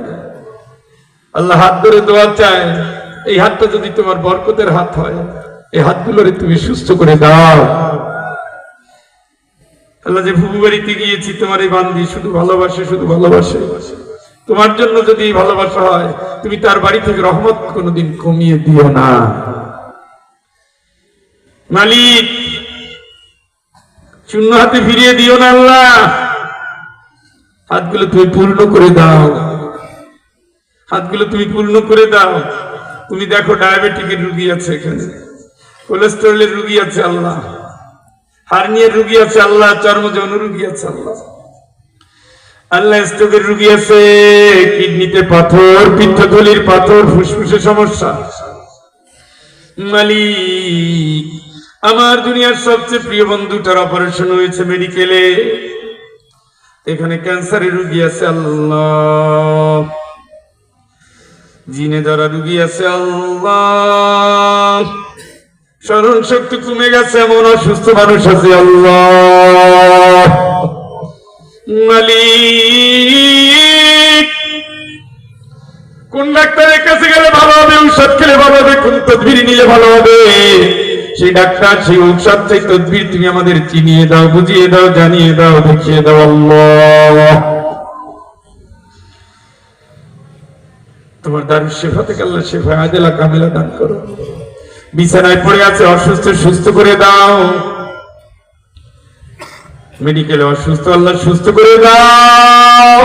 Speaker 1: আল্লাহ, হাত ধরে দোয়া চায়, এই হাতটা যদি তোমার বরকতের হাত হয়, এই হাতগুলোরে তুমি সুস্থ করে দাও আল্লাহ। যে ফুবু বাড়িতে গিয়েছি, তোমার এই বান্দি শুধু ভালোবাসে, শুধু ভালোবাসে। তোমার জন্য যদি ভালোবাসা হয়, তুমি তার বাড়ি থেকে রহমত কোনোদিন কমিয়ে দিও না মালিক। শূন্য হাতে ফিরিয়ে দিও না আল্লাহ। হাতগুলো তুমি পূর্ণ করে দাও, হাতগুলো তুমি পূর্ণ করে দাও। তুমি দেখো, ডায়াবেটিকের রোগী আছে এখানে, কোলেস্টেরলের রোগী আছে আল্লাহ, হার্নিয়ার রোগী আছে আল্লাহ, চর্মযৌন রোগী আছে আল্লাহ, আল্লাহ স্ট্রোকের রোগী আছে, কিডনিতে পাথর, পিত্তথলির পাথর, ফুসফুসে সমস্যা। মালিক, আমার দুনিয়ার সবচেয়ে প্রিয় বন্ধুটার অপারেশন হয়েছে মেডিকেলে, এখানে ক্যান্সারের রোগী আছে আল্লাহ, জিনে ধরা রোগী আছে আল্লাহ, স্মরণ শক্তি কমে গেছে এমন অসুস্থ মানুষ আছে আল্লাহ। মালিক, কোন ডাক্তারের কাছে গেলে ভালো হবে, ঔষধ খেলে ভালো হবে, কোন তদবির নিলে ভালো হবে, সেই ডাক্তার, সেই ঔষধ, সেই তদবির তুমি আমাদের চিনিয়ে দাও, বুঝিয়ে দাও, জানিয়ে দাও, দেখিয়ে দাও আল্লাহ। তোমার দারুশ শেফা থেকে আল্লাহ শেফা আদেলা কামিলা দান করো। বিছানায় পড়ে আছে অসুস্থ, সুস্থ করে দাও। মেডিকেলে অসুস্থ, আল্লাহ সুস্থ করে দাও।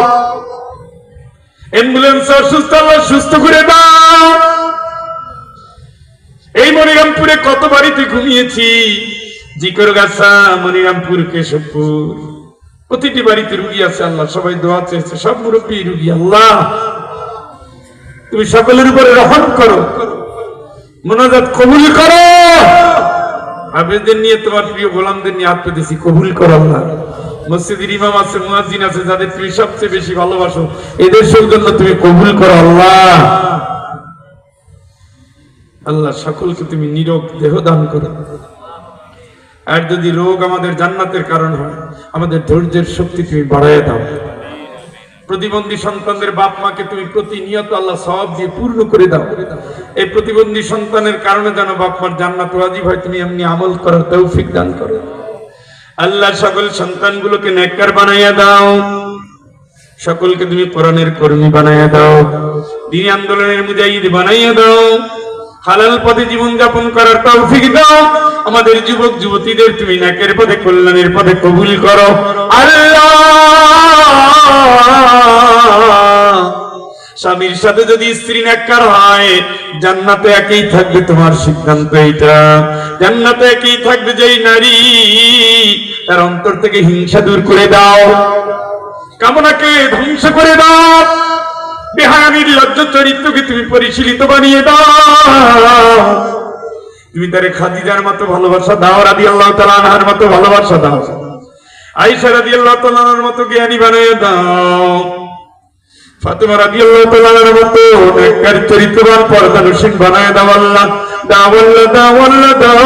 Speaker 1: অ্যাম্বুলেন্স অসুস্থ, আল্লাহ সুস্থ করে দাও। এই মনিরামপুরে কত বাড়িতে ঘুমিয়েছি, জিকরগাছা, মনিরামপুর, কেশবপুর, প্রতিটি বাড়িতে রুগী আছে আল্লাহ, সবাই দোয়া চেয়েছে, সব মুরব্বী রুগী আল্লাহ। তুমি সকলের উপরে রহম করো, মোনাজাত কবুল করো। হাফেজদের নিয়ে, তোমার প্রিয় গোলামদের নিয়ে হাত পেতেছি, কবুল করো আল্লাহ। মসজিদের ইমাম আছে, মুয়াজ্জিন আছে, যাদের তুমি সবচেয়ে বেশি ভালোবাসো, এদের সৌজন্য তুমি কবুল করো আল্লাহ। আল্লাহ, সকলকে তুমি নিরোগ দেহ দান করো। আর যদি রোগ আমাদের জান্নাতের কারণ হয়, আমাদের ধৈর্যের শক্তি তুমি বাড়ায় দাও। প্রতিবন্ধী সন্তানদের বাপ মাকে তুমি প্রতিনিয়ত আল্লাহ সওয়াব দিয়ে পূর্ণ করে দাও। এই প্রতিবন্ধী সন্তানের কারণে যেন বাপ মার জান্নাত ওয়াজিব হয়, তুমি এমনি আমল করার তৌফিক দান করো আল্লাহ। সকল সন্তানগুলোকে নেককার বানাইয়া দাও। সকলকে তুমি কোরআনের কর্মী বানাইয়া দাও, দ্বীনি আন্দোলনের মুজাহিদ বানাইয়া দাও, হালাল পথে জীবন যাপন করার তৌফিক দাও। আমাদের যুবক যুবতীদের তুমি নেকের পথে, কল্যাণের পথে কবুল করো আল্লাহ। স্বামীর সাথে যদি স্ত্রী নেককার হয়, জান্নাতে একই থাকবে, তোমার সিদ্ধান্ত এইটা। জান্নাতে একই থাকবে যেই নারী তার অন্তর থেকে হিংসা দূর করে দাও, কামনাকে ধ্বংস করে দাও, বেহায়ানির লজ্জ চরিত্রকে তুমি পরিশীলিত বানিয়ে দাও। তুমি তারে খাদিজার মতো ভালোবাসা দাও, রাদিয়াল্লাহু তাআলা আনহার মতো ভালোবাসা দাও, আয়েশা রাদিয়াল্লাহু তাআলা আনহার মতো জ্ঞানী বানিয়ে দাও, ফাতেমা রাদিয়াল্লাহু তাআলা আনহার মতো নেককার চরিত্রবান পর্দানুশীল বানায় দাও আল্লাহ। দাও আল্লাহ, দাও আল্লাহ, দাও।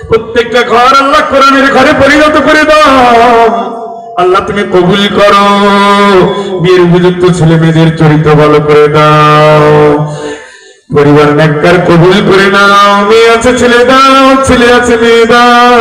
Speaker 1: প্রত্যেকটা ঘর আল্লাহ কোরআনের ঘরে পরিণত করে দাও আল্লাহ। তুমি কবুল করো, বিয়ের উপযুক্ত ছেলে মেয়েদের চরিত্র ভালো করে দাও, পরিবার নেককার কবুল করে নাও। মেয়ে আছে ছেলে দাও, ছেলে আছে মেয়ে দাও।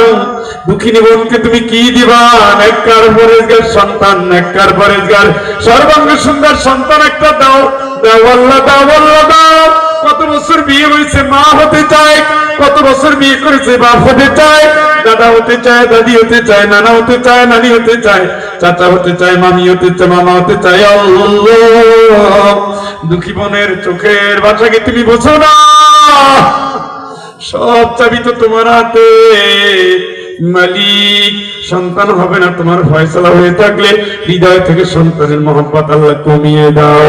Speaker 1: দুঃখিনী বোনকে তুমি কি দিবা? নেককার পরেজগার সন্তান, নেককার পরেজগার সর্বাঙ্গ সুন্দর সন্তান একটা দাও। দাও আল্লাহ, দাও আল্লাহ, দাও। কত বছর বিয়ে হয়েছে, মা হতে চায়, কত বছর বিয়ে করেছে, বাপ হতে চায়, দাদা হতে চায়, দাদি হতে চায়, নানা হতে চায়, নানি হতে চায়, চাচা হতে চায়, মামি হতে চায়, মামা হতে চায়। আল্লাহ, দুঃখী বোনের চোখের বাচ্চাকে তুমি বোঝো না, সব চাবি তো তোমার হাতে মালিক। সন্তান হবে না, তোমার ফয়সালা হয়ে থাকলে হৃদয় থেকে সন্তানের মহব্বত আল্লাহ কমিয়ে দাও।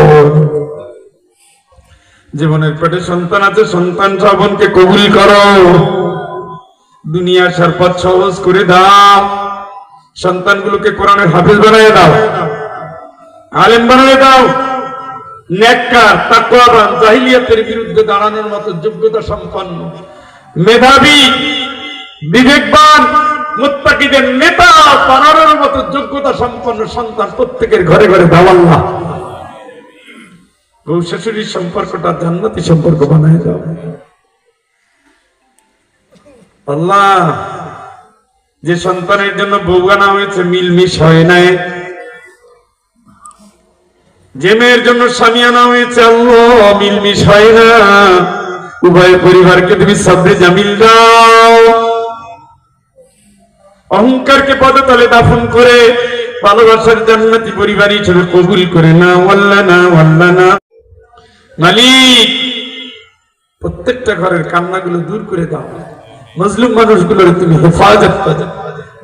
Speaker 1: জীবনের পেটে সন্তান আছে, সন্তান শ্রাবণকে কবুল করো, দুনিয়ার সরপথ সহজ করে দাও। সন্তানগুলোকে কোরআনের হাফেজ বানিয়ে দাও, আলেম বানিয়ে দাও, নেককার তাকওয়াবান, জাহিলিয়াতের বিরুদ্ধে দাঁড়ানোর মতো যোগ্যতা সম্পন্ন, মেধাবী, বিবেকবান, মুত্তাকিদের নেতা বানানোর মতো যোগ্যতা সম্পন্ন সন্তান প্রত্যেকের ঘরে ঘরে দাও আল্লাহ। বউ শাশুড়ির সম্পর্কটা জান্নাতি সম্পর্ক বানায় দাও আল্লাহ। যে সন্তানের জন্য বউ আনা হয়েছে মিলমিশ হয় নাই, যে মেয়ের জন্য স্বামী আনা হয়েছে আল্লাহ মিলমিশ হয় না, উভয় পরিবারকে তুমি সবরে জামিল দাও। অহংকারকে পদতলে দাফন করে ভালোবাসার জান্নাতি পরিবার হিসেবে কবুল করে না আল্লাহ, না আল্লাহ না। মালিক, প্রত্যেকটা ঘরের কান্নাগুলো দূর করে দাও, মজলুম মানুষগুলোর তুমি হেফাজত করো,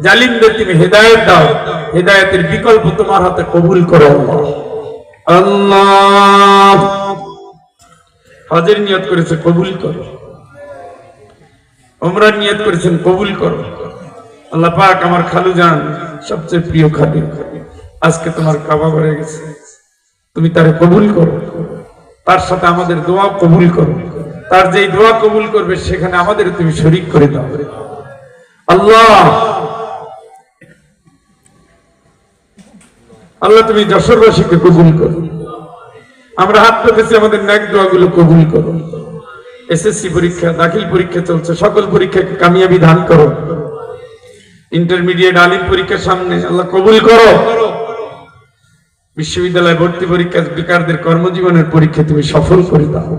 Speaker 1: জালিমদের তুমি হেদায়েত দাও। হেদায়েতের বিকল্প তোমার হাতে কবুল করো আল্লাহ। হজের নিয়ত করেছে কবুল করো, উমরার নিয়ত করেছেন কবুল করো আল্লাহ পাক। আমার খালু জান সবচেয়ে প্রিয় খালু, আজকে তোমার কাবা ঘরে গেছে, তুমি তারে কবুল করো, তার সাথে আমাদের দোয়া কবুল করো। তার যেই দোয়া কবুল করবে সেখানে আমাদের তুমি শরীক করে দাও আল্লাহ। আল্লাহ তুমি যশোরবাসীকে কবুল করো। আমরা হাত পেতেছি, আমাদের নেক দোয়াগুলো কবুল করো। এসএসসি পরীক্ষা, দাখিল পরীক্ষা চলছে, সকল পরীক্ষাকে কামিয়াবি দান করো। ইন্টারমিডিয়েট আলিম পরীক্ষার সামনে, আল্লাহ কবুল করো। বিশ্ববিদ্যালয় ভর্তি পরীক্ষা, বেকারদের কর্মজীবনের পরীক্ষা তুমি সফল করে দাও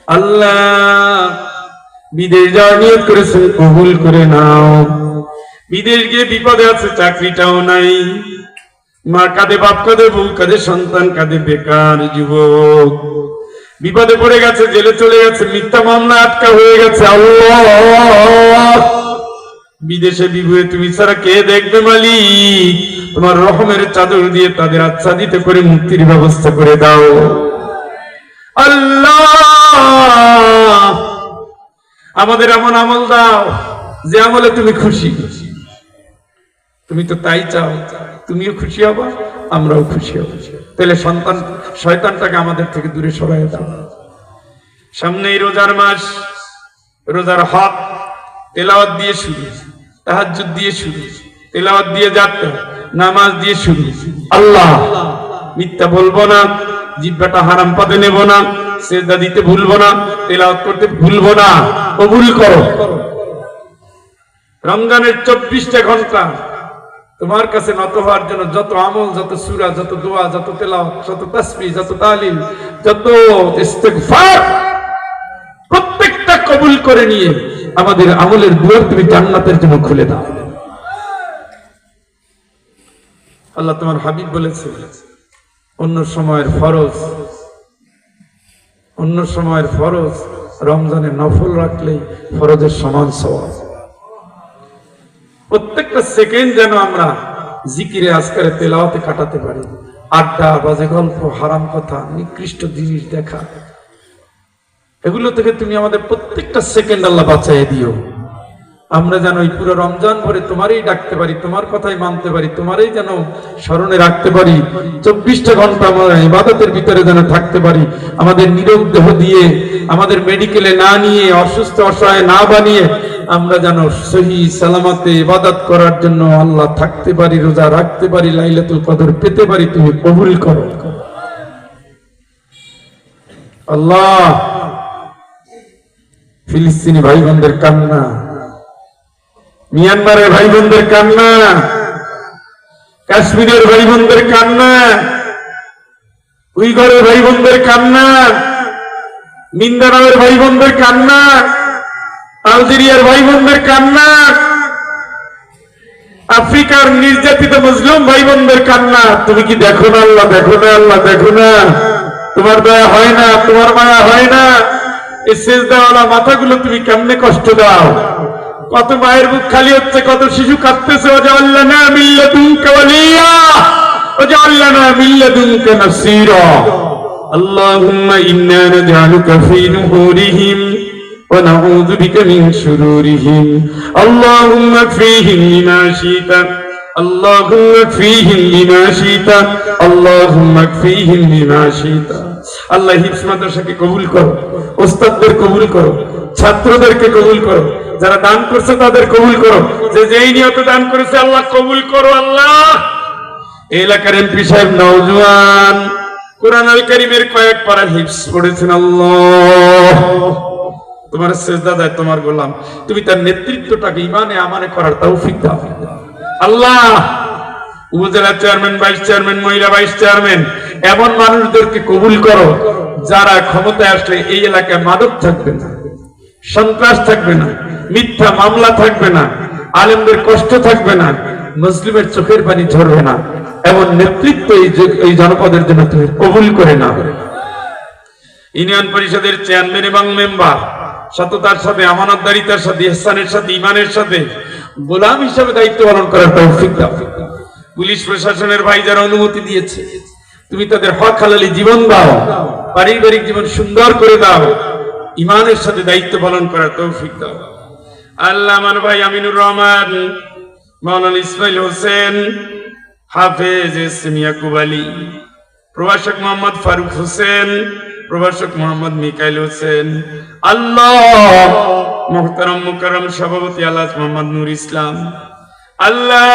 Speaker 1: আল্লাহ। বিদেশ যাওয়ার নিয়ত করেছেন কবুল করে নাও। বিদেশ গিয়ে বিপদে আছে, চাকরিটাও নাই, মা কাঁদে, বাপ কাঁদে, বউ কাঁদে, সন্তান কাঁদে, বেকার যুবক বিপদে পড়ে গেছে, জেলে চলে গেছে, মিথ্যা মামলা আটকা হয়ে গেছে আল্লাহ। বিদেশে বিভুয়ে তুমি ছাড়া কে দেখবে মালিক? তোমার রহমের চাদর দিয়ে তাদের আচ্ছাদিত করে মুক্তির ব্যবস্থা করে দাও আল্লাহ। আমাদের এমন আমল দাও যে আমলে তুমি খুশি। তুমি তো তাই চাও, তুমিও খুশি হবা, আমরাও খুশি হব। তাহলে সন্তান শয়তানটাকে আমাদের থেকে দূরে সরাই দাও। সামনেই রোজার মাস, রোজার হক তেলাওয়াত দিয়ে শুরু, তাহাজ্জুদ দিয়ে শুরু, তেলাওয়াত দিয়ে যাতে, নামাজ দিয়ে শুরু। আল্লাহ, মিথ্যা বলবো না, জিহ্বাটা হারাম পথে নেব না, সিজদা দিতে ভুলবো না, তেলাওয়াত করতে ভুলবো না, কবুল করো। রমজানের 24টা ঘন্টা তোমার কাছে নত হওয়ার জন্য যত আমল, যত সূরা, যত দোয়া, যত তেলাওয়াত, যত তাসবিহ, যত তালিল, যত ইস্তিগফার, প্রত্যেকটা কবুল করে নিয়ে আমাদের আমলের দুয়ার তুমি জান্নাতের জন্য খুলে দাও। আল্লাহ তোমার হাবিব বলেছে, অন্য সময়ের ফরজ রমজানে নফল রাখলেই ফরজের সমান সওয়াব। প্রত্যেকটা সেকেন্ড যেন আমরা জিকিরে আজকারে তেলাওয়াতে কাটাতে পারি। আড্ডা, বাজে গল্প, হারাম কথা, নিকৃষ্ট জিনিস দেখা, এগুলো থেকে তুমি আমাদের প্রত্যেকটা সেকেন্ড আল্লাহ বাঁচাই দিও। আমরা যেন এই পুরো রমজান ভরে তোমারই ডাকতে পারি, তোমার কথাই মানতে পারি, তোমারই যেন স্মরণে রাখতে পারি। 24টা ঘন্টা আমরা ইবাদতের ভিতরে যেন থাকতে পারি। আমাদের নিরোগ দেহ দিয়ে, আমাদের মেডিকেলে না নিয়ে, অসুস্থ অসহায় না বানিয়ে আমরা যেন সহি সালামতে ইবাদত করার জন্য আল্লাহ থাকতে পারি, রোজা রাখতে পারি, লাইলাতুল কদর পেতে পারি। তুমি কবুল করো আল্লাহ। ফিলিস্তিনি ভাই বোনদের কান্না, মিয়ানমারের ভাই বোনদের কান্না, কাশ্মীরের ভাই বোনদের কান্না, উইঘরের ভাই বোনদের কান্না, মিন্দানাওয়ের ভাই বোনদের কান্না, আলজেরিয়ার ভাই বোনদের কান্না, আফ্রিকার নির্যাতিত মুসলিম ভাই বোনদের কান্না। তুমি কি দেখো না আল্লাহ? দেখো না আল্লাহ? দেখো না? তোমার দয়া হয় না? তোমার মায়া হয় না? এই সেজদাওয়ালা মাথাগুলো তুমি কেমনে কষ্ট দাও? কত মায়ের বুক খালি হচ্ছে, কত শিশু কাঁদতেছে। ওয়াজআলনা মিন লাদুনকা ওয়ালিয়া, ওয়াজআলনা মিন লাদুনকা নাসীরা। আল্লাহুম্মা ইন্না নাজআলুকা ফী নুহুরিহিম ওয়া নাউযু বিকা মিন শুরুরিহিম। আল্লাহুম্মা কফিহিম বিমা শি'তা, আল্লাহুম্মা কফিহিম বিমা শি'তা, আল্লাহুম্মা কফিহিম বিমা শি'তা। আল্লাহ হিফজ মাদ্রাসাকে কবুল করো, ওস্তাদদের কবুল করো, ছাত্রদেরকে কবুল করো, যারা দান করছে তাদের কবুল করো, যে যেই নিয়তে দান করেছে আল্লাহ কবুল করো। আল্লাহ এলাকার এমপি সাহেব নওজোয়ান কুরআন আল কারীমের কয়েক পারা হিফজ পড়েছেন। আল্লাহ তোমার সেজদা দেয় তোমার গোলাম, তুমি তার নেতৃত্বটাকে ঈমানে আমানে করার তৌফিক দাও। আল্লাহ উপজেলা চেয়ারম্যান, ভাইস চেয়ারম্যান, মহিলা ভাইস চেয়ারম্যান, এমন মানুষদেরকে কবুল করো যারা ক্ষমতায় আসলে এই এলাকায় মাদক থাকবে না, সন্ত্রাস থাকবে না, মিথ্যা মামলা থাকবে না, আলেমদের কষ্ট থাকবে না, মুসলিমের চোখের পানি ঝরবে না। এমন নেতৃত্ব এই জনপদের জন্য তুমি কবুল করে নাও। ইউনিয়ন পরিষদের চেয়ারম্যান এবং মেম্বার সততার সাথে, আমানতদারিতার সাথে, ইহসানের সাথে, ঈমানের সাথে গোলাম হিসেবে দায়িত্ব পালন করার তৌফিক দাও। পুলিশ প্রশাসনের ভাই যারা অনুমতি দিয়েছে, তুমি তাদের হক হালালি জীবন দাও, পারিবারিক জীবন সুন্দর করে দাও, ঈমানের সাথে দায়িত্ব পালন করার তৌফিক দাও। আল্লাহ আমার ভাই আমিনুর রহমান, মাওলানা ইসমাইল হোসেন, হাফেজ এসএম ইয়াকুব আলী, প্রভাষক মোহাম্মদ ফারুক হোসেন, প্রভাষক মোহাম্মদ মিকাইল হোসেন, আল্লাহ মুহতারাম মুকাররম সভাপতি আলহাজ মোহাম্মদ নূর ইসলাম, আল্লাহ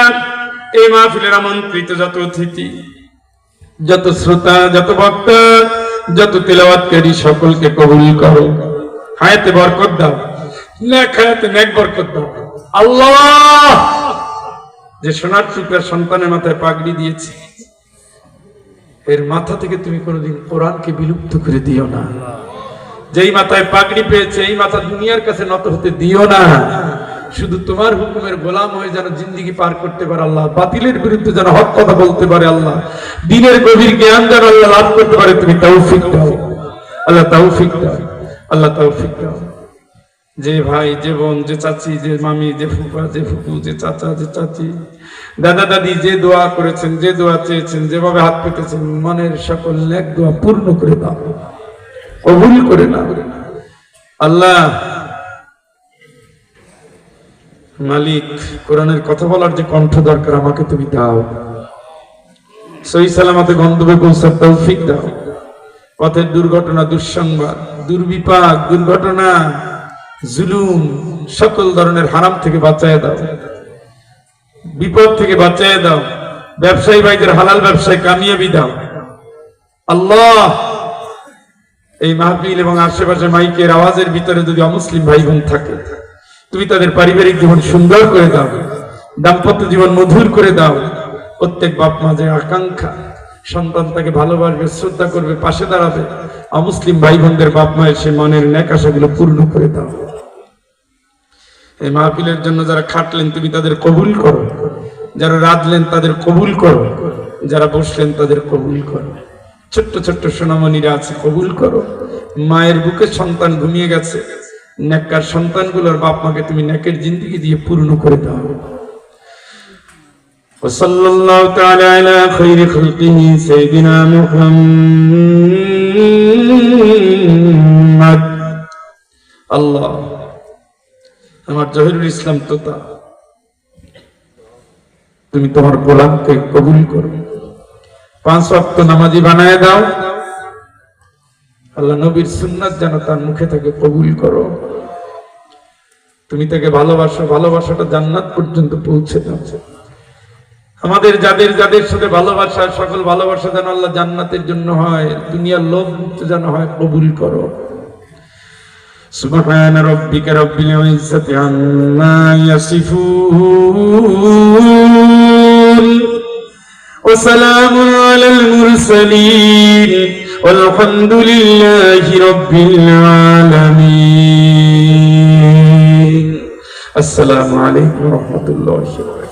Speaker 1: এই মাহফিলের আমন্ত্রিত যত অতিথি, যত শ্রোতা, যত বক্তা, যত তেলাওয়াতকারী সকলকে কবুল করো। হায়াতে বরকত দাও, নেক হায়াতে নেক বরকত দাও। আল্লাহ যে সোনার টুকরার সন্তানের মাথায় পাগড়ি দিয়েছে, এর মাথা থেকে তুমি কোনোদিন কোরআনকে বিলুপ্ত করে দিও না। যেই মাথায় পাগড়ি পেয়েছে এই মাথা দুনিয়ার কাছে নত হতে দিও না। শুধু তোমার হুকুমের গোলাম হয়ে যেন জিন্দেগি পার করতে পারে আল্লাহ, বাতিলের বিরুদ্ধে যেন হক কথা বলতে পারে আল্লাহ, দ্বীনের গভীর জ্ঞান যেন আল্লাহ লাভ করতে পারে। তুমি তৌফিক দাও আল্লাহ, তৌফিক দাও আল্লাহ, তৌফিক দাও। যে ভাই, যে বোন, যে চাচি, যে মামি, যে ফুফা, যে ফুফু, যে চাচা, যে চাচি, দাদা দাদি যে দোয়া করেছেন, যে দোয়া চেয়েছেন, যেভাবে হাত পেতেছেন, মনের সকল নেক দোয়া পূর্ণ করে দাও, কবুল করে নাও আল্লাহ। মালিক, কোরআনের কথা বলার যে কণ্ঠ দরকার আমাকে তুমি দাও, সহি সালামতে গন্তব্যে পৌঁছার তৌফিক দাও। পথের দুর্ঘটনা, দুঃসংবাদ, দুর্বিপাক, দুর্ঘটনা, জুলুম, সকল ধরনের হারাম থেকে বাঁচায় দাও, বিপদ থেকে বাঁচায় দাও। ব্যবসায়ী ভাইদের হালাল ব্যবসায় কামিয়াবি দাও আল্লাহ। এই মাহফিল এবং আশেপাশে মাইকের আওয়াজের ভিতরে যদি অমুসলিম ভাই বোন থাকে, তুমি তাদের পারিবারিক জীবন সুন্দর করে দাও, দাম্পত্য জীবন মধুর করে দাও। প্রত্যেক বাপ মা যে আকাঙ্ক্ষা সন্তান তাকে ভালোবাসবে, শ্রদ্ধা করবে, পাশে দাঁড়াবে, অমুসলিম ভাই বোনদের বাপ মায়ের সে মনের ন্যাক আশাগুলো পূর্ণ করে দাও। এই মাহফিলের জন্য যারা খাটলেন তুমি তাদের কবুল করো, যারা রাঁধলেন তাদের কবুল করো, যারা বসলেন তাদের কবুল করো। ছোট্ট ছোট্ট সোনামণিরা আছে, কবুল করো। মায়ের বুকে সন্তান ঘুমিয়ে গেছে, নেককার সন্তানগুলোর বাপ মাকে তুমি নেকের জিন্দেগি দিয়ে পূর্ণ করে দাও। ওয়াসাল্লাল্লাহু তাআলা আলা খায়রি খালকিহি সাইয়্যিদিনা মুহাম্মদ। আল্লাহ আমার জহিরুল ইসলাম তোতা তুমি তোমার গোলামকে কবুল করো, 5 ওয়াক্ত নামাজি বানায় দাও। আল্লাহ নবীর সুন্নাত যেন তার মুখে থেকে কবুল করো। তুমি তাকে ভালোবাসো, ভালোবাসাটা জান্নাত পর্যন্ত পৌঁছে দাও। আমাদের যাদের যাদের সাথে ভালোবাসা, সকল ভালোবাসা যেন আল্লাহ জান্নাতের জন্য হয়, দুনিয়ার লোভ মুক্ত যেন হয়, কবুল করো। সুবহান রাব্বিকা রাব্বিল ইজ্জাতি আম্মা ইয়াসিফুন ওয়া সালামুন আলাল মুরসালিন ওয়ালহামদুলিল্লাহি রাব্বিল আলামিন। আসসালামু আলাইকুম ওয়া রাহমাতুল্লাহি ওয়া বারাকাতুহু।